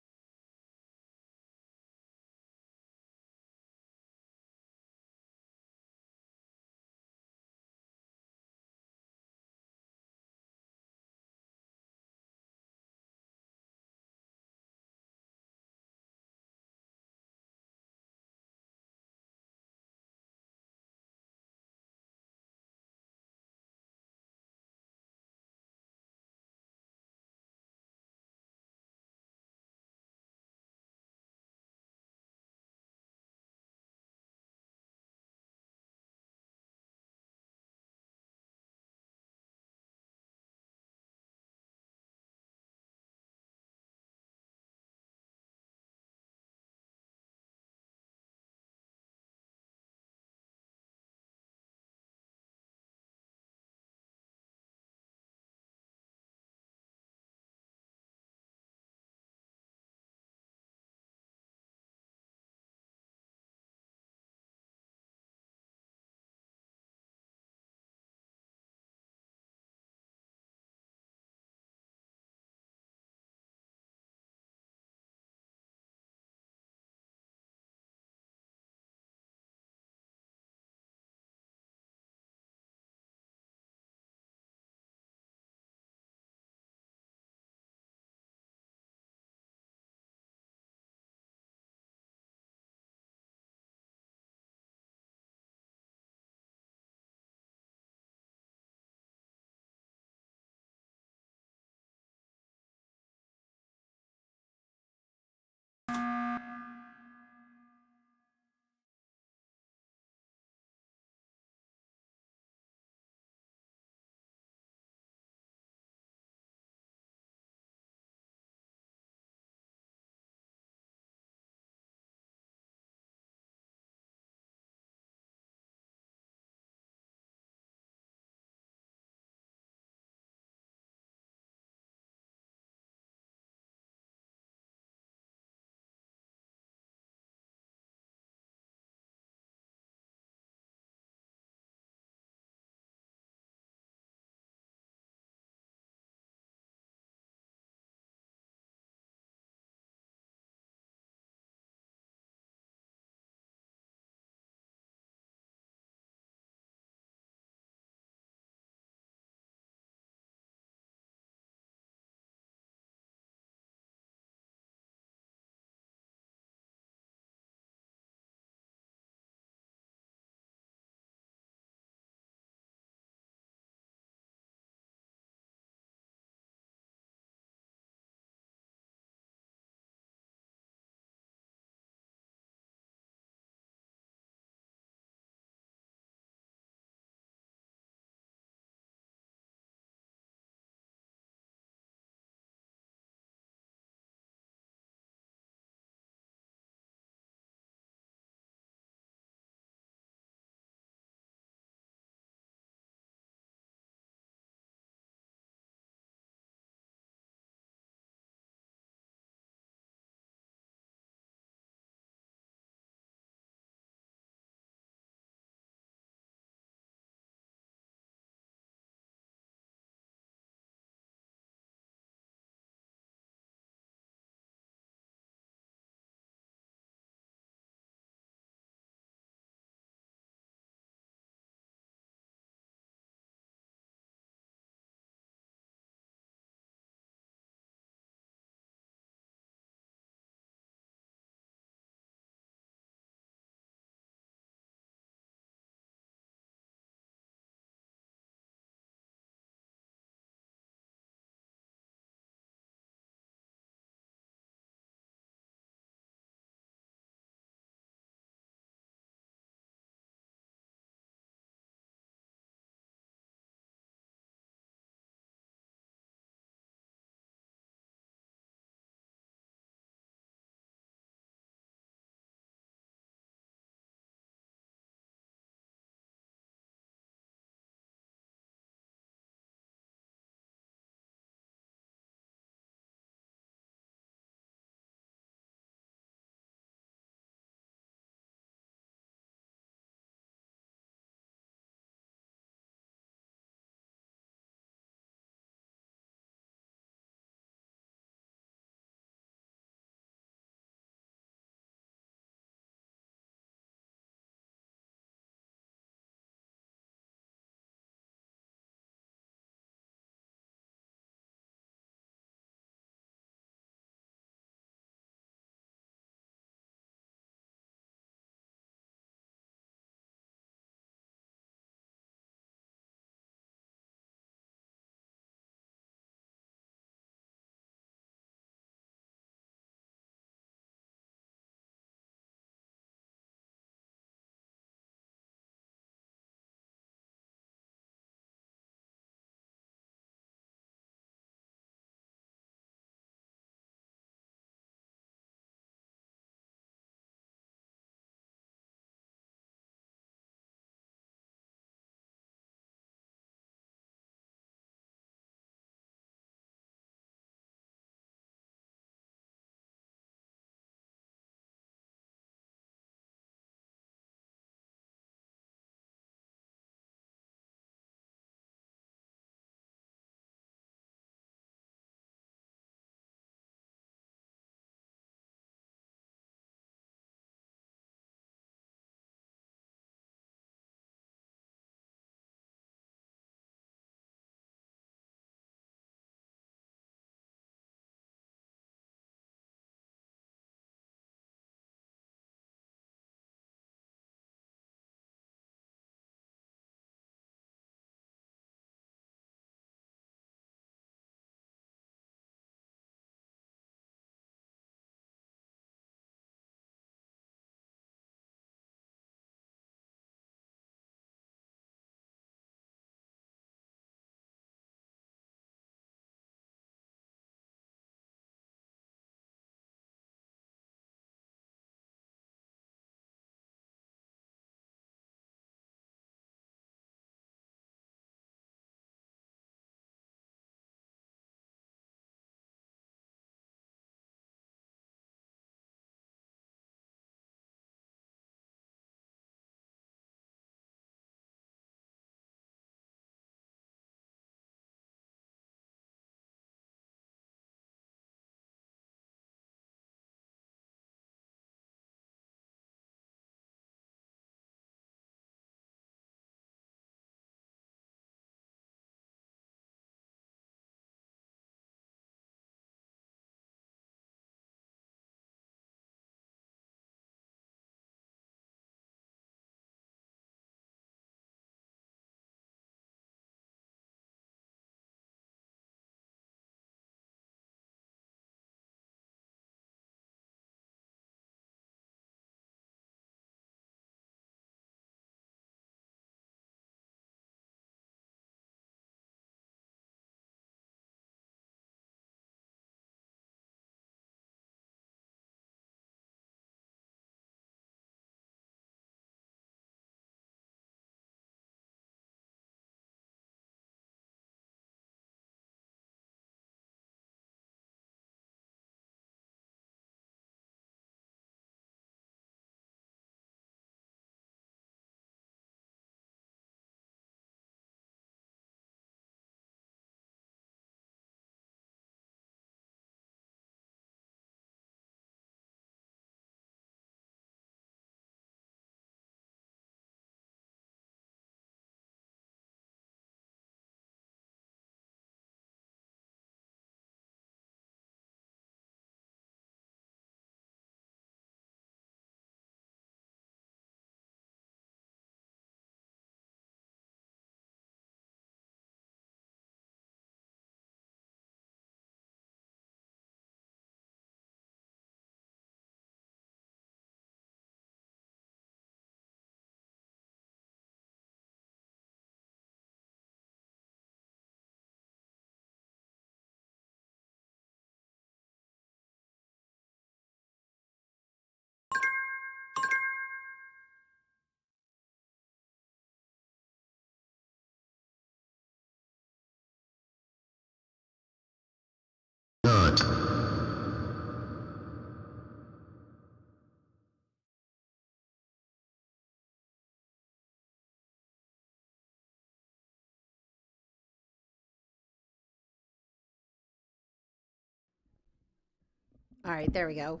All right, there we go.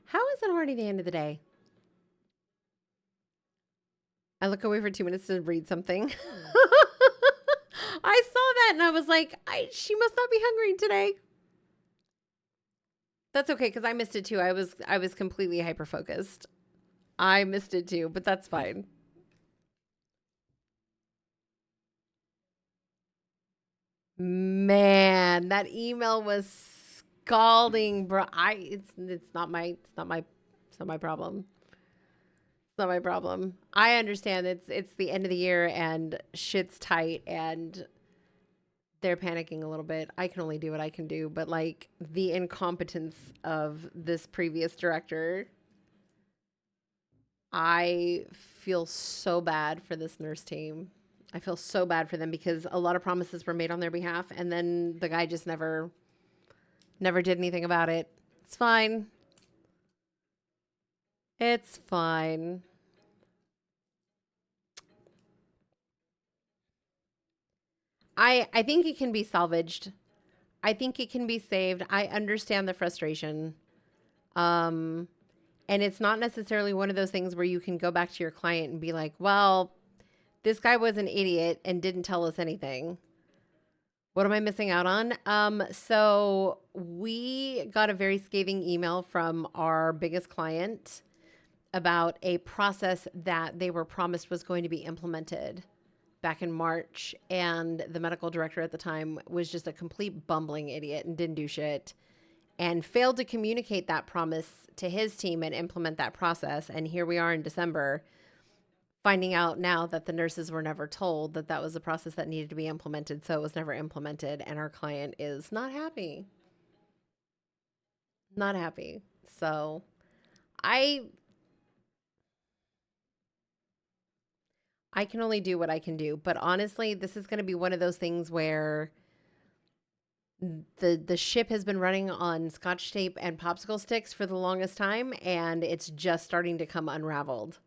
How is it already the end of the day? I look away for 2 minutes to read something. I saw that and I was like, she must not be hungry today. That's okay, because I missed it too. I was completely hyper focused. I missed it too, but that's fine. Man, that email was scalding, bro. It's not my problem. It's not my problem. I understand it's the end of the year and shit's tight and they're panicking a little bit. I can only do what I can do, but like the incompetence of this previous director, I feel so bad for this nurse team. I feel so bad for them because a lot of promises were made on their behalf and then the guy just never did anything about it. It's fine. It's fine. I think it can be salvaged. I think it can be saved. I understand the frustration. And it's not necessarily one of those things where you can go back to your client and be like, well, this guy was an idiot and didn't tell us anything. What am I missing out on? So we got a very scathing email from our biggest client about a process that they were promised was going to be implemented back in March. And the medical director at the time was just a complete bumbling idiot and didn't do shit and failed to communicate that promise to his team and implement that process. And here we are in December, finding out now that the nurses were never told that that was a process that needed to be implemented. So it was never implemented. And our client is not happy. Not happy. So I can only do what I can do. But honestly, this is going to be one of those things where the ship has been running on scotch tape and popsicle sticks for the longest time, and it's just starting to come unraveled.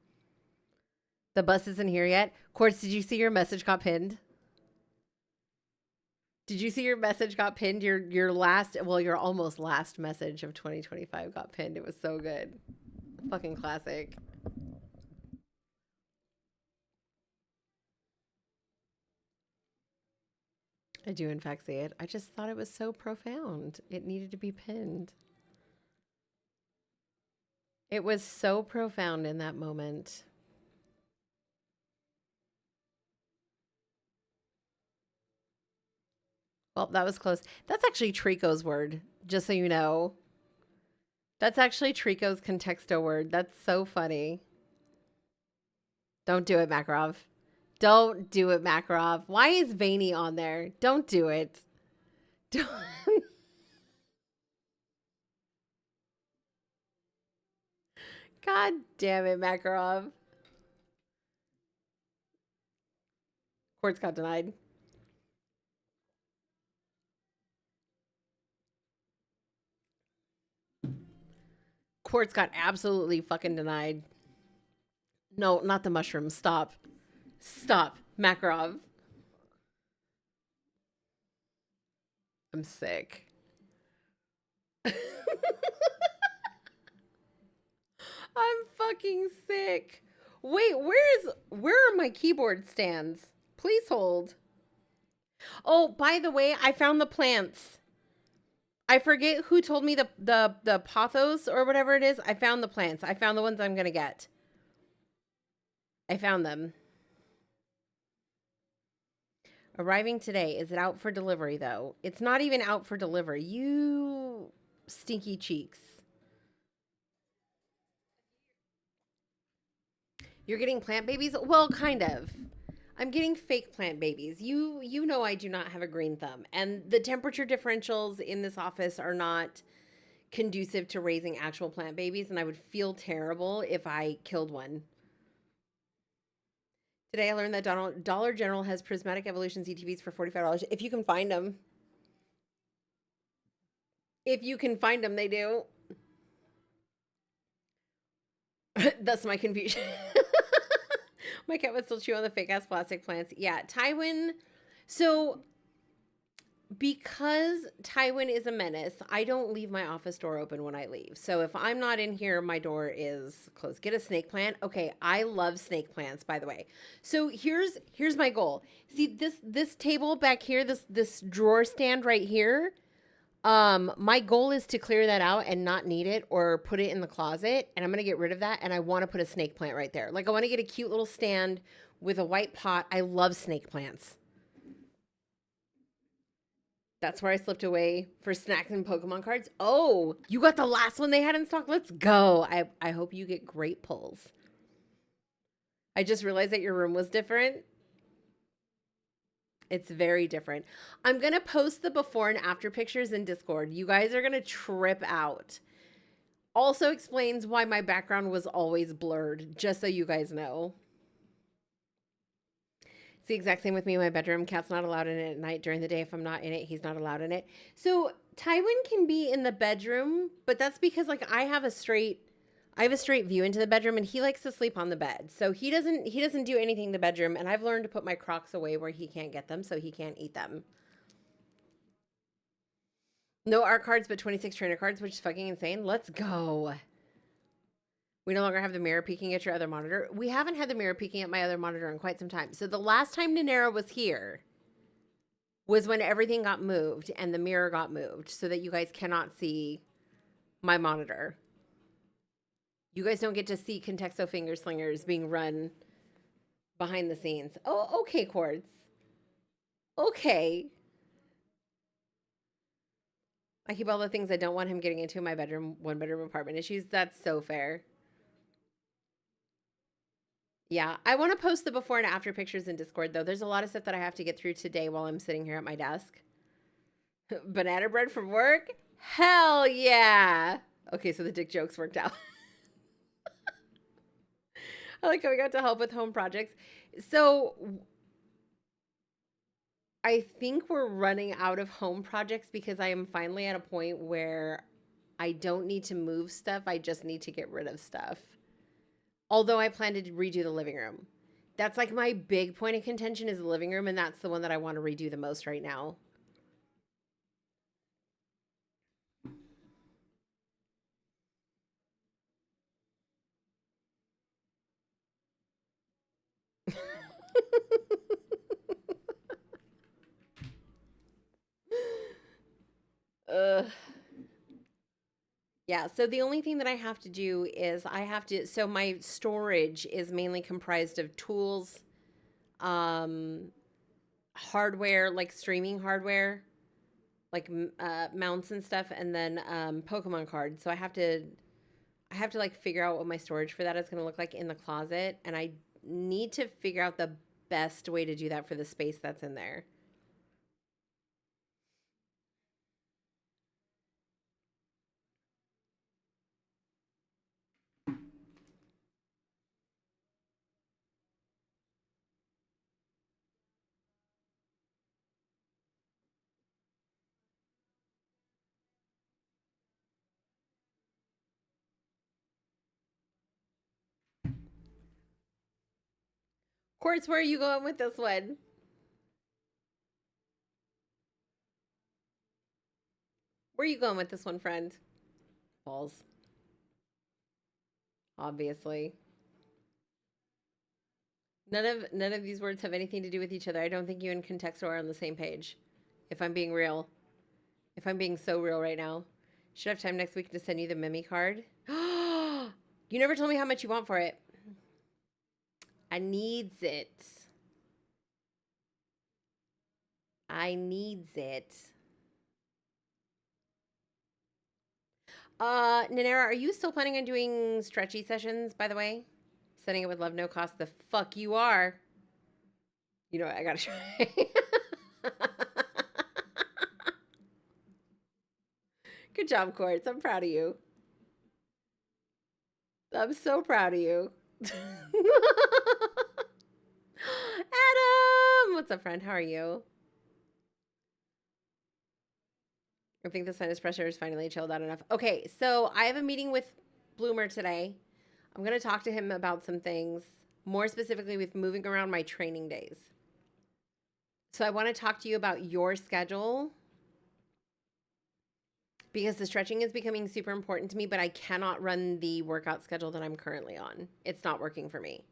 The bus isn't here yet. Quartz, did you see your message got pinned? Did you see your message got pinned? Your last, well, your almost last message of 2025 got pinned. It was so good. Fucking classic. I do in fact see it. I just thought it was so profound. It needed to be pinned. It was so profound in that moment. Well, that was close. That's actually Trico's word, just so you know. That's actually Trico's contexto word. That's so funny. Don't do it, Makarov. Don't do it, Makarov. Why is Veiny on there? Don't do it. Don't. God damn it, Makarov. Quartz got denied. Quartz got absolutely fucking denied. No, not the mushrooms. Stop. Stop, Makarov. I'm sick. I'm fucking sick. Wait, where are my keyboard stands? Please hold. Oh, by the way, I found the plants. I forget who told me the pothos or whatever it is. I found the plants. I found the ones I'm gonna get. I found them. Arriving today. Is it out for delivery, though? It's not even out for delivery. You stinky cheeks. You're getting plant babies? Well, kind of. I'm getting fake plant babies. You know I do not have a green thumb. And the temperature differentials in this office are not conducive to raising actual plant babies. And I would feel terrible if I killed one. Today I learned that Dollar General has prismatic evolution ZTVs for $45. If you can find them. If you can find them, they do. That's my confusion. My cat would still chew on the fake ass plastic plants. Yeah, Tywin. So because Tywin is a menace, I don't leave my office door open when I leave. So if I'm not in here, my door is closed. Get a snake plant. Okay, I love snake plants, by the way. So here's my goal. See this table back here, this drawer stand right here. My goal is to clear that out and not need it or put it in the closet, and I'm gonna get rid of that, and I want to put a snake plant right there. Like I want to get a cute little stand with a white pot. I love snake plants. That's where I slipped away for snacks and Pokemon cards. Oh, you got the last one they had in stock? Let's go. I hope you get great pulls. I just realized that your room was different. It's very different. I'm going to post the before and after pictures in Discord. You guys are going to trip out. Also explains why my background was always blurred, just so you guys know. It's the exact same with me in my bedroom. Cat's not allowed in it at night. During the day, if I'm not in it, he's not allowed in it. So Tywin can be in the bedroom, but that's because like I have a straight view into the bedroom, and he likes to sleep on the bed. So he doesn't do anything in the bedroom, and I've learned to put my Crocs away where he can't get them, so he can't eat them. No art cards, but 26 trainer cards, which is fucking insane. Let's go. We no longer have the mirror peeking at your other monitor. We haven't had the mirror peeking at my other monitor in quite some time. So the last time Nanera was here was when everything got moved and the mirror got moved so that you guys cannot see my monitor. You guys don't get to see Contexto Finger Slingers being run behind the scenes. Oh, okay, Quartz. Okay. I keep all the things I don't want him getting into in my bedroom, one-bedroom apartment issues. That's so fair. Yeah, I want to post the before and after pictures in Discord, though. There's a lot of stuff that I have to get through today while I'm sitting here at my desk. Banana bread from work? Hell yeah. Okay, so the dick jokes worked out. I like how we got to help with home projects. So I think we're running out of home projects because I am finally at a point where I don't need to move stuff. I just need to get rid of stuff. Although I plan to redo the living room. That's like my big point of contention is the living room, and that's the one that I want to redo the most right now. Yeah, so the only thing that I have to do is so my storage is mainly comprised of tools, hardware, like streaming hardware, like mounts and stuff, and then Pokemon cards. So I have to like figure out what my storage for that is going to look like in the closet, and I need to figure out the best way to do that for the space that's in there. Quartz, where are you going with this one? Where are you going with this one, friend? Balls. Obviously. None of these words have anything to do with each other. I don't think you and Contexto are on the same page. If I'm being real. If I'm being so real right now. Should have time next week to send you the Mimi card. You never told me how much you want for it. I needs it. I needs it. Nanera, are you still planning on doing stretchy sessions, by the way? Setting it with love, no cost. The fuck you are. You know what? I gotta try. Good job, Quartz. I'm proud of you. I'm so proud of you. Adam! What's up, friend? How are you? I think the sinus pressure is finally chilled out enough. Okay, so I have a meeting with Bloomer today. I'm going to talk to him about some things more specifically with moving around my training days. So I want to talk to you about your schedule because the stretching is becoming super important to me, but I cannot run the workout schedule that I'm currently on. It's not working for me.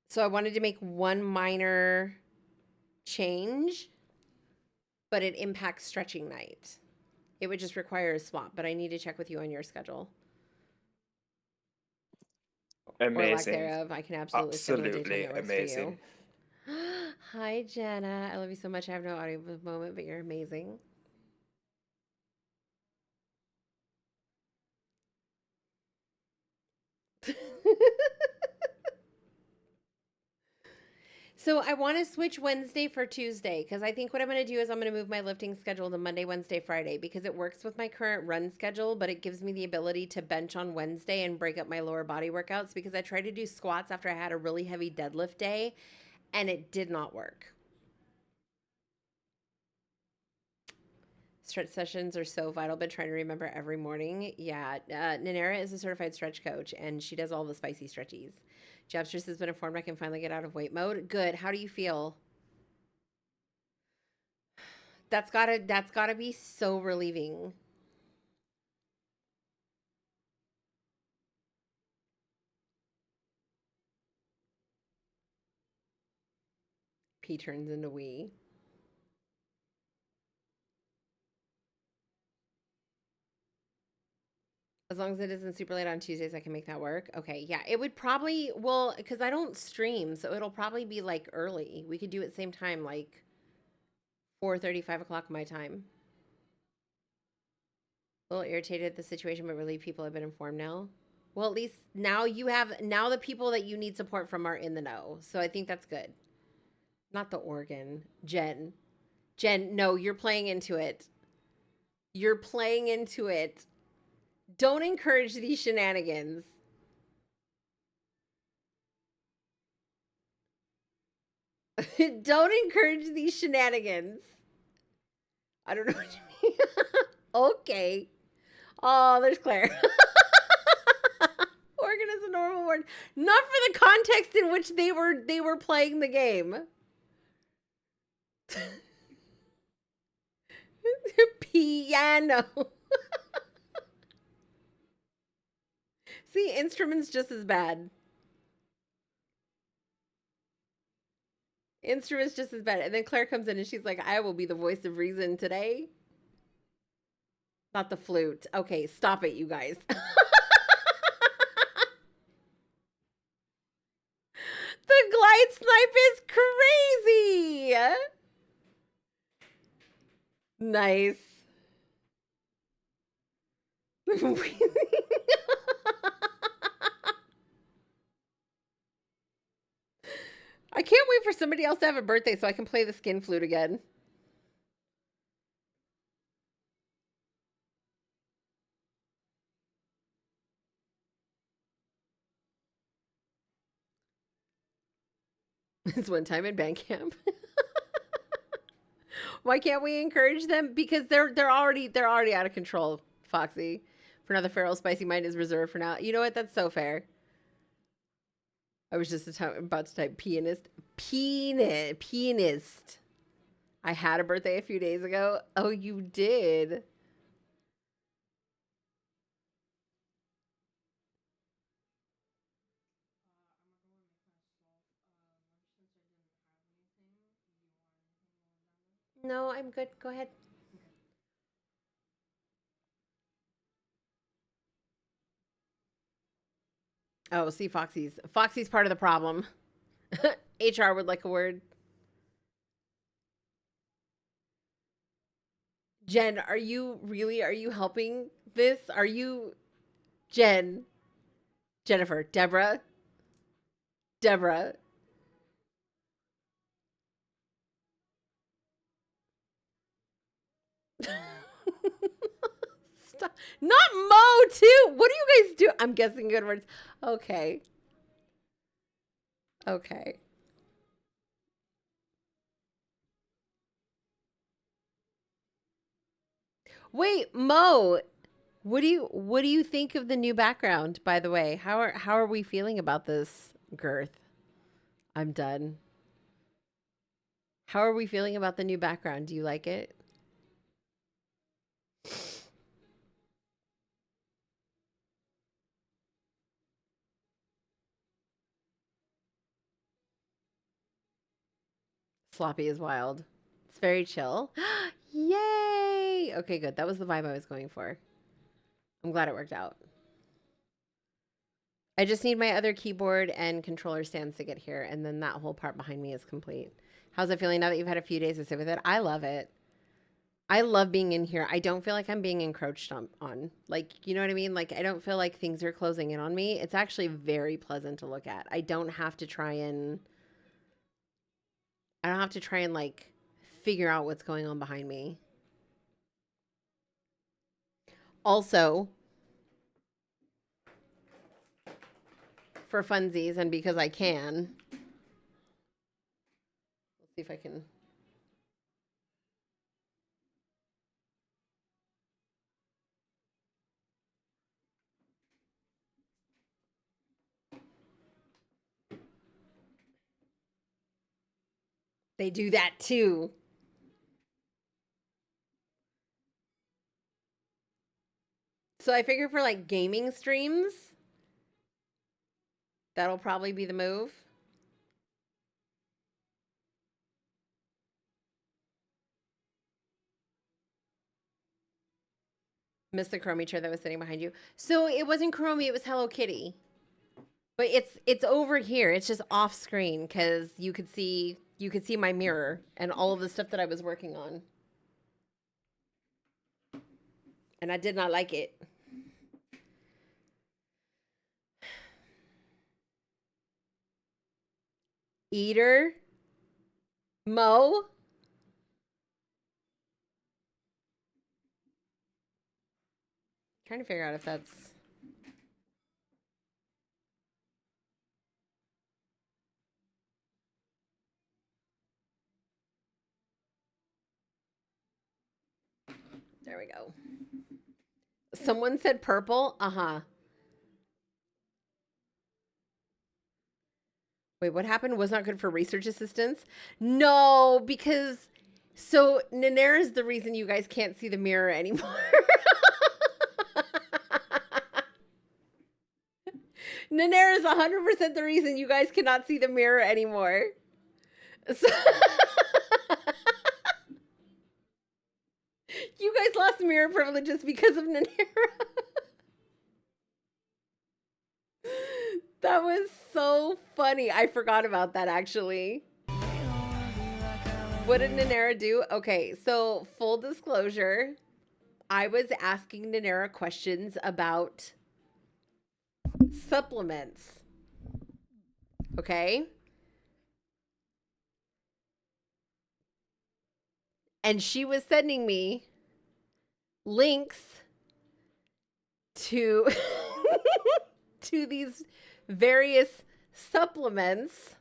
So I wanted to make one minor change, but it impacts stretching night. It would just require a swap, but I need to check with you on your schedule. Amazing. Or lack thereof. I can absolutely schedule a daytime that works amazing. for you. Hi, Jenna. I love you so much. I have no audio at the moment, but you're amazing. So I want to switch Wednesday for Tuesday because I think what I'm going to do is I'm going to move my lifting schedule to Monday, Wednesday, Friday because it works with my current run schedule, but it gives me the ability to bench on Wednesday and break up my lower body workouts because I tried to do squats after I had a really heavy deadlift day and it did not work. Stretch sessions are so vital. Been trying to remember every morning. Yeah, Nanera is a certified stretch coach and she does all the spicy stretchies. Jabstress has been informed I can finally get out of weight mode. Good. How do you feel? That's gotta be so relieving. P turns into we. As long as it isn't super late on Tuesdays, I can make that work. Okay, yeah. It would probably, well, because I don't stream, so it'll probably be like early. We could do it same time, like 4:30, 5 o'clock my time. A little irritated at the situation, but really people have been informed now. Well, at least now now the people that you need support from are in the know. So I think that's good. Not the organ. Jen, no, you're playing into it. You're playing into it. Don't encourage these shenanigans. Don't encourage these shenanigans. I don't know what you mean. Okay. Oh, there's Claire. Organ is a normal word. Not for the context in which they were playing the game. Piano. See, instruments just as bad. Instruments just as bad. And then Claire comes in and she's like, I will be the voice of reason today. Not the flute. Okay, stop it, you guys. The glide snipe is crazy. Nice. I can't wait for somebody else to have a birthday so I can play the skin flute again. It's one time in band camp. Why can't we encourage them? Because they're already out of control, Foxy. For now, the feral spicy mind is reserved for now. You know what? That's so fair. I was just about to type pianist. Pianist. I had a birthday a few days ago. Oh, you did? No, I'm good. Go ahead. Oh, see, Foxy's part of the problem. HR would like a word. Jen, are you helping this? Are you Jennifer, Deborah? Stop. Not Mo too. What do you guys do? I'm guessing good words. Okay. Wait, Mo. What do you think of the new background, by the way? How are we feeling about this, Girth? I'm done. How are we feeling about the new background? Do you like it? Sloppy is wild. It's very chill. Yay! Okay, good. That was the vibe I was going for. I'm glad it worked out. I just need my other keyboard and controller stands to get here, and then that whole part behind me is complete. How's it feeling now that you've had a few days to sit with it? I love it. I love being in here. I don't feel like I'm being encroached on. Like, you know what I mean? Like, I don't feel like things are closing in on me. It's actually very pleasant to look at. I don't have to try and like figure out what's going on behind me. Also, for funsies and because I can, let's see if I can. They do that too. So I figure for like gaming streams, that'll probably be the move. Missed the Chromie chair that was sitting behind you. So it wasn't Chromie, it was Hello Kitty. But it's over here. It's just off screen because you could see my mirror and all of the stuff that I was working on. And I did not like it. Eater? Mo? Trying to figure out if that's... There we go. Someone said purple? Uh-huh. Wait, what happened? Was not good for research assistants? No, because... So, Nanera is the reason you guys can't see the mirror anymore. Nanera is 100% the reason you guys cannot see the mirror anymore. So you guys lost mirror privileges because of Nanera. That was so funny. I forgot about that, actually. What did Nanera do? Okay, so full disclosure, I was asking Nanera questions about supplements. Okay? And she was sending me links to to these various supplements.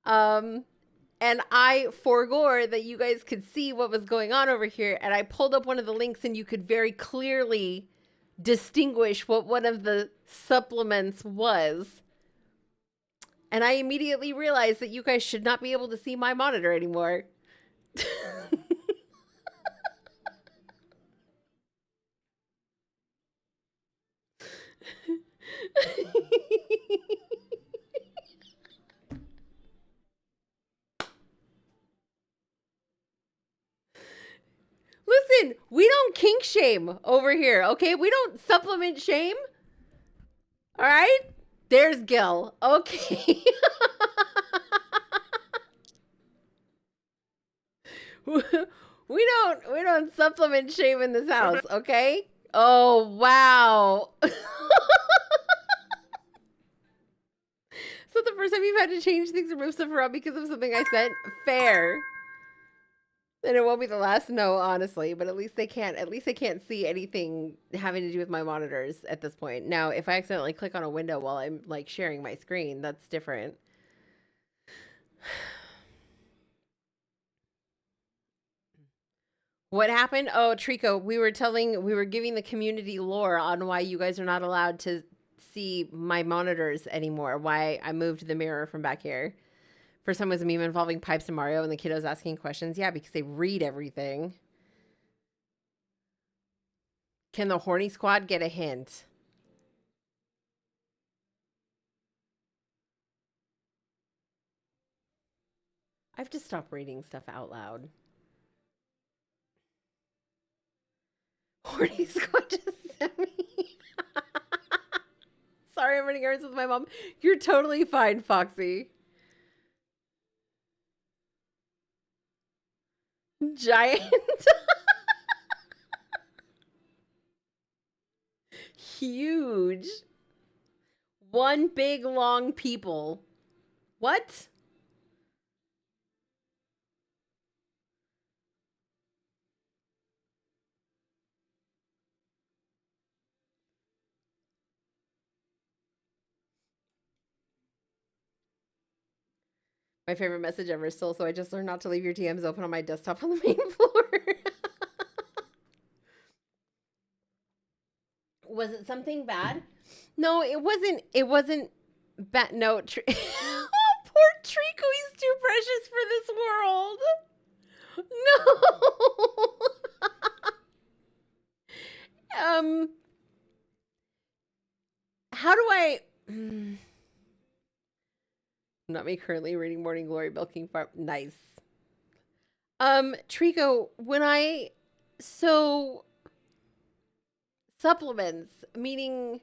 And I forgot that you guys could see what was going on over here. And I pulled up one of the links and you could very clearly distinguish what one of the supplements was. And I immediately realized that you guys should not be able to see my monitor anymore. Listen, we don't kink shame over here, okay? We don't supplement shame. All right? There's Gil. Okay. We don't supplement shame in this house, okay? Oh, wow. So the first time you've had to change things or move stuff around because of something I said? Fair. And it won't be the last, no, honestly, but at least they can't see anything having to do with my monitors at this point. Now, if I accidentally click on a window while I'm like sharing my screen, that's different. What happened? Oh, Trico, we were giving the community lore on why you guys are not allowed to see my monitors anymore. Why I moved the mirror from back here. First time was a meme involving Pipes and Mario and the kiddos asking questions. Yeah, because they read everything. Can the horny squad get a hint? I have to stop reading stuff out loud. Horny squad just sent me. Sorry, I'm running errands with my mom. You're totally fine, Foxy. Giant. Huge. One big long people. What? My favorite message ever still, so I just learned not to leave your DMs open on my desktop on the main floor. Was it something bad? No, it wasn't. It wasn't bad. No. Oh, poor Trico. He's too precious for this world. No. How do I... Not me currently reading Morning Glory Milking Farm. Nice. Trico, when I... So... Supplements, meaning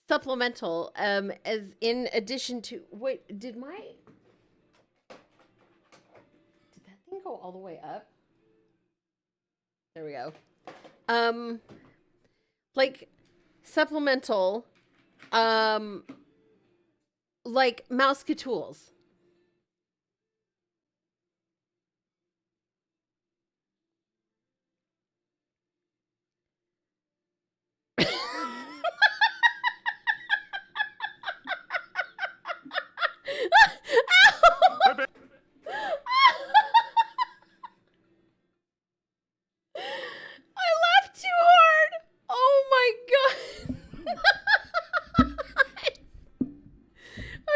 supplemental, as in addition to... Wait, did that thing go all the way up? There we go. Like, supplemental, like Mousecatools. I laughed too hard. Oh my god.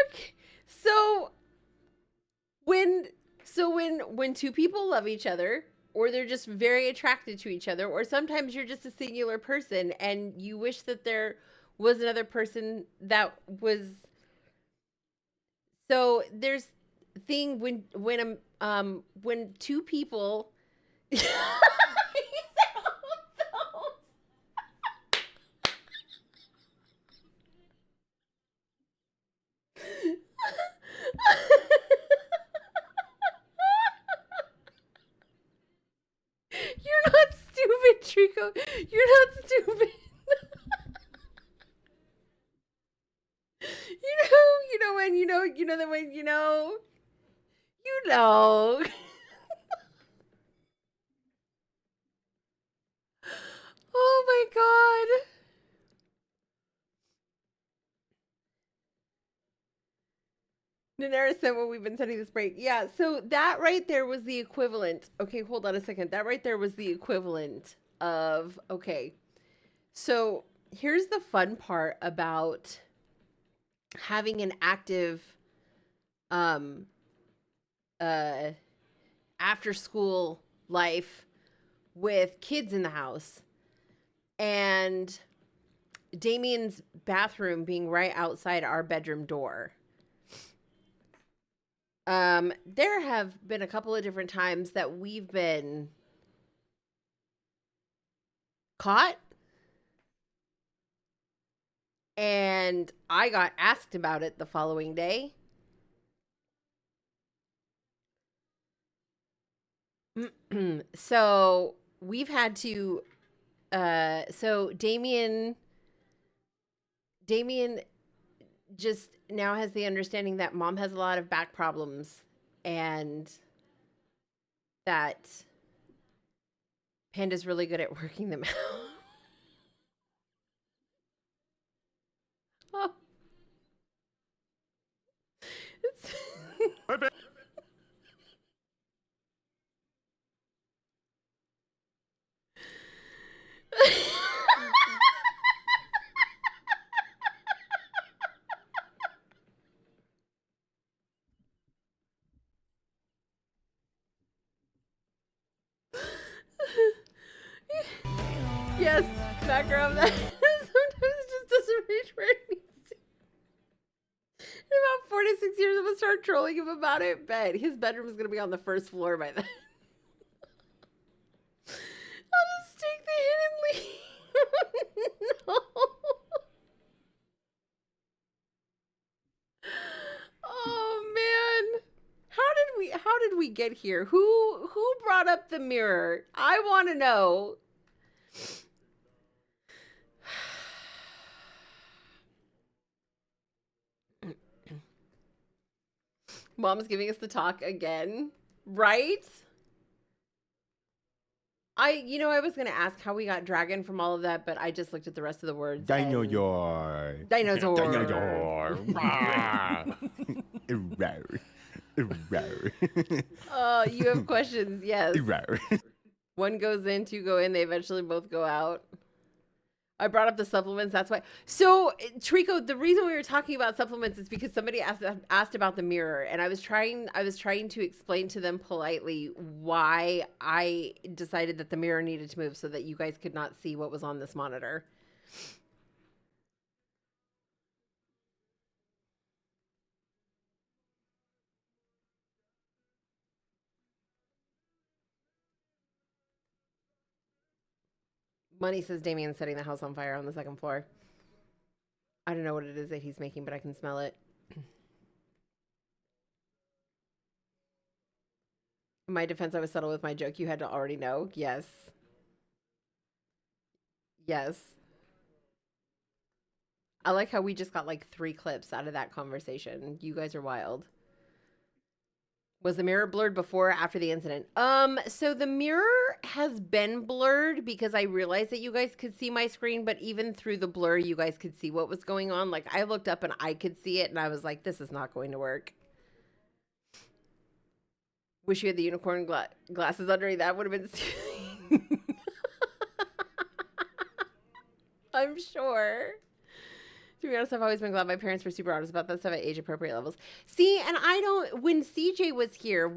Okay. So when two people love each other, or they're just very attracted to each other, or sometimes you're just a singular person and you wish that there was another person that was... So there's thing when two people You're not stupid, Trico. You're not stupid. You know. Oh my god. Daenerys said what we've been studying this break. Yeah, so that right there was the equivalent. Okay, hold on a second. That right there was the equivalent of, okay. So here's the fun part about having an active after school life with kids in the house, and Damien's bathroom being right outside our bedroom door. There have been a couple of different times that we've been caught, and I got asked about it the following day. So we've had to, so Damien just now has the understanding that mom has a lot of back problems and that Panda's really good at working them out. Oh. Yes, smack her up that. Sometimes it just doesn't reach where it needs to. In about 4 to 6 years, I'm gonna start trolling him about it. Bet his bedroom is gonna be on the first floor by then. I'll just take the hit and leave. No. Oh man. How did we get here? Who brought up the mirror? I want to know. Mom's giving us the talk again, right? I was going to ask how we got dragon from all of that, but I just looked at the rest of the words. Dinosaur. Dinosaur. Dinosaur. You have questions, yes. One goes in, two go in, they eventually both go out. I brought up the supplements, that's why. So, Trico, the reason we were talking about supplements is because somebody asked about the mirror, and I was trying to explain to them politely why I decided that the mirror needed to move so that you guys could not see what was on this monitor. Money says Damien's setting the house on fire on the second floor. I don't know what it is that he's making, but I can smell it. In my defense, I was subtle with my joke. You had to already know. Yes. Yes. I like how we just got like 3 clips out of that conversation. You guys are wild. Was the mirror blurred before or after the incident? So the mirror has been blurred because I realized that you guys could see my screen, but even through the blur, you guys could see what was going on. Like, I looked up and I could see it, and I was like, this is not going to work. Wish you had the unicorn glasses under. That would have been... I'm sure. To be honest, I've always been glad my parents were super honest about that stuff at age-appropriate levels. See, and when CJ was here,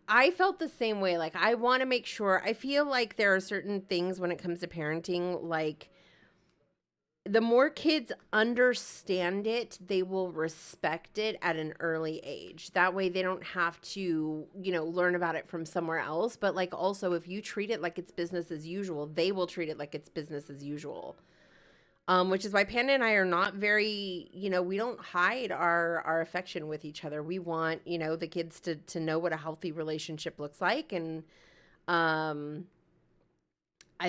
I felt the same way. Like, I want to make sure, I feel like there are certain things when it comes to parenting, like, the more kids understand it, they will respect it at an early age. That way they don't have to, learn about it from somewhere else. But, like, also, if you treat it like it's business as usual, they will treat it like it's business as usual. Which is why Panda and I are not very, we don't hide our affection with each other. We want, the kids to know what a healthy relationship looks like. And I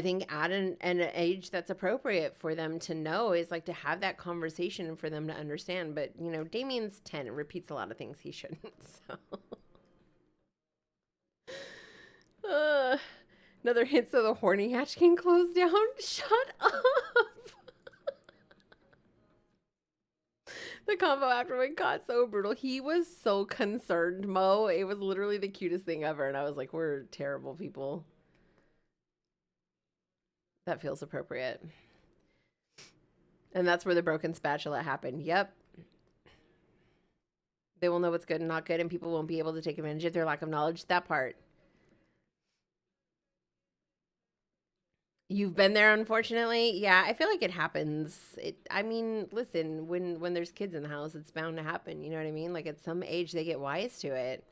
think at an age that's appropriate for them to know is like to have that conversation and for them to understand. But, Damien's 10 and repeats a lot of things he shouldn't. So. Another hint so the horny hatch can close down. Shut up. The combo after we got so brutal. He was so concerned, Mo. It was literally the cutest thing ever. And I was like, we're terrible people. That feels appropriate. And that's where the broken spatula happened. Yep. They will know what's good and not good, and people won't be able to take advantage of their lack of knowledge. That part. You've been there, unfortunately. Yeah, I feel like it happens. I mean, listen, when there's kids in the house, it's bound to happen. You know what I mean? Like, at some age, they get wise to it.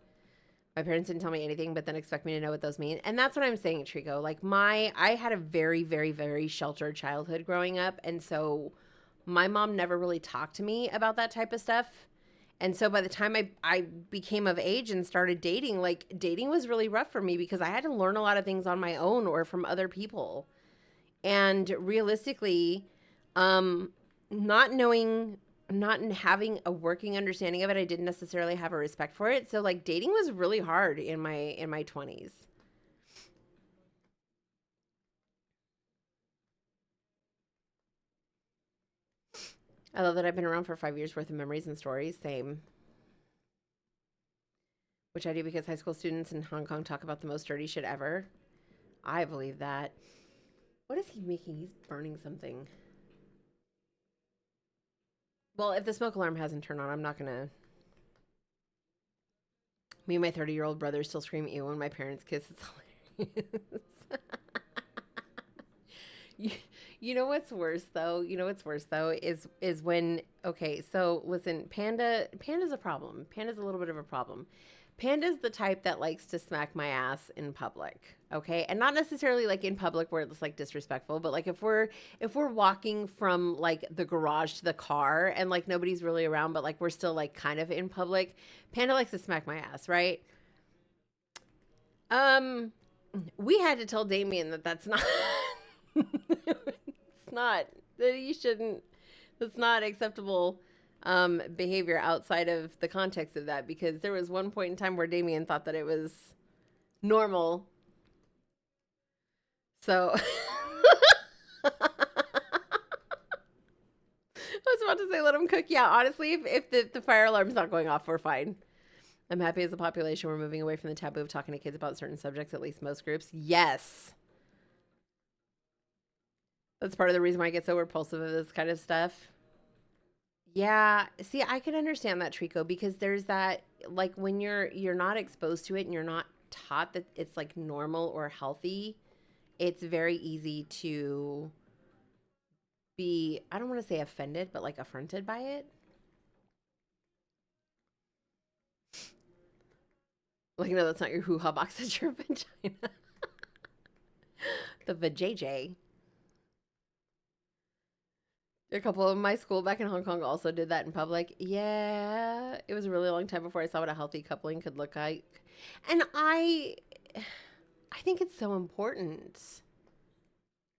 My parents didn't tell me anything, but then expect me to know what those mean. And that's what I'm saying, Trico. Like, I had a very, very, very sheltered childhood growing up. And so my mom never really talked to me about that type of stuff. And so by the time I became of age and started dating, like, dating was really rough for me because I had to learn a lot of things on my own or from other people. And realistically, not having a working understanding of it, I didn't necessarily have a respect for it. So, like, dating was really hard in my 20s. I love that I've been around for 5 years worth of memories and stories. Same. Which I do because high school students in Hong Kong talk about the most dirty shit ever. I believe that. What is he making? He's burning something. Well, if the smoke alarm hasn't turned on, I'm not gonna... Me and my 30-year-old brother still scream ew when my parents kiss. It's hilarious. You know what's worse though? You know what's worse though is when, okay, so listen, Panda's a problem. Panda's a little bit of a problem. Panda's the type that likes to smack my ass in public, okay? And not necessarily like in public where it's like disrespectful, but like if we're walking from like the garage to the car and like nobody's really around, but like we're still like kind of in public, Panda likes to smack my ass, right? We had to tell Damien that that's not it's not, that you shouldn't, that's not acceptable behavior outside of the context of that, because there was one point in time where Damien thought that it was normal. So I was about to say let him cook. Yeah, honestly, if the fire alarm's not going off, we're fine. I'm happy as a population we're moving away from the taboo of talking to kids about certain subjects, at least most groups. Yes. That's part of the reason why I get so repulsive of this kind of stuff. Yeah, see, I can understand that, Trico, because there's that, like, when you're not exposed to it and you're not taught that it's like normal or healthy, it's very easy to be, I don't want to say offended, but like affronted by it. Like, no, that's not your hoo-ha box, that's your vagina. The vajayjay. A couple of my school back in Hong Kong also did that in public. Yeah, it was a really long time before I saw what a healthy coupling could look like. And I think it's so important.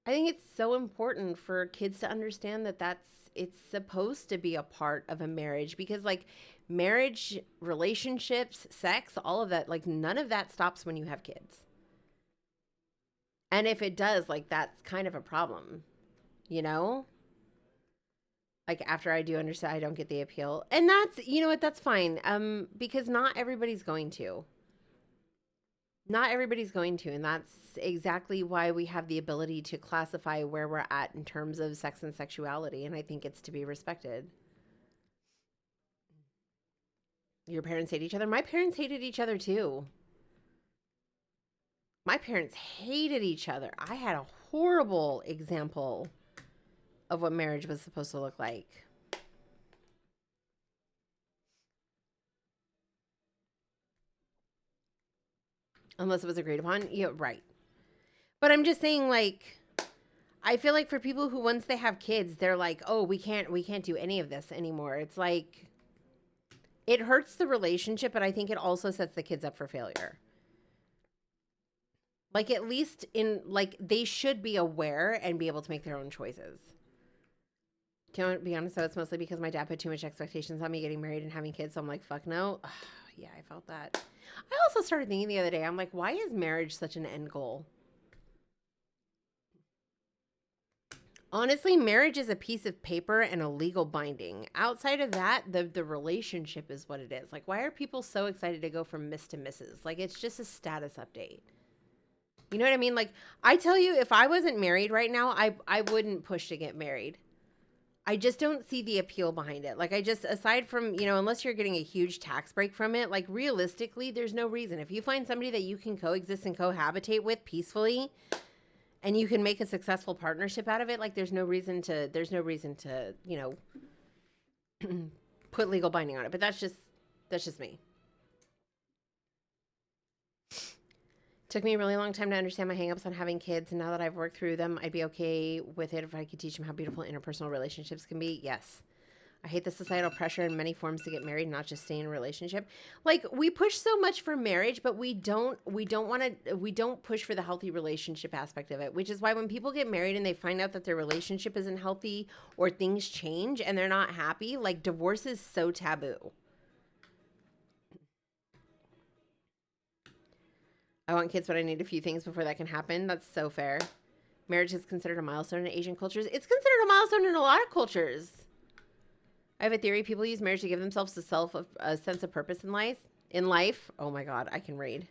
I think it's so important for kids to understand that it's supposed to be a part of a marriage, because like marriage, relationships, sex, all of that, like none of that stops when you have kids. And if it does, like that's kind of a problem, you know? Like after I do understand, I don't get the appeal. And that's, you know what, that's fine. Because not everybody's going to. Not everybody's going to. And that's exactly why we have the ability to classify where we're at in terms of sex and sexuality. And I think it's to be respected. Your parents hate each other. My parents hated each other too. My parents hated each other. I had a horrible example of what marriage was supposed to look like. Unless it was agreed upon. Yeah, right. But I'm just saying, like, I feel like for people who once they have kids, they're like, oh, we can't do any of this anymore. It's like, it hurts the relationship, but I think it also sets the kids up for failure. Like, at least in, like, they should be aware and be able to make their own choices. To be honest, though, it's mostly because my dad put too much expectations on me getting married and having kids. So I'm like, fuck no. Ugh, yeah, I felt that. I also started thinking the other day, I'm like, why is marriage such an end goal? Honestly, marriage is a piece of paper and a legal binding. Outside of that, the relationship is what it is. Like, why are people so excited to go from Miss to Mrs.? Like, it's just a status update. You know what I mean? Like, I tell you, if I wasn't married right now, I wouldn't push to get married. I just don't see the appeal behind it. Like, I just, aside from, you know, unless you're getting a huge tax break from it, like, realistically, there's no reason. If you find somebody that you can coexist and cohabitate with peacefully, and you can make a successful partnership out of it, like, there's no reason to, you know, put legal binding on it. But that's just me. Took me a really long time to understand my hangups on having kids, and now that I've worked through them, I'd be okay with it if I could teach them how beautiful interpersonal relationships can be. Yes. I hate the societal pressure in many forms to get married, not just stay in a relationship. Like, we push so much for marriage, but we don't push for the healthy relationship aspect of it, which is why when people get married and they find out that their relationship isn't healthy or things change and they're not happy, like, divorce is so taboo. I want kids, but I need a few things before that can happen. That's so fair. Marriage is considered a milestone in Asian cultures. It's considered a milestone in a lot of cultures. I have a theory. People use marriage to give themselves a sense of purpose in life. Oh my God, I can read.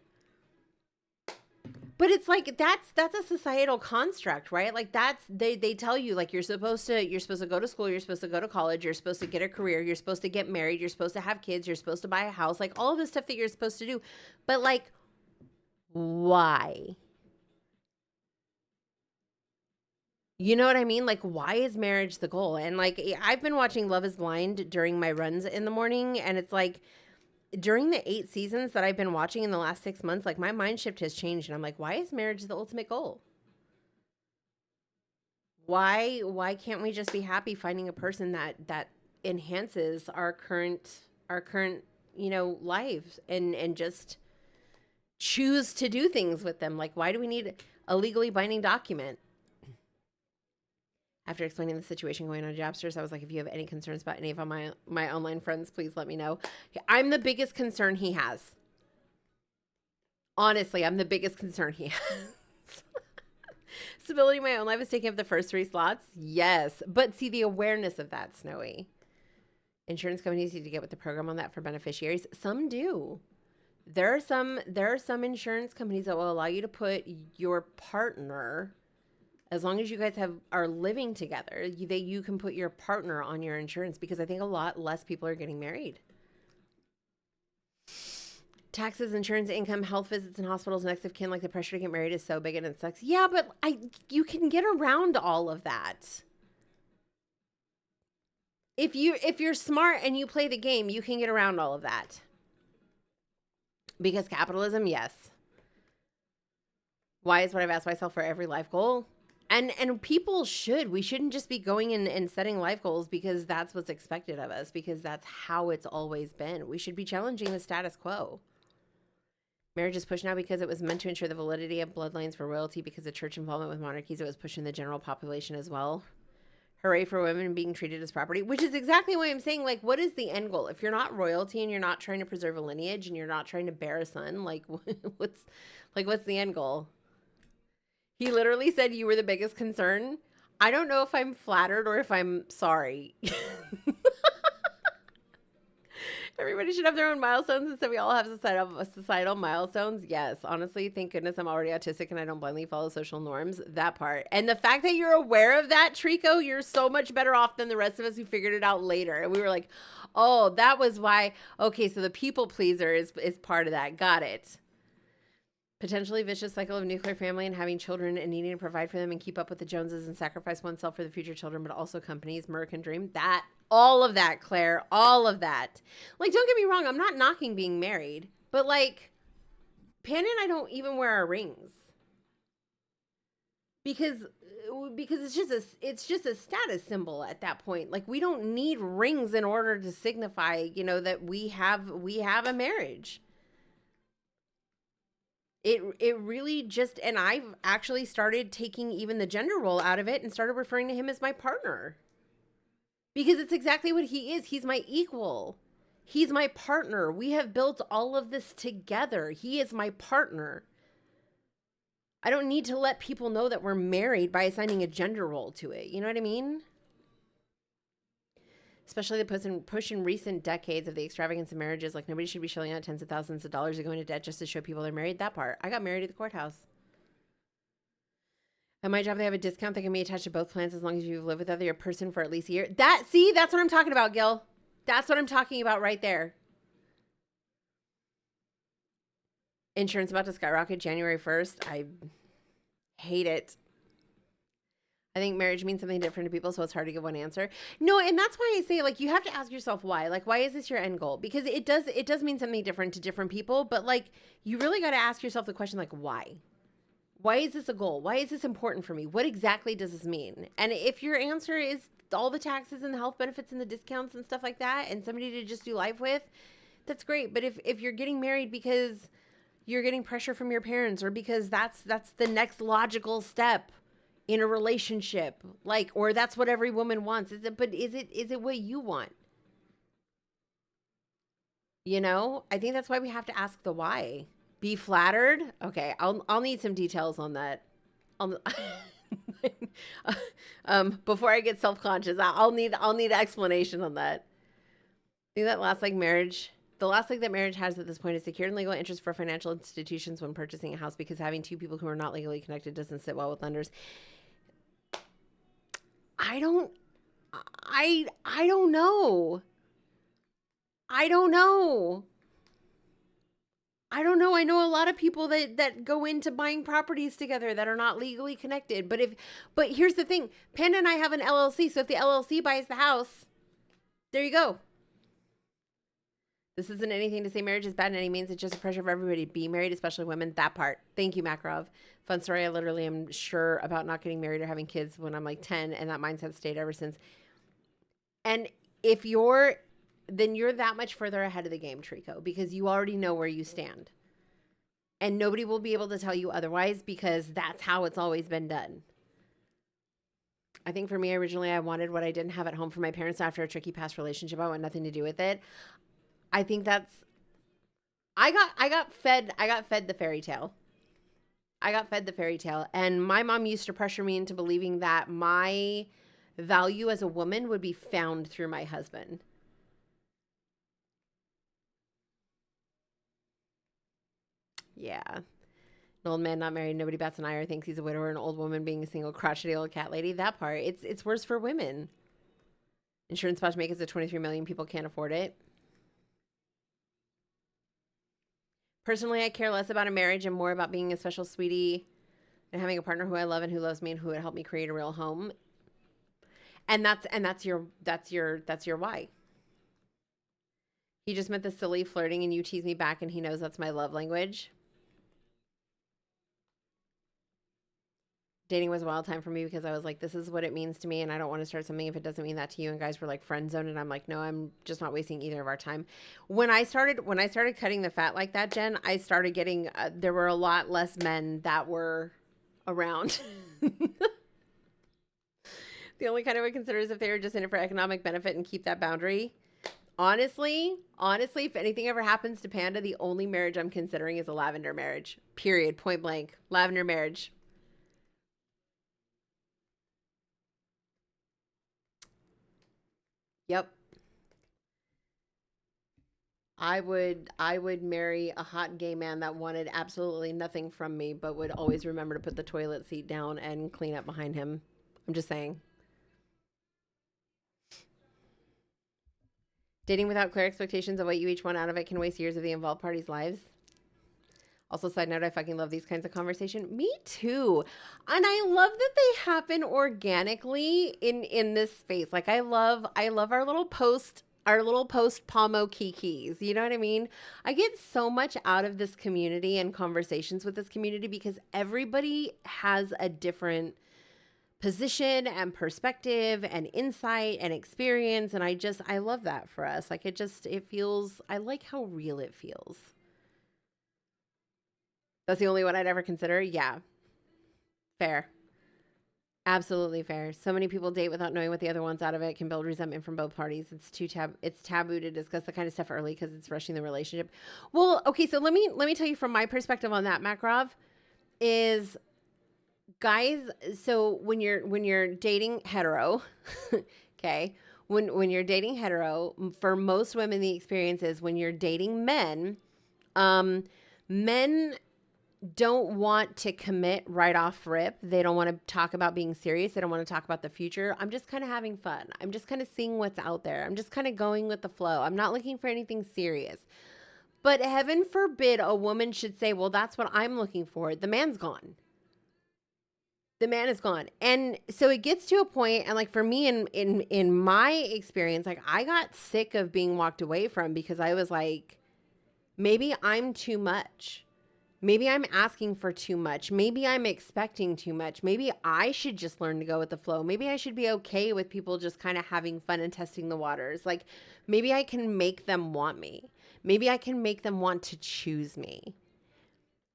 But it's like, that's a societal construct, right? Like, they tell you, like, you're supposed to go to school, you're supposed to go to college, you're supposed to get a career, you're supposed to get married, you're supposed to have kids, you're supposed to buy a house, like all of this stuff that you're supposed to do. But like, why? You know what I mean? Like, why is marriage the goal? And like, I've been watching Love is Blind during my runs in the morning, and it's like, during the 8 seasons that I've been watching in the last 6 months, like my mind shift has changed, and I'm like, why is marriage the ultimate goal? Why can't we just be happy finding a person that enhances our current lives, and just choose to do things with them? Like, why do we need a legally binding document? After explaining the situation going on at Jobsters, I was like, if you have any concerns about any of my online friends, please let me know. I'm the biggest concern he has. Honestly, I'm the biggest concern he has. Stability in my own life is taking up the first 3 slots. Yes. But see, the awareness of that, Snowy. Insurance companies need to get with the program on that for beneficiaries. Some do. There are some insurance companies that will allow you to put your partner, as long as you guys are living together, you can put your partner on your insurance, because I think a lot less people are getting married. Taxes, insurance, income, health visits, and hospitals, next of kin, like the pressure to get married is so big and it sucks. Yeah, but you can get around all of that. If you're smart and you play the game, you can get around all of that. Because capitalism, yes. Why is what I've asked myself for every life goal. And we shouldn't just be going in and setting life goals because that's what's expected of us, because that's how it's always been. We should be challenging the status quo. Marriage is pushed now because it was meant to ensure the validity of bloodlines for royalty, because of church involvement with monarchies, it was pushing the general population as well. Hooray for women being treated as property, which is exactly what I'm saying. Like, what is the end goal? If you're not royalty and you're not trying to preserve a lineage and you're not trying to bear a son, like what's the end goal? He literally said you were the biggest concern. I don't know if I'm flattered or if I'm sorry. Everybody should have their own milestones, and so we all have societal milestones. Yes, honestly, thank goodness I'm already autistic and I don't blindly follow social norms. That part. And the fact that you're aware of that, Trico, you're so much better off than the rest of us who figured it out later. And we were like, oh, that was why. Okay, so the people pleaser is part of that. Got it. Potentially vicious cycle of nuclear family and having children and needing to provide for them and keep up with the Joneses and sacrifice oneself for the future children, but also companies, American dream. That, all of that, Claire, all of that. Like, don't get me wrong, I'm not knocking being married, but like, Pan and I don't even wear our rings. Because it's just a status symbol at that point. Like, we don't need rings in order to signify, that we have a marriage. It really just, and I've actually started taking even the gender role out of it and started referring to him as my partner. Because it's exactly what he is. He's my equal. He's my partner. We have built all of this together. He is my partner. I don't need to let people know that we're married by assigning a gender role to it. You know what I mean? Especially the push in recent decades of the extravagance of marriages. Like, nobody should be shelling out tens of thousands of dollars to go into debt just to show people they're married. That part. I got married at the courthouse. At my job, they have a discount that can be attached to both plans as long as you've lived with the other person for at least a year. That's what I'm talking about, Gil. That's what I'm talking about right there. Insurance about to skyrocket January 1st. I hate it. I think marriage means something different to people, so it's hard to give one answer. No, and that's why I say, like, you have to ask yourself why. Like, why is this your end goal? Because it does mean something different to different people, but like, you really got to ask yourself the question, like, why? Why is this a goal? Why is this important for me? What exactly does this mean? And if your answer is all the taxes and the health benefits and the discounts and stuff like that, and somebody to just do life with, that's great. But if you're getting married because you're getting pressure from your parents, or because that's the next logical step in a relationship, like, or that's what every woman wants, is it what you want? I think that's why we have to ask the why. Be flattered. Okay, I'll need some details on that. Before I get self-conscious, I'll need explanation on that. I think that the last leg that marriage has at this point is secured and legal interest for financial institutions when purchasing a house, because having two people who are not legally connected doesn't sit well with lenders. I don't know. I don't know. I know a lot of people that go into buying properties together that are not legally connected. But here's the thing. Panda and I have an LLC. So if the LLC buys the house, there you go. This isn't anything to say marriage is bad in any means. It's just a pressure of everybody to be married, especially women. That part. Thank you, Makarov. Fun story. I literally am sure about not getting married or having kids when I'm like 10, and that mindset stayed ever since. And if then you're that much further ahead of the game, Trico, because you already know where you stand. And nobody will be able to tell you otherwise because that's how it's always been done. I think for me, originally, I wanted what I didn't have at home from my parents after a tricky past relationship. I want nothing to do with it. I think I got fed the fairy tale. I got fed the fairy tale. And my mom used to pressure me into believing that my value as a woman would be found through my husband. Yeah. An old man not married, nobody bats an eye or thinks he's a widower, an old woman being a single crotchety old cat lady. That part. It's worse for women. Insurance about to make it so 23 million people can't afford it. Personally, I care less about a marriage and more about being a special sweetie and having a partner who I love and who loves me and who would help me create a real home. And that's your why. He just meant the silly flirting and you tease me back and he knows that's my love language. Dating was a wild time for me because I was like, this is what it means to me and I don't want to start something if it doesn't mean that to you. And guys were like friend zone and I'm like, no, I'm just not wasting either of our time. When I started cutting the fat like that, Jen, I started getting there were a lot less men that were around. The only kind I would consider is if they were just in it for economic benefit and keep that boundary. Honestly, if anything ever happens to Panda, the only marriage I'm considering is a lavender marriage. Period. Point blank. Lavender marriage. Yep. I would marry a hot gay man that wanted absolutely nothing from me, but would always remember to put the toilet seat down and clean up behind him. I'm just saying. Dating without clear expectations of what you each want out of it can waste years of the involved parties' lives. Also, side note, I fucking love these kinds of conversation. Me too. And I love that they happen organically in this space. Like I love our little post POMO kikis. You know what I mean? I get so much out of this community and conversations with this community because everybody has a different position and perspective and insight and experience. And I love that for us. Like it feels, I like how real it feels. That's the only one I'd ever consider. Yeah. Fair. Absolutely fair. So many people date without knowing what the other wants out of it, can build resentment from both parties. It's taboo to discuss the kind of stuff early because it's rushing the relationship. Well, okay, so let me tell you from my perspective on that, Makarov, is guys, so when you're dating hetero, okay, when you're dating hetero, for most women the experience is when you're dating men, men don't want to commit right off rip. They don't want to talk about being serious. They don't want to talk about the future. I'm just kind of having fun. I'm just kind of seeing what's out there. I'm just kind of going with the flow. I'm not looking for anything serious. But heaven forbid a woman should say, well, that's what I'm looking for. The man's gone. The man is gone. And so it gets to a point, and like for me in my experience, like I got sick of being walked away from because I was like, maybe I'm too much. Maybe I'm asking for too much. Maybe I'm expecting too much. Maybe I should just learn to go with the flow. Maybe I should be okay with people just kind of having fun and testing the waters. Like maybe I can make them want me. Maybe I can make them want to choose me.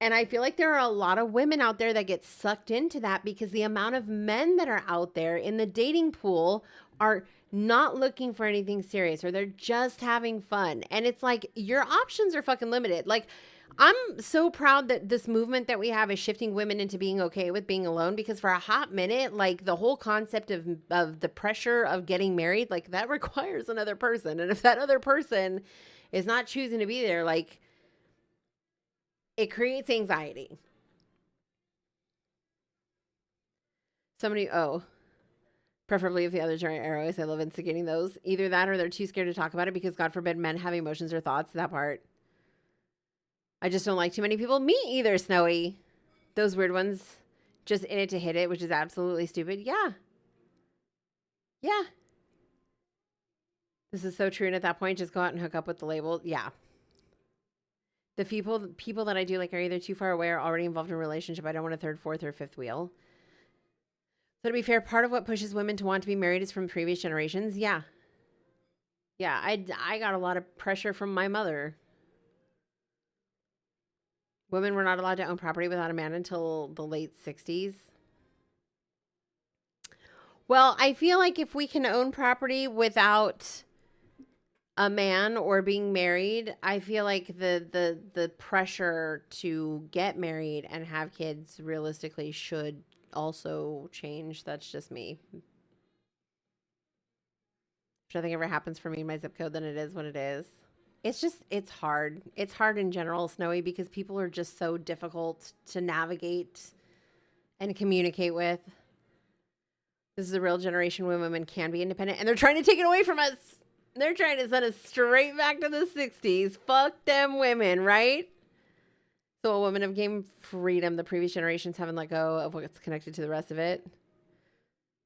And I feel like there are a lot of women out there that get sucked into that because the amount of men that are out there in the dating pool are not looking for anything serious, or they're just having fun. And it's like your options are fucking limited. Like I'm so proud that this movement that we have is shifting women into being okay with being alone, because for a hot minute, like the whole concept of the pressure of getting married, like that requires another person. And if that other person is not choosing to be there, like it creates anxiety. Preferably if the others are arrows. I love instigating those. Either that or they're too scared to talk about it because God forbid men have emotions or thoughts. That part. I just don't like too many people. Me either, Snowy. Those weird ones just in it to hit it, which is absolutely stupid. Yeah. Yeah. This is so true. And at that point, just go out and hook up with the label. Yeah. The people that I do like are either too far away or already involved in a relationship. I don't want a third, fourth, or fifth wheel. So to be fair, part of what pushes women to want to be married is from previous generations. Yeah. Yeah, I got a lot of pressure from my mother. Women were not allowed to own property without a man until the late 60s. Well, I feel like if we can own property without a man or being married, I feel like the pressure to get married and have kids realistically should also change. That's just me. If nothing ever happens for me in my zip code, then it is what it is. It's hard. It's hard in general, Snowy, because people are just so difficult to navigate and communicate with. This is a real generation when women can be independent, and they're trying to take it away from us. They're trying to send us straight back to the 60s. Fuck them women, right? So a women have gained freedom. The previous generations haven't let go of what's connected to the rest of it.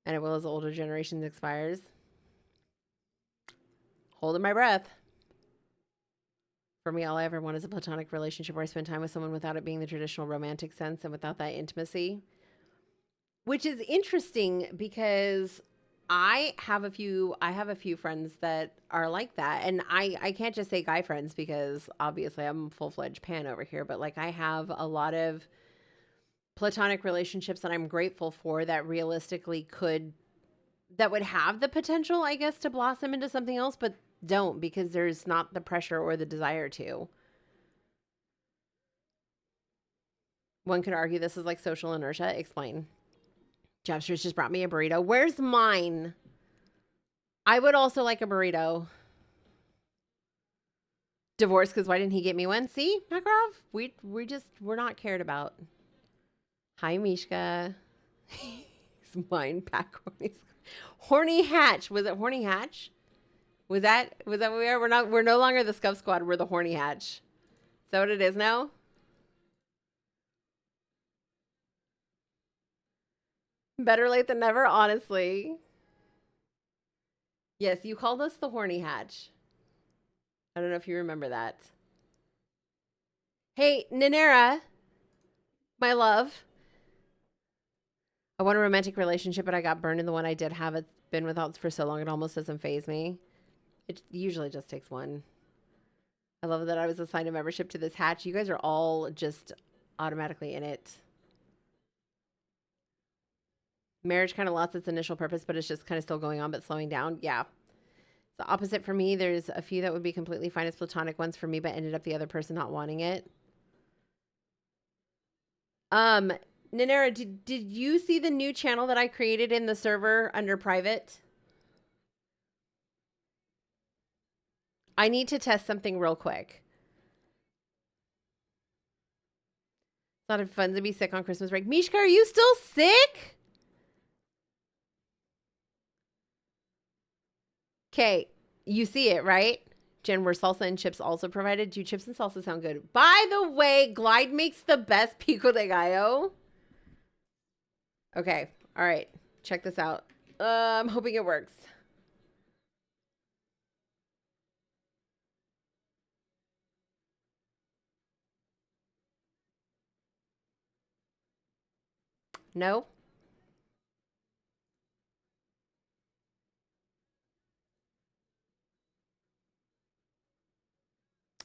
And it will as the older generations expires. Holding my breath. For me, all I ever want is a platonic relationship where I spend time with someone without it being the traditional romantic sense and without that intimacy. Which is interesting because I have a few friends that are like that. And I can't just say guy friends because obviously I'm full-fledged pan over here. But like I have a lot of platonic relationships that I'm grateful for that realistically that would have the potential, I guess, to blossom into something else, but don't because there's not the pressure or the desire to. One could argue this is like social inertia. Explain. Jeffsters just brought me a burrito. Where's mine? I would also like a burrito. Divorce, because why didn't he get me one? See, Makarov? We're not cared about. Hi, Mishka. He's mine pack horny. Horny Hatch. Was it Horny Hatch? Was that what we are? We're no longer the Scuff Squad. We're the Horny Hatch. Is that what it is now? Better late than never, honestly. Yes, you called us the Horny Hatch. I don't know if you remember that. Hey, Ninera, my love. I want a romantic relationship, but I got burned in the one I did have. It's been without for so long, it almost doesn't faze me. It usually just takes one. I love that I was assigned a membership to this hatch. You guys are all just automatically in it. Marriage kind of lost its initial purpose, but it's just kind of still going on, but slowing down. Yeah. It's the opposite for me. There's a few that would be completely fine as platonic ones for me, but ended up the other person not wanting it. Ninera, did you see the new channel that I created in the server under private? I need to test something real quick. It's not fun to be sick on Christmas break. Mishka, are you still sick? Okay, you see it, right? Jen, were salsa and chips also provided? Do chips and salsa sound good? By the way, Glide makes the best pico de gallo. Okay, all right. Check this out. I'm hoping it works. No?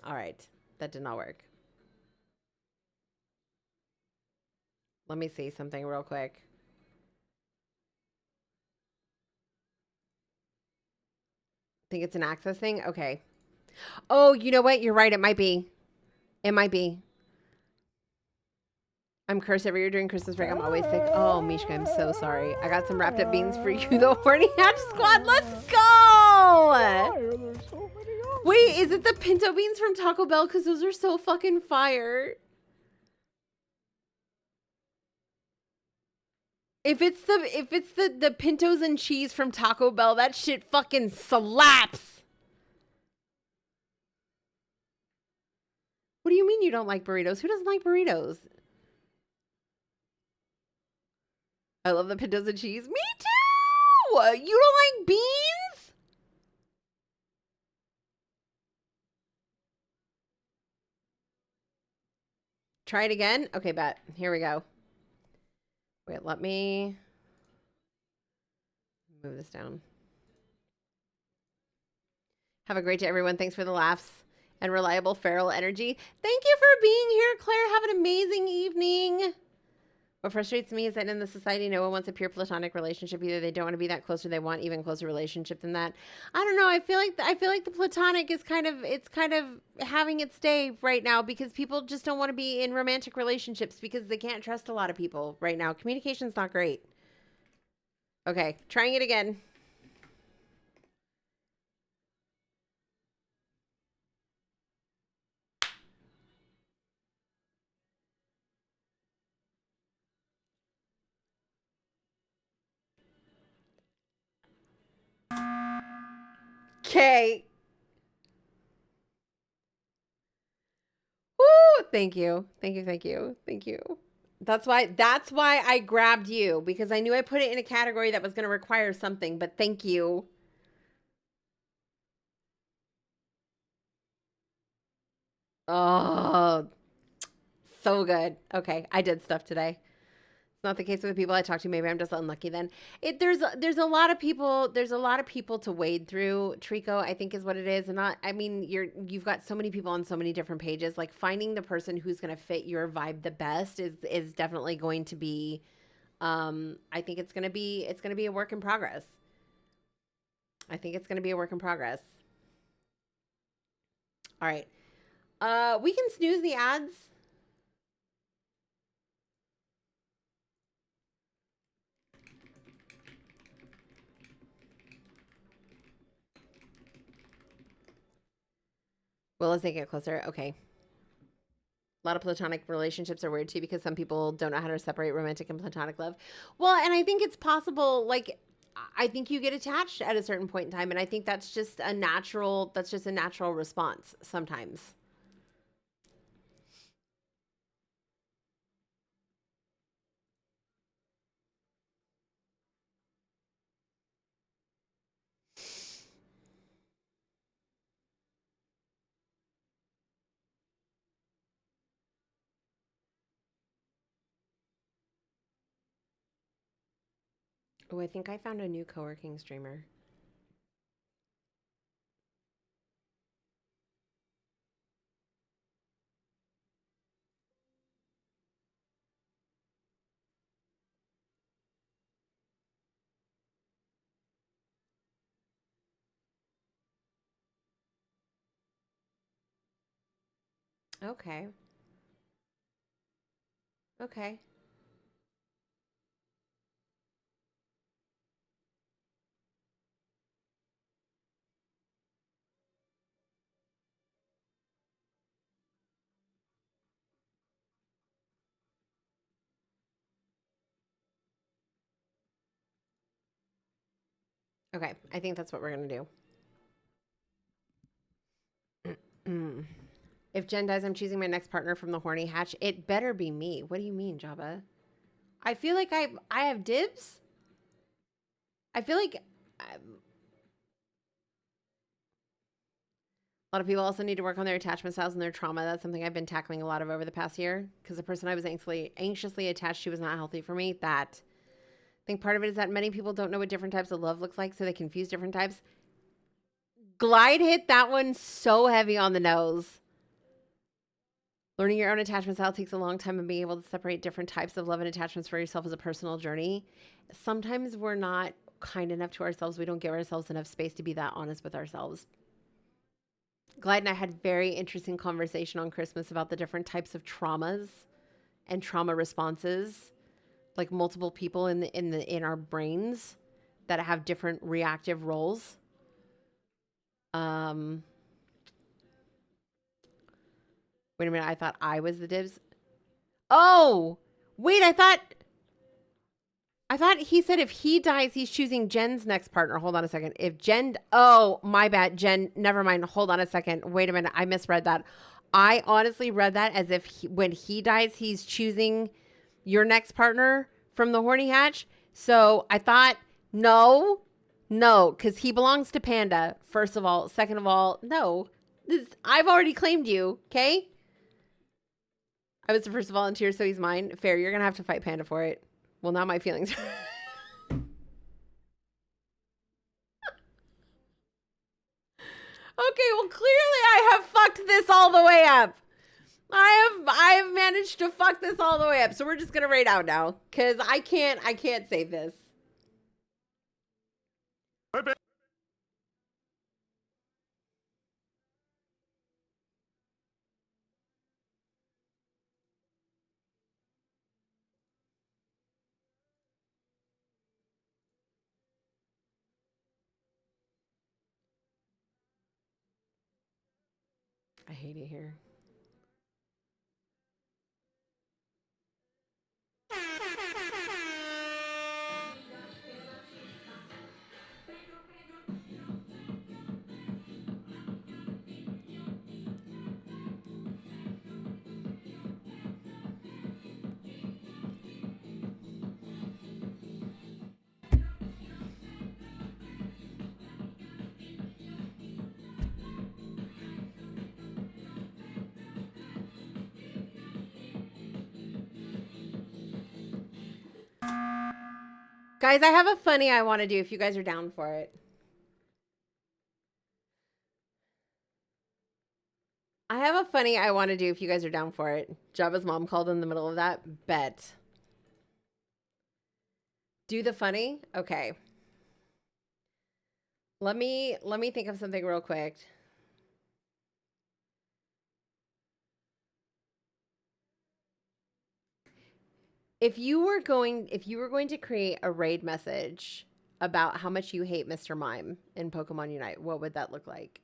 All right. That did not work. Let me see something real quick. Think it's an access thing? Okay. Oh, you know what? You're right. It might be. It might be. I'm cursed every year during Christmas break. I'm always sick. Oh, Mishka, I'm so sorry. I got some wrapped up beans for you, the Horny Hatch Squad. Let's go! Wait, is it the pinto beans from Taco Bell? Because those are so fucking fire. If it's the pintos and cheese from Taco Bell, that shit fucking slaps. What do you mean you don't like burritos? Who doesn't like burritos? I love the pintos and cheese. Me too! You don't like beans? Try it again? Okay, bet. Here we go. Wait, let me move this down. Have a great day, everyone. Thanks for the laughs and reliable feral energy. Thank you for being here, Claire. Have an amazing evening. What frustrates me is that in the society, no one wants a pure platonic relationship. Either they don't want to be that close, or they want even closer relationship than that. I don't know. I feel like the platonic is kind of having its day right now because people just don't want to be in romantic relationships because they can't trust a lot of people right now. Communication's not great. Okay, trying it again. Okay. Woo! Thank you. Thank you. Thank you. Thank you. That's why I grabbed you, because I knew I put it in a category that was going to require something, but thank you. Oh, so good. Okay, I did stuff today. It's not the case with the people I talk to. Maybe I'm just unlucky then. There's a lot of people. There's a lot of people to wade through. Trico, I think, is what it is. And I mean, you've got so many people on so many different pages. Like finding the person who's going to fit your vibe the best is definitely going to be. I think it's going to be a work in progress. I think it's going to be a work in progress. All right. We can snooze the ads. Well, as they get closer, okay. A lot of platonic relationships are weird too because some people don't know how to separate romantic and platonic love. Well, and I think it's possible, like, I think you get attached at a certain point in time, and I think that's just a natural response sometimes. Oh, I think I found a new co-working streamer. Okay. Okay. Okay, I think that's what we're going to do. If Jen dies, I'm choosing my next partner from the horny hatch. It better be me. What do you mean, Jabba? I feel like I have dibs. I feel like a lot of people also need to work on their attachment styles and their trauma. That's something I've been tackling a lot of over the past year because the person I was anxiously attached to was not healthy for me. I think part of it is that many people don't know what different types of love looks like, so they confuse different types. Glide hit that one so heavy on the nose. Learning your own attachment style takes a long time, and being able to separate different types of love and attachments for yourself is a personal journey. Sometimes we're not kind enough to ourselves. We don't give ourselves enough space to be that honest with ourselves. Glide and I had very interesting conversation on Christmas about the different types of traumas and trauma responses, like multiple people in our brains that have different reactive roles. Wait a minute, I thought I was the dibs. Oh, wait, I thought he said if he dies, he's choosing Jen's next partner. Hold on a second. If Jen, oh, my bad, Jen, never mind. Hold on a second. Wait a minute, I misread that. I honestly read that as if when he dies, he's choosing your next partner from the horny hatch. So I thought, no, because he belongs to Panda, first of all. Second of all, no. I've already claimed you, okay? I was the first volunteer, so he's mine. Fair, you're going to have to fight Panda for it. Well, now my feelings. Okay, well, clearly I have fucked this all the way up. I have managed to fuck this all the way up. So we're just gonna raid out now. Cause I can't save this. I hate it here. Guys, I have a funny I want to do if you guys are down for it. I have a funny I want to do if you guys are down for it. Jabba's mom called in the middle of that. Bet. Do the funny? Okay. Let me think of something real quick. If you were going to create a raid message about how much you hate Mr. Mime in Pokemon Unite, what would that look like?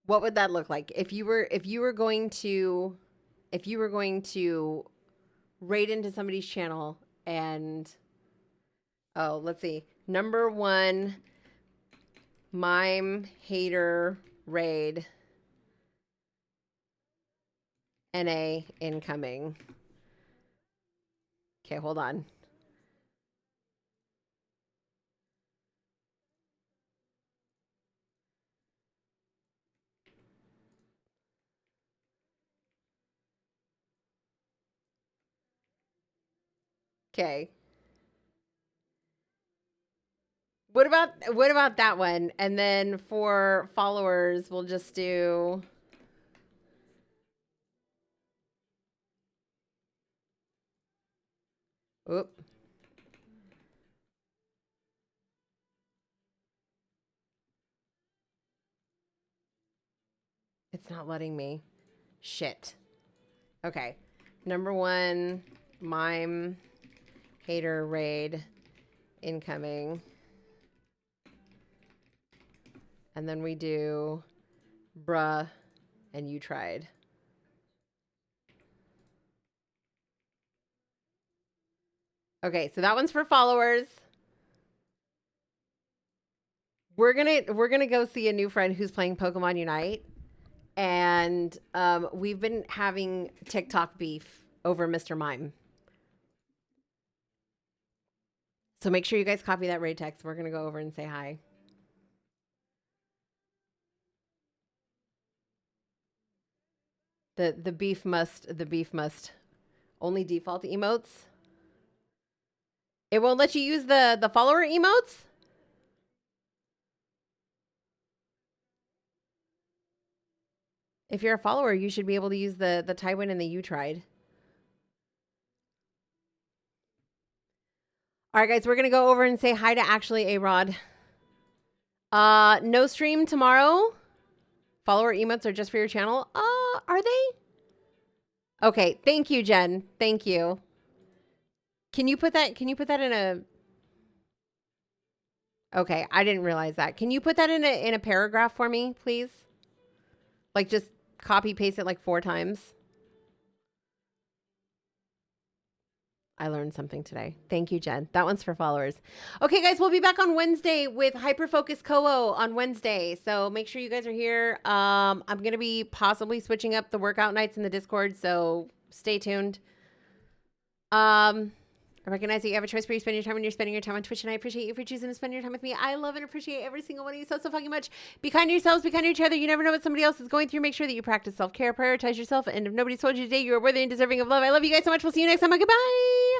What would that look like? If you were going to raid into somebody's channel and let's see. Number 1 Mime hater raid NA incoming. Okay, hold on. Okay. What about that one? And then for followers, we'll just do Oop. It's not letting me. Shit. Okay. Number 1 Mime hater raid incoming. And then we do bruh and you tried. Okay, so that one's for followers. We're gonna go see a new friend who's playing Pokemon Unite. And we've been having TikTok beef over Mr. Mime. So make sure you guys copy that raid text. We're gonna go over and say hi. The beef must only default emotes. It won't let you use the follower emotes? If you're a follower, you should be able to use the Tywin and the you tried. All right, guys, we're going to go over and say hi to actually A-Rod. No stream tomorrow. Follower emotes are just for your channel. Are they? Okay, thank you, Jen. Thank you. Can you put that in a Okay, I didn't realize that. Can you put that in a paragraph for me, please? Like just copy paste it like 4 times. I learned something today. Thank you, Jen. That one's for followers. Okay, guys, we'll be back on Wednesday with Hyperfocus Koho on Wednesday. So make sure you guys are here. I'm going to be possibly switching up the workout nights in the Discord, so stay tuned. I recognize that you have a choice where you spend your time when you're spending your time on Twitch, and I appreciate you for choosing to spend your time with me. I love and appreciate every single one of you so fucking much. Be kind to yourselves, be kind to each other. You never know what somebody else is going through. Make sure that you practice self-care, prioritize yourself, and if nobody's told you today, you are worthy and deserving of love. I love you guys so much. We'll see you next time. Goodbye.